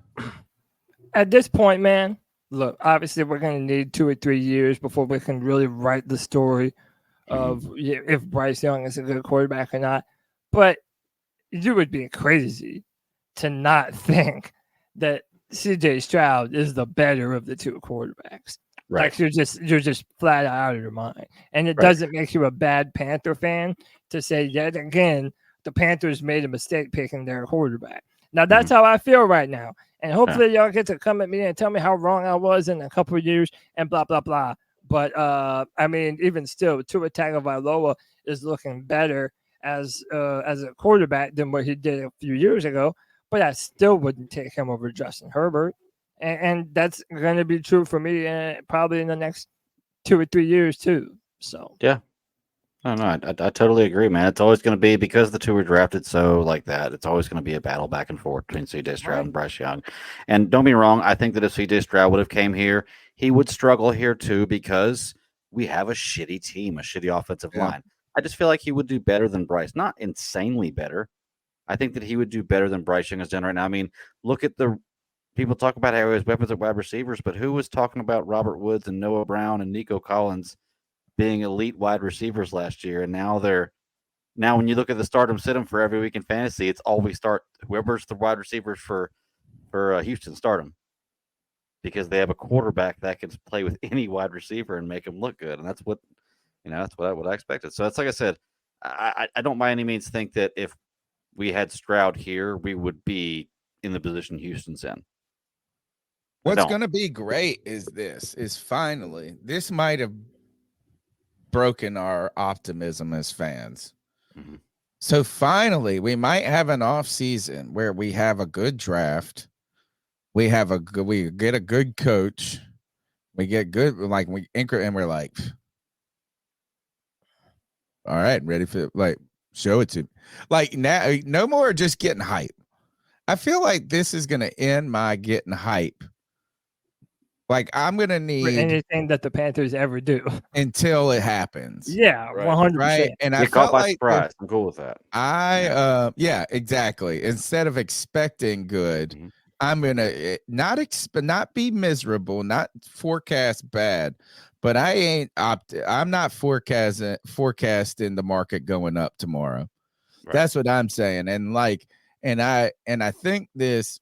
At this point, man, look, obviously we're going to need 2 or 3 years before we can really write the story of if Bryce Young is a good quarterback or not. But you would be crazy to not think that CJ Stroud is the better of the 2 quarterbacks. Right. Like you're just flat out of your mind. And it doesn't make you a bad Panther fan to say yet again the Panthers made a mistake picking their quarterback. Now that's how I feel right now. And hopefully y'all get to come at me and tell me how wrong I was in a couple of years and blah, blah, blah. But I mean, even still, Tua Tagovailoa is looking better as a quarterback than what he did a few years ago. But I still wouldn't take him over Justin Herbert, and that's going to be true for me probably in the next 2 or 3 years too. So yeah. No, I totally agree, man. It's always going to be, because the two were drafted so like that, it's always going to be a battle back and forth between C.J. Stroud and Bryce Young. And don't be wrong, I think that if C.J. Stroud would have came here, he would struggle here too, because we have a shitty team, a shitty offensive line. I just feel like he would do better than Bryce. Not insanely better. I think that he would do better than Bryce Young has done right now. I mean, look at the people talk about how he has weapons at wide receivers, but who was talking about Robert Woods and Noah Brown and Nico Collins being elite wide receivers last year? And now when you look at the start 'em sit 'em for every week in fantasy, it's always start whoever's the wide receivers for Houston, start them, because they have a quarterback that can play with any wide receiver and make them look good. And that's what I expected. So that's, like I said, I don't by any means think that if we had Stroud here, we would be in the position Houston's in. What's going to be great is finally, this might have broken our optimism as fans. Mm-hmm. So finally, we might have an off season where we have a good draft. We get a good coach. We get good, like we anchor, and we're like, all right, ready for show it to me. Like now, no more just getting hype. I feel like this is going to end my getting hype. Like I'm going to need anything that the Panthers ever do until it happens. Yeah, 100%. Right. And I caught felt by like surprise. I'm cool with that. Yeah, exactly. Instead of expecting good, I'm going to not be miserable, not forecast bad, but I'm not forecasting the market going up tomorrow. Right. That's what I'm saying. And I think this,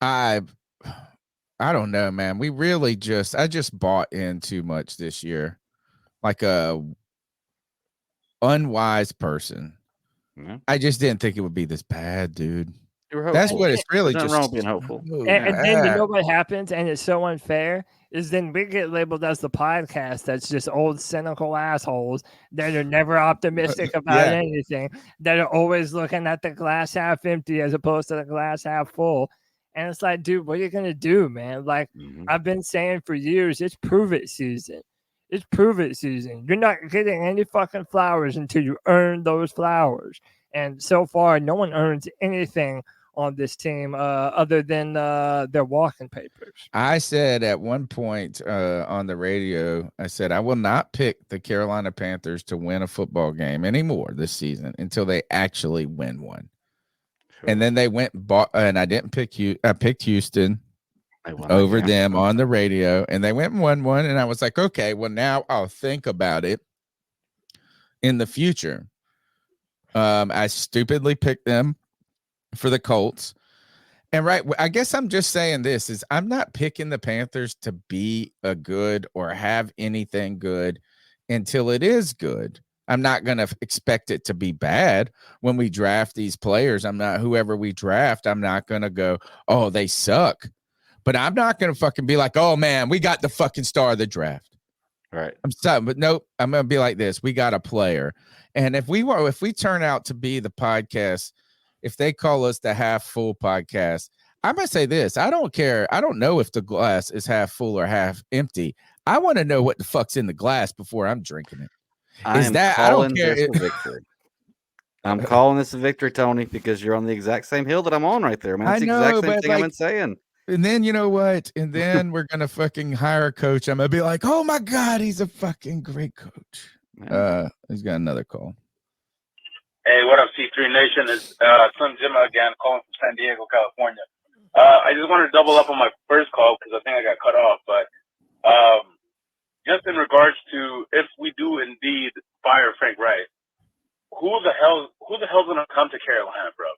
I don't know, man. We really I just bought in too much this year, like a unwise person. Mm-hmm. I just didn't think it would be this bad, dude. That's what it's really just wrong being hopeful. And then you know what happens, and it's so unfair, is then we get labeled as the podcast that's just old cynical assholes that are never optimistic about anything, that are always looking at the glass half empty as opposed to the glass half full. And it's like, dude, what are you going to do, man? Like, I've been saying for years, it's prove it season. It's prove it season. You're not getting any fucking flowers until you earn those flowers. And so far, no one earns anything on this team other than their walking papers. I said at one point on the radio, I said, I will not pick the Carolina Panthers to win a football game anymore this season until they actually win one. And then they went and I didn't pick you. I picked Houston over them on the radio, and they went and won one. And I was like, okay, well, now I'll think about it in the future. I stupidly picked them for the Colts. And I guess I'm just saying this is I'm not picking the Panthers to be a good or have anything good until it is good. I'm not going to expect it to be bad when we draft these players. Whoever we draft, I'm not going to go, oh, they suck. But I'm not going to fucking be like, oh, man, we got the fucking star of the draft. Right. I'm sorry, but nope. I'm going to be like this. We got a player. And if we turn out to be the podcast, if they call us the half full podcast, I'm going to say this. I don't care. I don't know if the glass is half full or half empty. I want to know what the fuck's in the glass before I'm drinking it. I don't care. This a victory. I'm calling this a victory, Tony, because you're on the exact same hill that I'm on right there, man. It's the exact same thing I've been saying. And then you know what? And then we're gonna fucking hire a coach. I'm gonna be like, oh my God, he's a fucking great coach. He's got another call. Hey, what up, C3 Nation? It's Slim Jim again, calling from San Diego, California. I just want to double up on my first call because I think I got cut off, but just in regards to if we do indeed fire Frank Reich, who the hell's gonna come to Carolina, bro?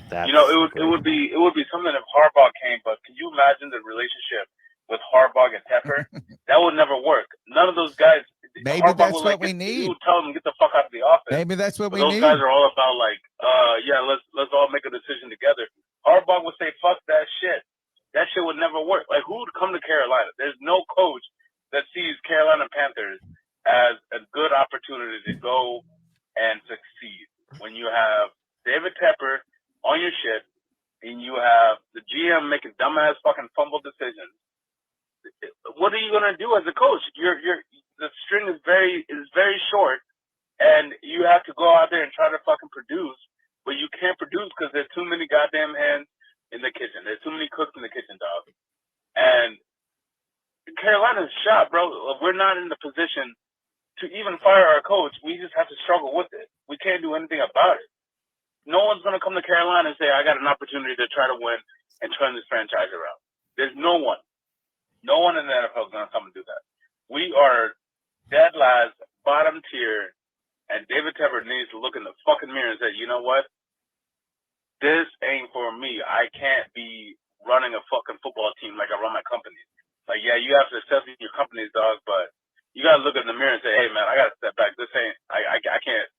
It would be something if Harbaugh came, but can you imagine the relationship with Harbaugh and Tepper? That would never work. None of those guys. Maybe Harbaugh that's what we need. You tell them get the fuck out of the office. Maybe that's what we need. Those guys are all about let's all make a decision together. Harbaugh would say fuck that shit. that shit would never work. Like, who would come to Carolina? There's no coach that sees Carolina Panthers as a good opportunity to go and succeed when you have David Tepper on your shit and you have the GM making dumbass fucking fumble decisions. What are you gonna do as a coach? The string is very short, and you have to go out there and try to fucking produce, but you can't produce because there's too many goddamn hands in the kitchen. There's too many cooks in the kitchen, dog. And Carolina's shot, bro. We're not in the position to even fire our coach. We just have to struggle with it. We can't do anything about it. No one's gonna come to Carolina and say, "I got an opportunity to try to win and turn this franchise around." There's no one. No one in the NFL is going to come and do that. We are dead last, bottom tier, and David Tepper needs to look in the fucking mirror and say, you know what? This ain't for me. I can't be running a fucking football team like I run my company. Like, yeah, you have to assess your company's, dog, but you got to look in the mirror and say, hey, man, I got to step back. This ain't, I can't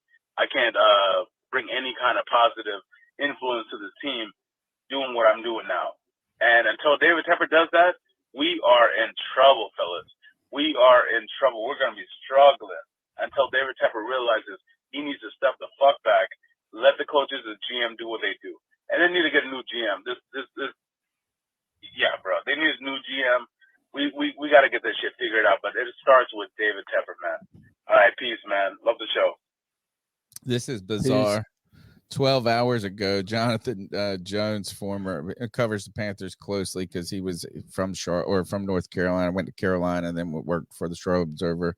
bring any kind of positive influence to the team doing what I'm doing now. And until David Tepper does that, we are in trouble, fellas. We are in trouble. We're going to be struggling until David Tepper realizes he needs to step the fuck back, let the coaches and GM do what they do. And they need to get a new GM. Yeah, bro. They need a new GM. We got to get this shit figured out, but it starts with David Tepper, man. All right, peace, man. Love the show. This is bizarre. 12 hours ago, Jonathan Jones, covers the Panthers closely because he was from from North Carolina, went to Carolina, and then worked for the Stroh Observer.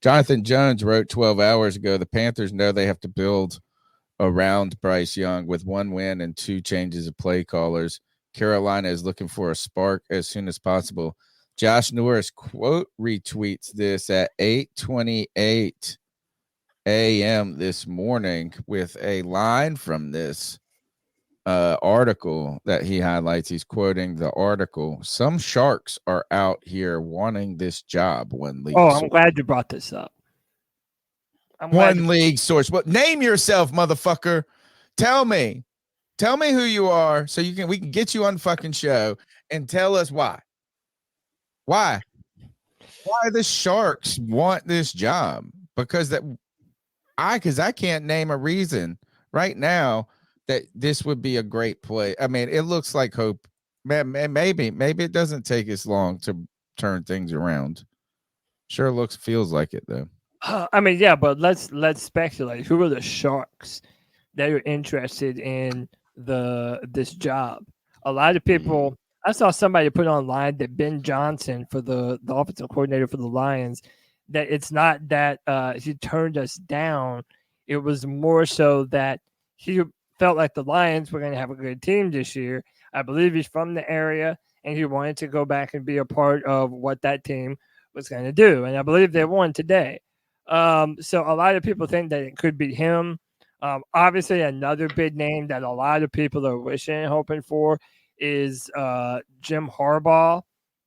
Jonathan Jones wrote 12 hours ago, the Panthers know they have to build around Bryce Young with 1 win and 2 changes of play callers. Carolina is looking for a spark as soon as possible. Josh Norris quote retweets this at 8:28 a.m. this morning with a line from this article that he highlights. He's quoting the article. Some sharks are out here wanting this job. One league. I'm glad you brought this up. One league source. Well, name yourself, motherfucker. Tell me who you are so we can get you on the fucking show and tell us why. Why the sharks want this job? Because I can't name a reason right now that this would be a great play. I mean, it looks like hope. Maybe it doesn't take as long to turn things around. Sure feels like it though. I mean, yeah, but let's speculate. Who are the sharks that are interested in this job? A lot of people. I saw somebody put online that Ben Johnson, for the offensive coordinator for the Lions, that it's not that he turned us down. It was more so that he felt like the Lions were going to have a good team this year. I believe he's from the area, and he wanted to go back and be a part of what that team was going to do. And I believe they won today. So a lot of people think that it could be him. Obviously, another big name that a lot of people are wishing and hoping for is Jim Harbaugh,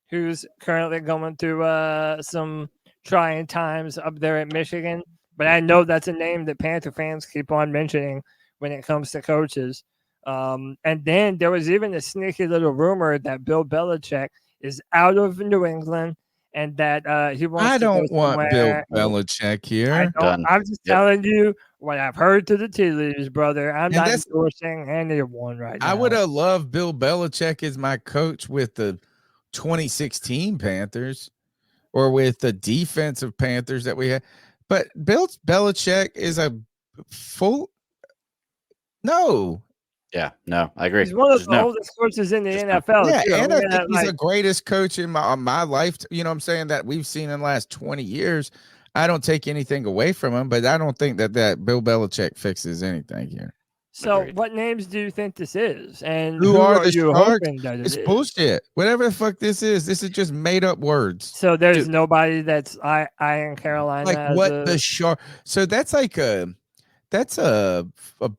who's currently going through some trying times up there at Michigan. But I know that's a name that Panther fans keep on mentioning when it comes to coaches. And then there was even a sneaky little rumor that Bill Belichick is out of New England and that he wants I don't want Bill somewhere. Belichick here. I'm just telling you what I've heard to the tea leaves, brother. I'm not endorsing anyone right now. I would have loved Bill Belichick as my coach with the 2016 Panthers or with the defensive Panthers that we had. But Bill Belichick is a full no. Yeah, no, I agree. He's one of the oldest coaches in the NFL. Yeah, and I think he's the greatest coach in my life. You know what I'm saying, that we've seen in the last 20 years. I don't take anything away from him, but I don't think that Bill Belichick fixes anything here. So what names do you think this is? And who are the you Sharks? hoping that It's is? bullshit. Whatever the fuck this is just made up words. So there's nobody that's eyeing Carolina. Like what the shark? So that's like a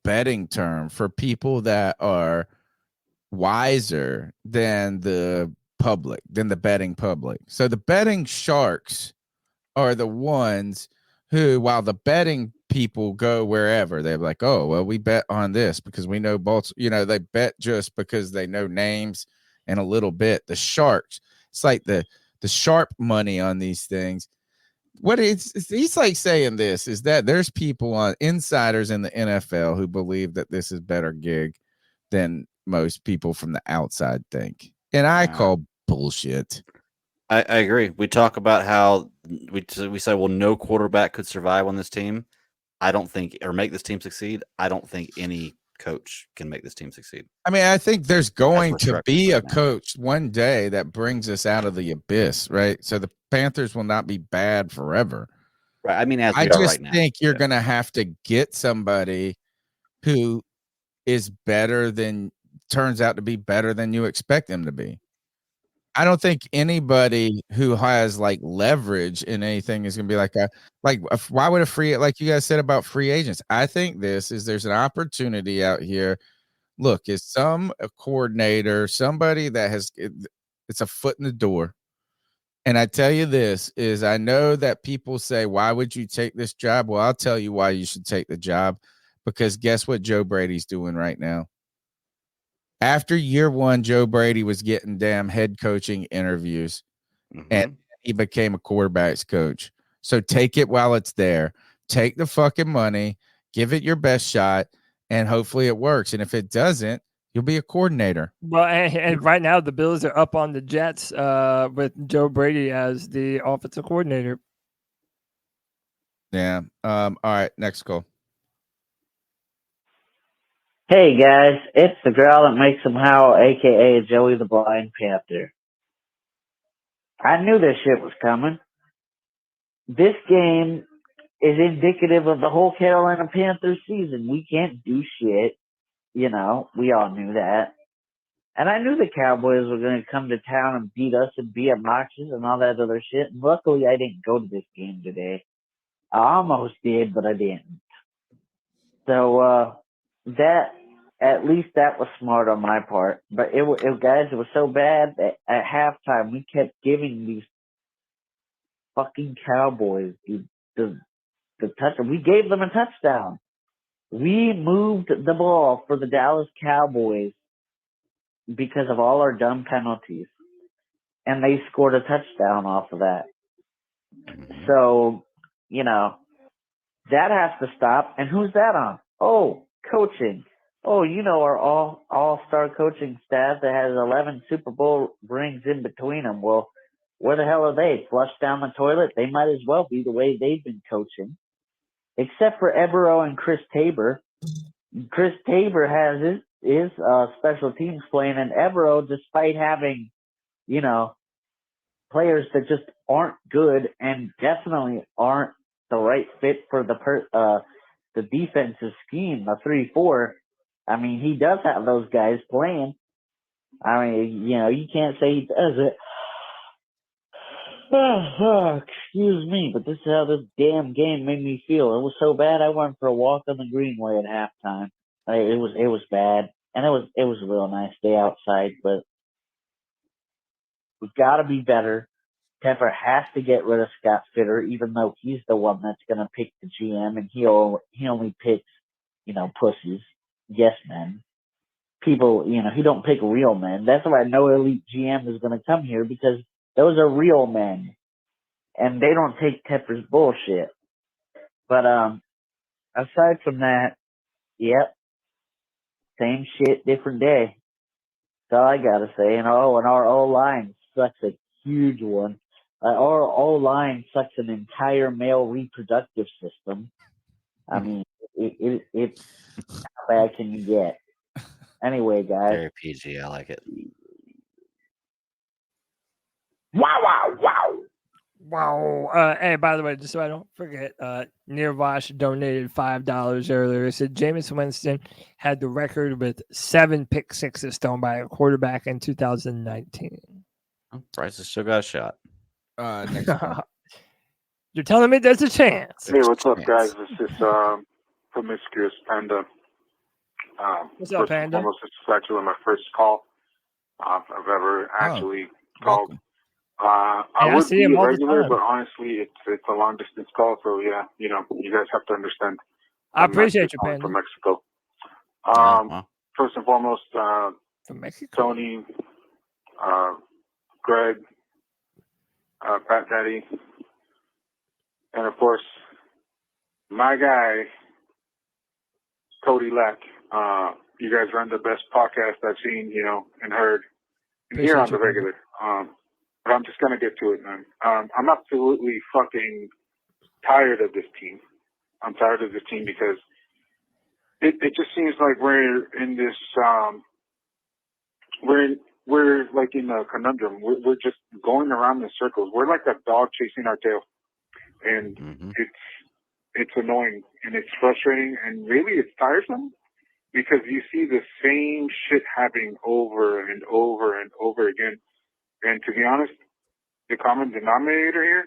betting term for people that are wiser than the public, than the betting public. So the betting sharks are the ones who, while the betting people go wherever, they're like, oh, well, we bet on this because we know Baltimore, they bet just because they know names in a little bit. The sharks, it's like the sharp money on these things. What he's like saying this is that there's people on insiders in the NFL who believe that this is better gig than most people from the outside think. And I call bullshit. I agree. We talk about how we say, well, no quarterback could survive on this team. I don't think, or make this team succeed. I don't think any coach can make this team succeed. I mean, I think there's going to be a right now. coach one day that brings us out of the abyss, right? So the Panthers will not be bad forever. Right. I mean, as I we are just right now. think you're going to have to get somebody who is better than, turns out to be better than you expect them to be. I don't think anybody who has like leverage in anything is going to be why would like you guys said about free agents? I think there's an opportunity out here. Look, is a coordinator, somebody that it's a foot in the door. And I tell you this is, I know that people say, why would you take this job? Well, I'll tell you why you should take the job, because guess what Joe Brady's doing right now? After year one, Joe Brady was getting damn head coaching interviews, and he became a quarterback's coach. So take it while it's there. Take the fucking money, give it your best shot, and hopefully it works. And if it doesn't, you'll be a coordinator. Well, and right now the Bills are up on the Jets with Joe Brady as the offensive coordinator. Yeah. All right. Next call. Hey guys, it's the girl that makes them howl, aka Joey the Blind Panther. I knew this shit was coming. This game is indicative of the whole Carolina Panthers season. We can't do shit. You know, we all knew that. And I knew the Cowboys were going to come to town and beat us and be obnoxious and all that other shit. And luckily, I didn't go to this game today. I almost did, but I didn't. So, at least that was smart on my part. But it was so bad that at halftime we kept giving these fucking Cowboys the touchdown. We gave them a touchdown. We moved the ball for the Dallas Cowboys because of all our dumb penalties, and they scored a touchdown off of that. So, you know, that has to stop. And who's that on? Oh, coaching. Oh, you know, our all-star coaching staff that has 11 Super Bowl rings in between them. Well, where the hell are they? Flushed down the toilet? They might as well be the way they've been coaching. Except for Evero and Chris Tabor. Chris Tabor has his special teams playing, and Evero, despite having, you know, players that just aren't good and definitely aren't the right fit for the defensive scheme, the 3-4. I mean, he does have those guys playing. I mean, you know, you can't say he does it. Excuse me, but this is how this damn game made me feel. It was so bad I went for a walk on the greenway at halftime. It was bad, and it was a real nice day outside, but we've got to be better. Pepper has to get rid of Scott Fitter, even though he's the one that's going to pick the GM, and he only picks, you know, pussies. Yes, men. People, you know, he don't pick real men. That's why no elite GM is going to come here, because those are real men, and they don't take Tepper's bullshit. But aside from that, yep, same shit, different day. That's all I gotta say. And our O-line sucks a huge one. Our O-line sucks an entire male reproductive system. I mean, it's how bad can you get? Anyway, guys. Very PG. I like it. Wow. Hey, by the way, just so I don't forget, Nirvash donated $5 earlier. It said Jameis Winston had the record with 7 pick sixes thrown by a quarterback in 2019. Bryce has still got a shot. Next You're telling me there's a chance. Hey, what's up, guys? This is Promiscuous Panda. What's up, Panda? Almost, it's actually my first call I've ever actually called. I would be a regular, but honestly, it's a long distance call, so yeah, you know, you guys have to understand. I appreciate you, Panda. From Mexico. First and foremost, from Mexico. Tony, Greg, Pat Daddy, and of course, my guy, Cody Lack. You guys run the best podcast I've seen, and heard and here on the regular. But I'm just gonna get to it, man. I'm absolutely fucking tired of this team. I'm tired of this team because it just seems like we're in this we're like in a conundrum. We're just going around in circles. We're like a dog chasing our tail, and it's annoying and it's frustrating and really it's tiresome because you see the same shit happening over and over and over again. And to be honest, the common denominator here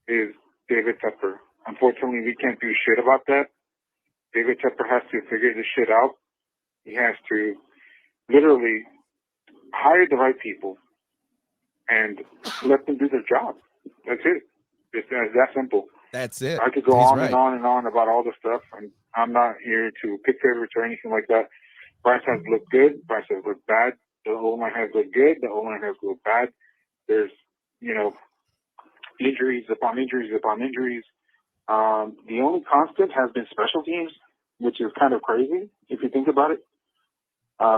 is David Tepper. Unfortunately, we can't do shit about that. David Tepper has to figure this shit out. He has to literally hire the right people and let them do their job. That's it. It's that simple. That's it. I could go He's on right. and on and on about all the stuff, and I'm not here to pick favorites or anything like that. Bryce has looked good. Bryce has looked bad. The O-line has looked good. The O-line has looked bad. There's, injuries upon injuries upon injuries. The only constant has been special teams, which is kind of crazy if you think about it.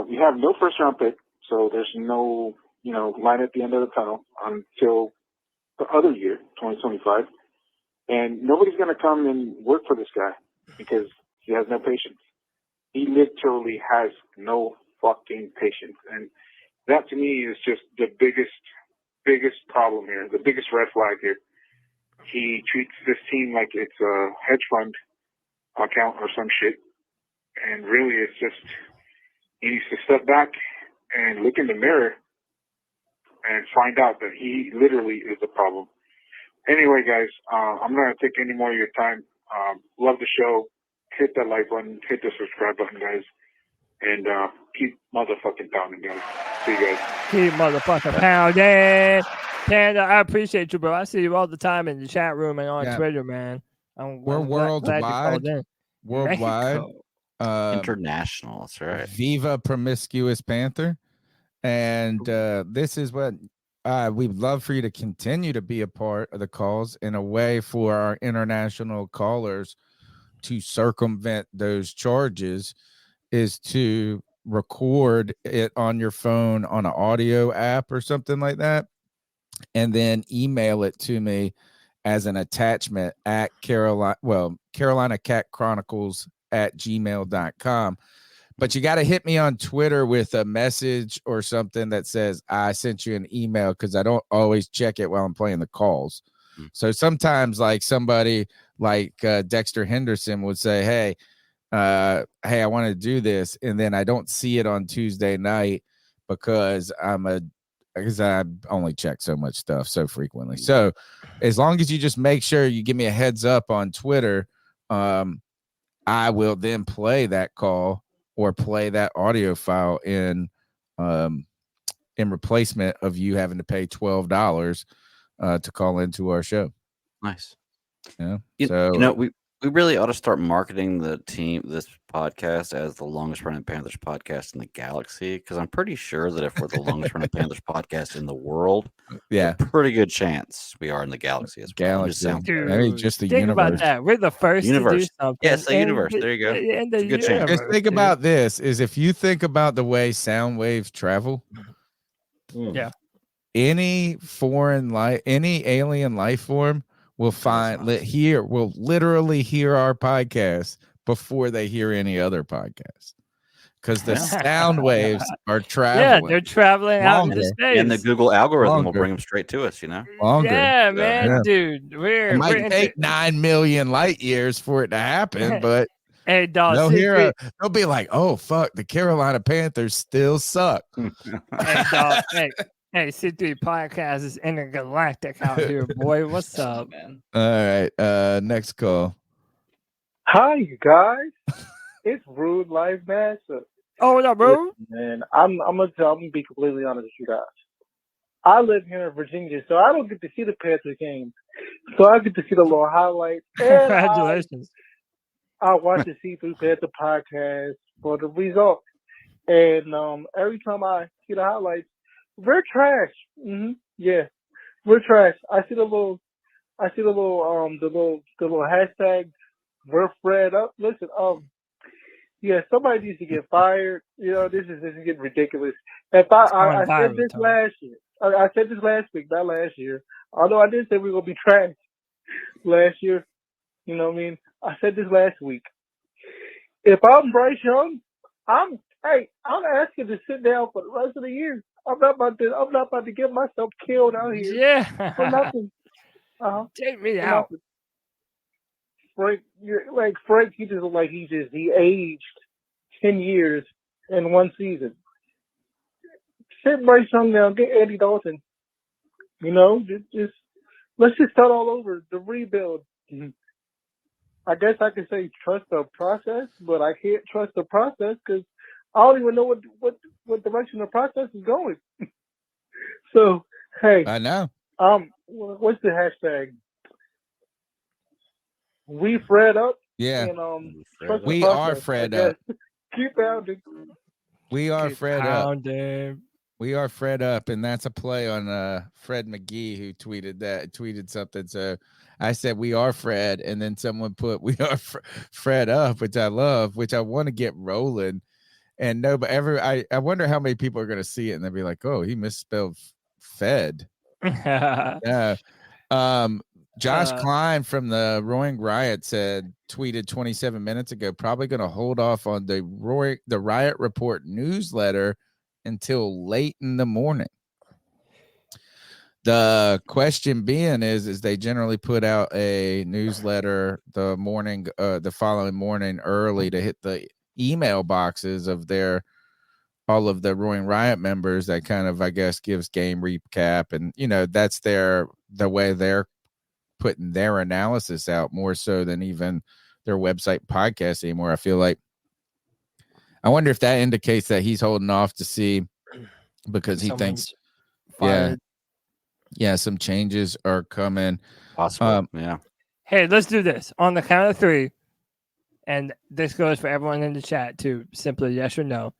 We have no first-round pick, so there's no, light at the end of the tunnel until the other year, 2025. And nobody's going to come and work for this guy because he has no patience. He literally has no fucking patience. And that to me is just the biggest problem here, the biggest red flag here. He treats this team like it's a hedge fund account or some shit. And really it's just, he needs to step back and look in the mirror and find out that he literally is the problem. Anyway, guys, I'm not going to take any more of your time. Love the show. Hit that like button. Hit the subscribe button, guys. And keep motherfucking pounding, guys. See you guys. Keep motherfucking pounding. Panda, I appreciate you, bro. I see you all the time in the chat room and on Twitter, man. We're I'm worldwide. glad you called in. Worldwide. International. That's right. Viva Promiscuous Panther. And this is what we'd love for you to continue to be a part of the calls in a way for our international callers to circumvent those charges is to record it on your phone on an audio app or something like that, and then email it to me as an attachment at Carolina Cat Chronicles at gmail.com. But you got to hit me on Twitter with a message or something that says I sent you an email, because I don't always check it while I'm playing the calls. So sometimes like somebody like Dexter Henderson would say, hey, I want to do this. And then I don't see it on Tuesday night because I only check so much stuff so frequently. So as long as you just make sure you give me a heads up on Twitter, I will then play that call or play that audio file in replacement of you having to pay $12 to call into our show. Nice. Yeah. We really ought to start marketing this podcast as the longest running Panthers podcast in the galaxy, because I'm pretty sure that if we're the longest running Panthers podcast in the world, yeah, a pretty good chance we are in the galaxy as well. Galaxy. Dude, I mean, just the think universe. about that. We're the first to do something. Yes, the in universe. There you go. In the It's a good chance. universe, Just think dude. about this: is if you think about the way sound waves travel, Yeah. any alien life form will will literally hear our podcast before they hear any other podcast, because the sound waves are traveling. Yeah, they're traveling out into longer. space. And the Google algorithm will Longer. bring them straight to us, Longer. Yeah, man, Yeah. dude. It might take 9 million light years for it to happen, but hey, dog, they'll be like, "Oh fuck, the Carolina Panthers still suck." hey, dog, hey, C3 Podcast is intergalactic out here, boy. What's up, man? All right, next call. Hi, you guys. It's Rude Life Master. Oh, what up, bro? Man, I'm gonna be completely honest with you guys. I live here in Virginia, so I don't get to see the Panthers games. So I get to see the little highlights. And Congratulations. I watch the C3 Panther Podcast for the results. And every time I see the highlights, We're trash. Yeah, we're trash. I see the little hashtag. We're fed up. Listen, yeah, somebody needs to get fired. You know, this is getting ridiculous. If I said this last year, I said this last week, not last year. Although I did say we were gonna be trash last year. You know what I mean? I said this last week. If I'm Bryce Young, I'm asking to sit down for the rest of the year. I'm not about to get myself killed out here. Yeah. For nothing. Take me For out. nothing. Frank, he aged 10 years in one season. Sit Bryce Young down, get Andy Dalton. You know, let's just start all over. The rebuild. I guess I could say trust the process, but I can't trust the process because I don't even know what direction the process is going. So, hey. I know. What's the hashtag? We fred up. Yeah. And, trust the we process, are fred I guess. up. Keep pounding. We are Keep fred pounding. up. We are fred up, and that's a play on Fred McGee who tweeted something. So I said we are Fred, and then someone put we are Fred up, which I love, which I want to get rolling. And no, but I wonder how many people are going to see it and they'll be like, "Oh, he misspelled Fed." Yeah. Josh Klein from the Roaring Riot tweeted 27 minutes ago, probably going to hold off on the Riot Report newsletter until late in the morning. The question being is they generally put out a newsletter the following morning early to hit the email boxes of all of the Roaring Riot members. That kind of, I guess, gives game recap, and that's the way they're putting their analysis out more so than even their website podcast anymore. I feel like, I wonder if that indicates that he's holding off to see, because he thinks some changes are coming. Possible. Yeah. Hey, let's do this on the count of 3. And this goes for everyone in the chat too. Simply yes or no.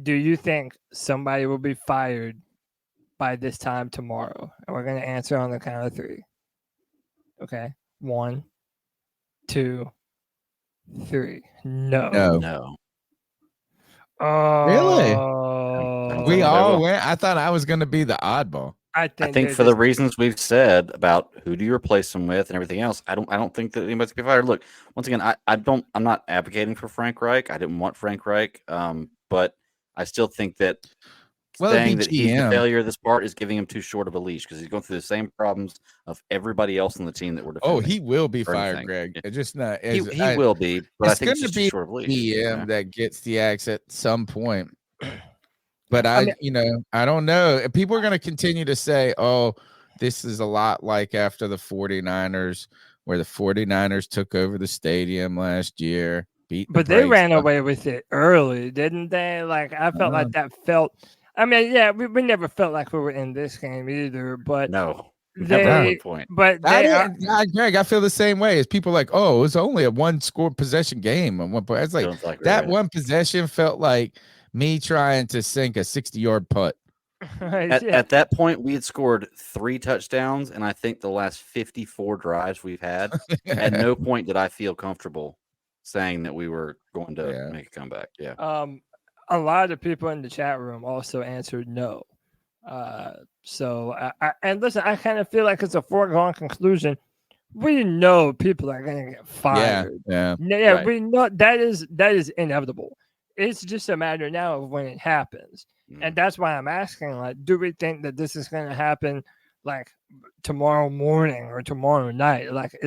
Do you think somebody will be fired by this time tomorrow? And we're going to answer on the count of 3. Okay. 1, 2, 3. No. Oh, really? We all went. I thought I was going to be the oddball. I think for the reasons we've said about who do you replace them with and everything else, I don't think that anybody's gonna be fired. Look, once again, I'm not advocating for Frank Reich. I didn't want Frank Reich, but I still think that saying that he's the failure of this part is giving him too short of a leash, because he's going through the same problems of everybody else on the team that we're defending. Oh, he will be fired, Greg. It's just not. He will be, but I think it's just too short of a leash. GM that gets the axe at some point. But I don't know. People are going to continue to say, oh, this is a lot like after the 49ers, where the 49ers took over the stadium last year. But they ran away with it early, didn't they? Like, I felt like that felt. I mean, yeah, we never felt like we were in this game either. But no, Greg, I feel the same way. As people like, oh, it's only a 1-score possession game at one point. It's like that one possession felt like me trying to sink a 60-yard putt. At that point, we had scored 3 touchdowns, and I think the last 54 drives we've had, at no point did I feel comfortable saying that we were going to make a comeback. Yeah. A lot of people in the chat room also answered no. So and listen, I kind of feel like it's a foregone conclusion. We know people are going to get fired. Yeah. Right. We know that is inevitable. It's just a matter now of when it happens. And that's why I'm asking, like, do we think that this is going to happen like tomorrow morning or tomorrow night? Like,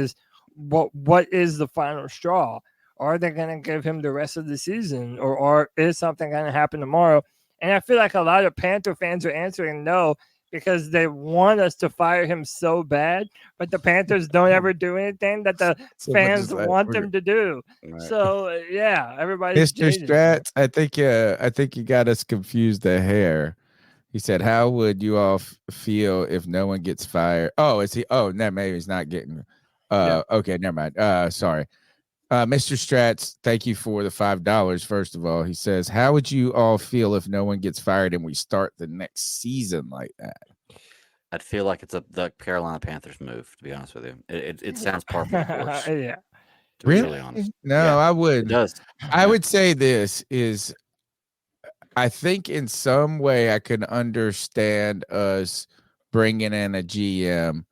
what is the final straw? Are they going to give him the rest of the season, or is something going to happen tomorrow? And I feel like a lot of Panther fans are answering no, because they want us to fire him so bad, but the Panthers don't ever do anything that the fans want them to do. Right. So yeah, everybody's Mr. Stratz, I think you got us confused a hair. He said, "How would you all feel if no one gets fired?" Oh, is he? Oh, no, maybe he's not getting. Okay, never mind. Sorry. Mr. Strats, thank you for the $5. First of all, he says, how would you all feel if no one gets fired and we start the next season like that? I'd feel like it's the Carolina Panthers move, to be honest with you. It sounds par for the course. Yeah. To be really honest. No, Yeah, I wouldn't. It does. I would say this is, I think in some way I can understand us bringing in a GM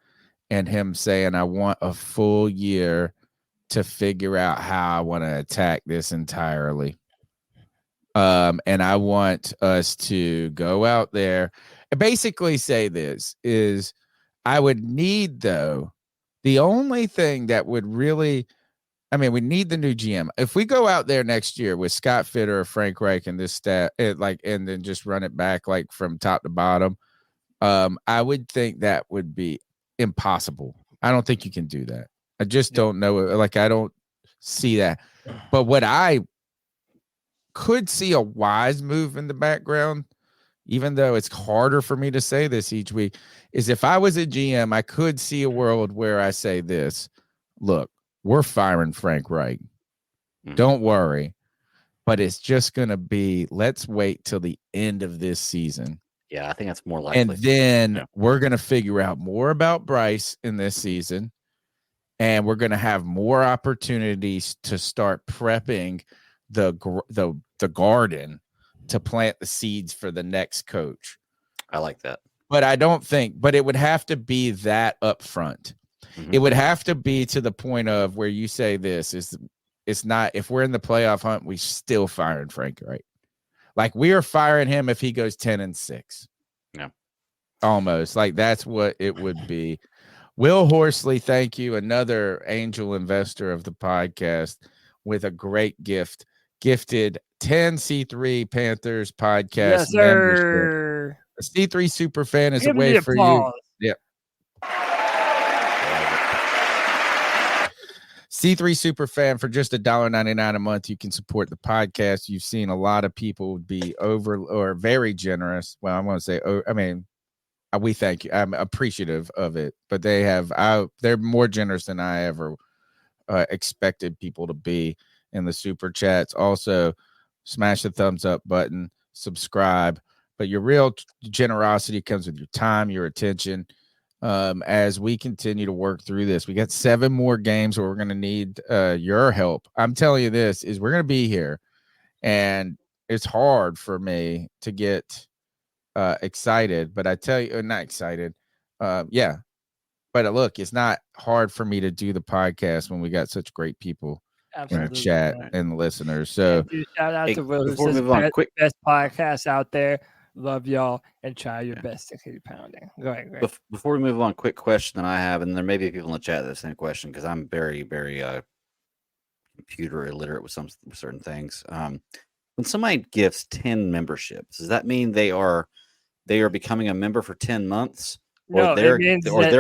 and him saying, I want a full year to figure out how I want to attack this entirely. And I want us to go out there and basically say this is I would need, though, the only thing that would really, I mean, we need the new GM. If we go out there next year with Scott Fitter or Frank Reich and this staff, and then just run it back like from top to bottom, I would think that would be impossible. I don't think you can do that. I just don't know. Like, I don't see that. But what I could see a wise move in the background, even though it's harder for me to say this each week, is if I was a GM, I could see a world where I say this, look, we're firing Frank Reich. Don't worry. But it's just going to be, let's wait till the end of this season. Yeah, I think that's more likely. And then we're going to figure out more about Bryce in this season. And we're going to have more opportunities to start prepping the garden to plant the seeds for the next coach. I like that. But I don't think, but it would have to be that upfront. It would have to be to the point of where you say this is, it's not, if we're in the playoff hunt, we still firing Frank, right? Like, we are firing him if he goes 10-6. Yeah. Almost like that's what it would be. Will Horsley, thank you. Another angel investor of the podcast with a great gift. Gifted 10 C3 Panthers podcast membership. A C3 super fan is a way for you. Yep. C3 super fan for just $1.99 a month. You can support the podcast. You've seen a lot of people be over or very generous. Well, I want to say, we thank you. I'm appreciative of it, but they're more generous than I ever expected people to be in the super chats. Also, smash the thumbs up button, subscribe. But your real generosity comes with your time, your attention. As we continue to work through this, we got 7 more games where we're going to need your help. I'm telling you this is we're going to be here, and it's hard for me to get excited, but I tell you, not excited. Yeah. But look, it's not hard for me to do the podcast when we got such great people in the chat and listeners. So shout out to Will, who says best podcast out there. Love y'all and try your best to keep pounding. Go ahead, Greg. Before we move on, quick question that I have, and there may be people in the chat that have the same question because I'm very, very computer illiterate with certain things. When somebody gives 10 memberships, does that mean they are becoming a member for 10 months? Or they're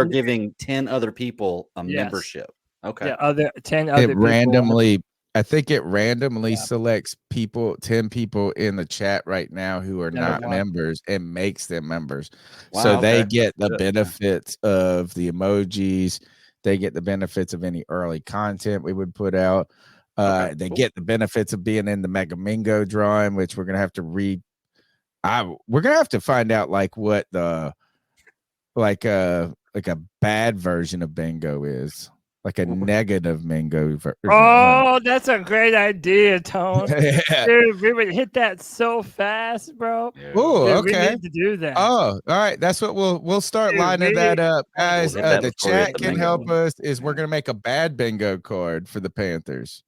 giving 10 other people a membership? Okay. Yeah, 10 other people. I think it randomly selects 10 people in the chat right now who are not members and makes them members. Wow, so they get the benefits of the emojis. They get the benefits of any early content we would put out. They get the benefits of being in the Mega Mingo drawing, which we're going to have to read. We're going to have to find out like what the, like a bad version of bingo is. Like a negative Mingo version. Oh, that's a great idea, Tone. Dude, we would hit that so fast, bro. Oh, okay. We need to do that. Oh, all right. That's what we'll start lining that up. Guys, the chat can help us. We're gonna make a bad bingo card for the Panthers.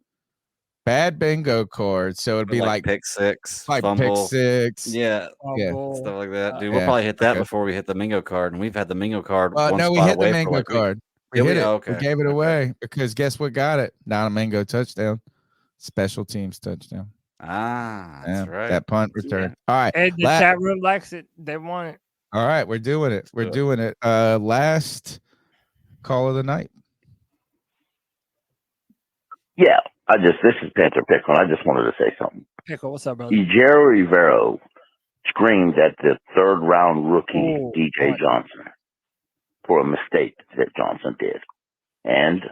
Bad bingo card. So it'd be like pick six. Like fumble. pick six. Yeah. Stuff like that. Dude, we'll probably hit that before we hit the Mingo card. And we've had the Mingo card. No, we hit the Mingo card. We hit it. Okay. We gave it away because guess what got it? Not a Mingo touchdown. Special teams touchdown. That's right. That punt return. All right. And the chat room likes it. They want it. All right. We're doing it. We're doing it. Last call of the night. Yeah. This is Panther Pickle. I just wanted to say something. Pickle, what's up, brother? Ejiro Rivero screamed at the 3rd round rookie DJ Johnson for a mistake that Johnson did. And,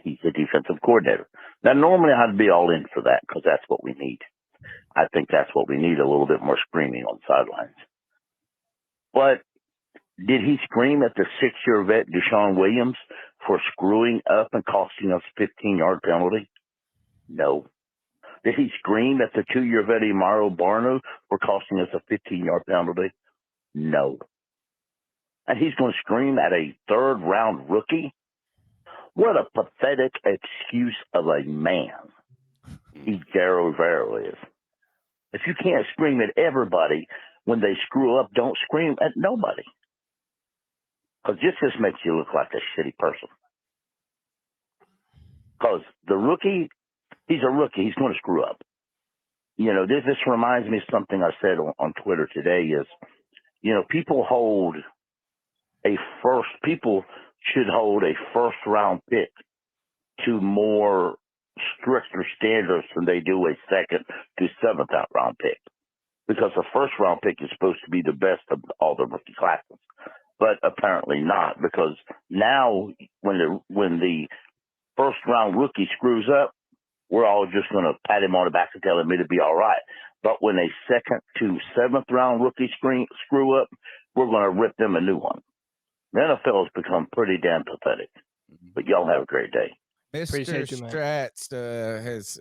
He's the defensive coordinator. Now, normally I'd be all in for that because that's what we need. I think that's what we need, a little bit more screaming on sidelines. But did he scream at the 6-year vet Deshaun Williams for screwing up and costing us a 15-yard penalty? No. Did he scream at the 2-year vet Amaro Barno for costing us a 15-yard penalty? No. And he's going to scream at a third-round rookie? What a pathetic excuse of a man he very is. If you can't scream at everybody when they screw up, don't scream at nobody. Because this makes you look like a shitty person. Because the rookie, he's a rookie. He's going to screw up. You know, this reminds me of something I said on Twitter today is, you know, people should hold a first-round pick to more stricter standards than they do a second to seventh round pick. Because the first-round pick is supposed to be the best of all the rookie classes. But apparently not, because now when the first-round rookie screws up, we're all just going to pat him on the back and tell him it'll be all right. But when a second to seventh-round rookie screw up, we're going to rip them a new one. The NFL has become pretty damn pathetic. But y'all have a great day. Mr. Stratz,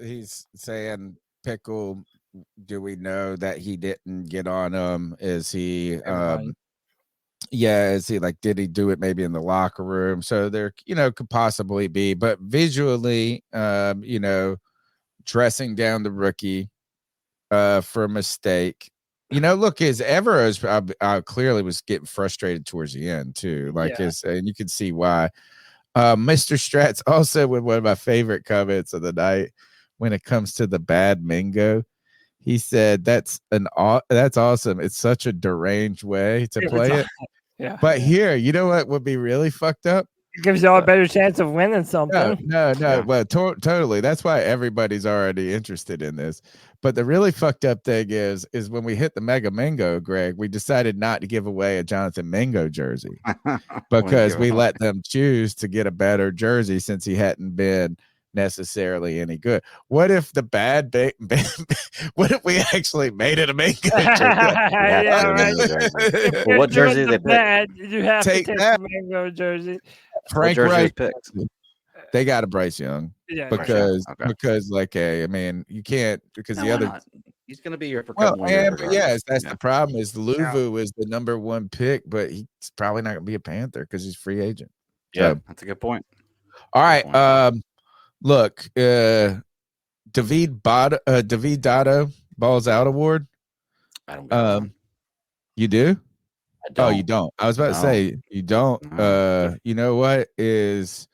he's saying, Pickle, do we know that he didn't get on him? Is he is he like, did he do it maybe in the locker room? So there, you know, could possibly be, but visually, you know, dressing down the rookie for a mistake. You know, look, Everett clearly was getting frustrated towards the end too. Like and you can see why. Mr. Stratz also with one of my favorite comments of the night when it comes to the bad Mingo. He said that's awesome. It's such a deranged way to play it. Yeah. But here, you know what would be really fucked up? It gives y'all a better chance of winning something. No. Well, totally. That's why everybody's already interested in this. But the really fucked up thing is when we hit the Mega Mingo, Greg, we decided not to give away a Jonathan Mingo jersey because we let them choose to get a better jersey since he hadn't been necessarily any good. What if the what if we actually made it a Mingo jersey? Well, what jersey they pick? You have Take to take that. the Mingo jersey. Frank jersey Wright picked? They got a Bryce Young because like I mean you can't because the other he's going to be here for a couple more years. That's the problem is Luvu is the number 1 pick, but he's probably not going to be a Panther because he's free agent. Yeah, that's a good point. All right, look, David Dotto Balls Out Award. I don't get you do? I don't. Oh, you don't. I was about to say you don't. You know what is?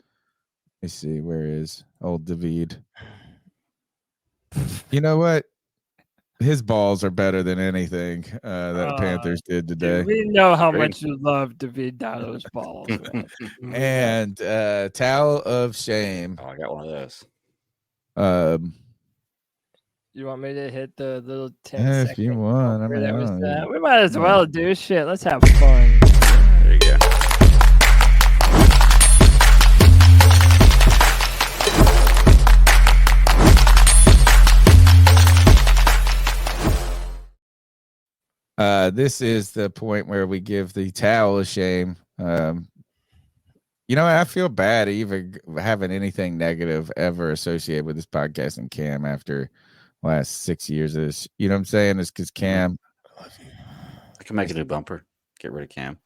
Let's see. Where is old David? You know what? His balls are better than anything that Panthers did today. We know how much you love David Dotto's balls. And towel of shame. Oh, I got one of those. You want me to hit the little 10 if second you want, I where that was mean, that? We might as well do shit. Let's have fun. There you go. This is the point where we give the towel of shame. You know, I feel bad even having anything negative ever associated with this podcast and Cam after last 6 years of this. You know what I'm saying? It's because Cam. I can make a new bumper. Get rid of Cam.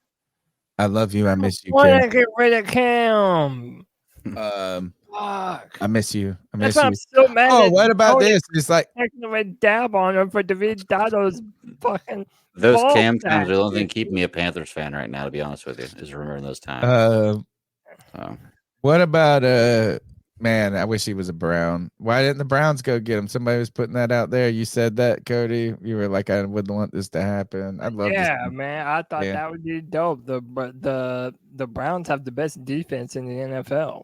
I love you. I miss you, Why Cam. not get rid of Cam? Fuck. I miss you. I That's miss why you. I'm so mad. Oh, at what about Tony this? It's like taking away dab on him for David Dotto's fucking. Those ball Cam sack. times are the only thing keeping me a Panthers fan right now, to be honest with you, is remembering those times. What about man, I wish he was a Brown. Why didn't the Browns go get him? Somebody was putting that out there. You said that, Cody. You were like, I wouldn't want this to happen. I'd love Yeah, this. man. I thought that would be dope. The Browns have the best defense in the NFL.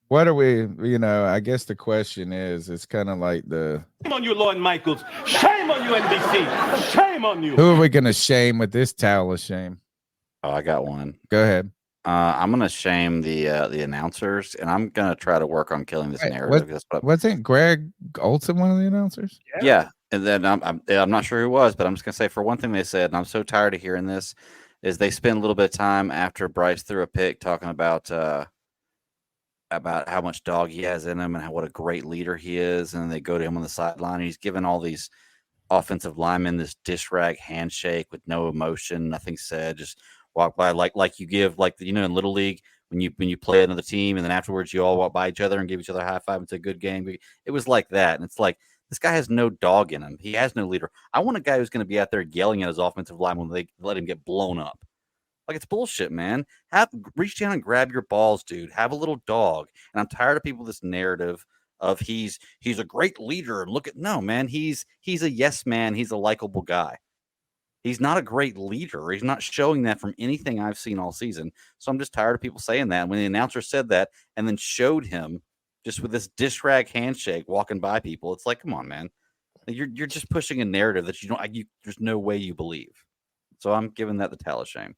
What are we, you know, I guess the question is, it's kind of like Shame on you, Lorne Michaels. Shame on you, NBC. Shame on you. who are we going to shame with this towel of shame? Oh, I got one. Go ahead. I'm gonna shame the announcers, and I'm gonna try to work on killing this narrative. That's what Wasn't Greg Olson one of the announcers? Yeah, and then I'm not sure who was, but I'm just gonna say for one thing they said, and I'm so tired of hearing this, is they spent a little bit of time after Bryce threw a pick talking about how much dog he has in him and what a great leader he is, and they go to him on the sideline. And he's giving all these offensive linemen this dish rag handshake with no emotion, nothing said, just walk by like you give in Little League when you play another team and then afterwards you all walk by each other and give each other a high five. It's a good game. It was like that, and it's like this guy has no dog in him. He has no leader. I want a guy who's going to be out there yelling at his offensive line when they let him get blown up. Like, it's bullshit, man. Reach down and grab your balls, dude. Have a little dog. And I'm tired of people with this narrative of he's a great leader. And no, man, he's a yes man. He's a likable guy. He's not a great leader. He's not showing that from anything I've seen all season. So I'm just tired of people saying that. And when the announcer said that and then showed him just with this dish rag handshake walking by people, it's like, come on, man. You're just pushing a narrative that there's no way you believe. So I'm giving that the towel of shame.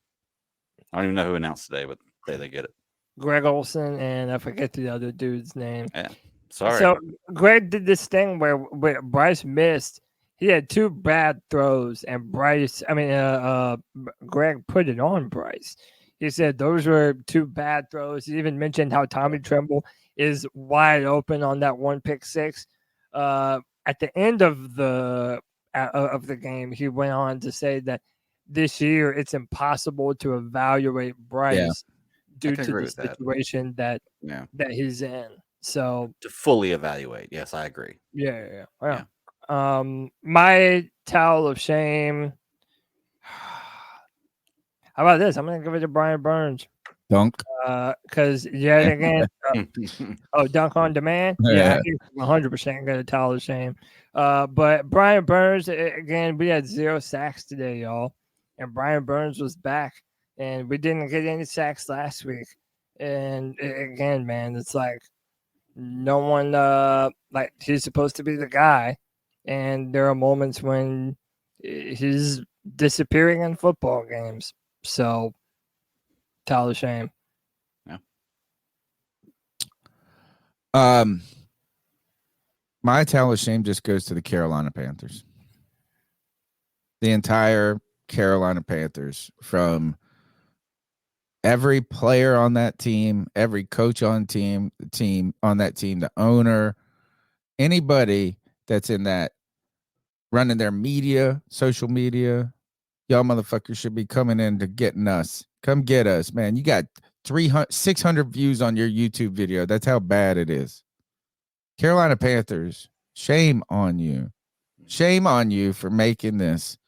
I don't even know who announced today, but they get it. Greg Olson, and I forget the other dude's name. Yeah, sorry. So Greg did this thing where Bryce missed. He had two bad throws, and Greg put it on Bryce. He said those were two bad throws. He even mentioned how Tommy Tremble is wide open on that one pick six. At the end of the game, he went on to say that this year it's impossible to evaluate Bryce due to the situation that he's in. So to fully evaluate, yes, I agree. Yeah. My towel of shame. How about this? I'm gonna give it to Brian Burns. Dunk. Because yet again, dunk on demand. Yeah, 100% got a towel of shame. But Brian Burns, again, we had 0 sacks today, y'all. And Brian Burns was back, and we didn't get any sacks last week. And again, man, it's like no one he's supposed to be the guy, and there are moments when he's disappearing in football games. So, towel of shame. Yeah. My towel of shame just goes to the Carolina Panthers. The entire Carolina Panthers, from every player on that team, every coach on team on that team, the owner, anybody that's in that running their media, social media, y'all motherfuckers should be coming in to getting us. Come get us, man. You got 600 views on your YouTube video. That's how bad it is. Carolina Panthers, shame on you. Shame on you for making this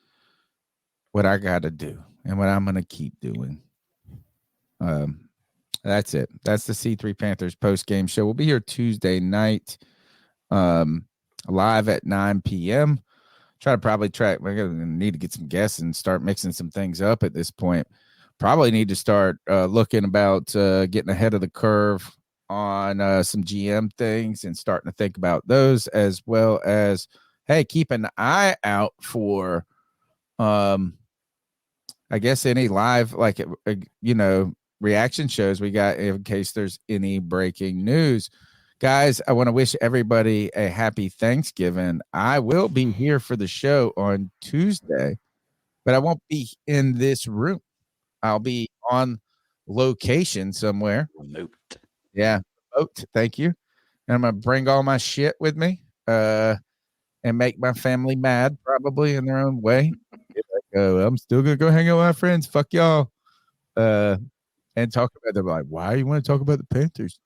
what I got to do and what I'm going to keep doing. That's it. That's the C3 Panthers post-game show. We'll be here Tuesday night, live at 9 p.m. We're going to need to get some guests and start mixing some things up at this point. Probably need to start looking about getting ahead of the curve on some GM things and starting to think about those, as well as, hey, keep an eye out for I guess any live, reaction shows we got in case there's any breaking news. Guys, I want to wish everybody a happy Thanksgiving. I will be here for the show on Tuesday, but I won't be in this room. I'll be on location somewhere. Remote. Yeah, remote. Thank you. And I'm going to bring all my shit with me and make my family mad, probably in their own way. I'm still going to go hang out with my friends. Fuck y'all. And talk about them. Like, why you want to talk about the Panthers?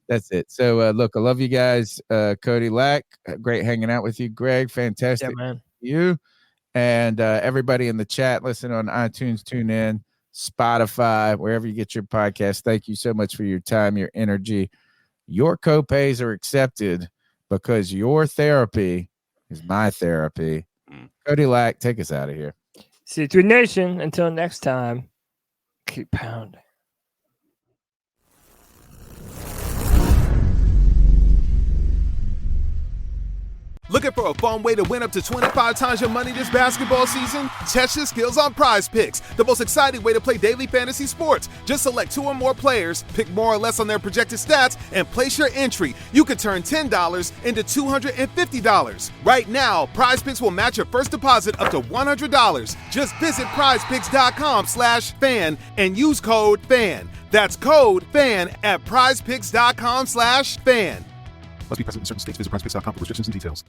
That's it. So, look, I love you guys. Cody Lack, great hanging out with you. Greg, fantastic. Yeah, man. You and everybody in the chat, listen on iTunes, TuneIn, Spotify, wherever you get your podcast. Thank you so much for your time, your energy. Your copays are accepted because your therapy is my therapy. Cody Lack, take us out of here. C3 Nation, until next time, keep pounding. Looking for a fun way to win up to 25 times your money this basketball season? Test your skills on PrizePicks, the most exciting way to play daily fantasy sports. Just select 2 or more players, pick more or less on their projected stats, and place your entry. You could turn $10 into $250. Right now, PrizePicks will match your first deposit up to $100. Just visit PrizePicks.com/fan and use code FAN. That's code FAN at PrizePicks.com/fan. Must be present in certain states. Visit PrizePicks.com for restrictions and details.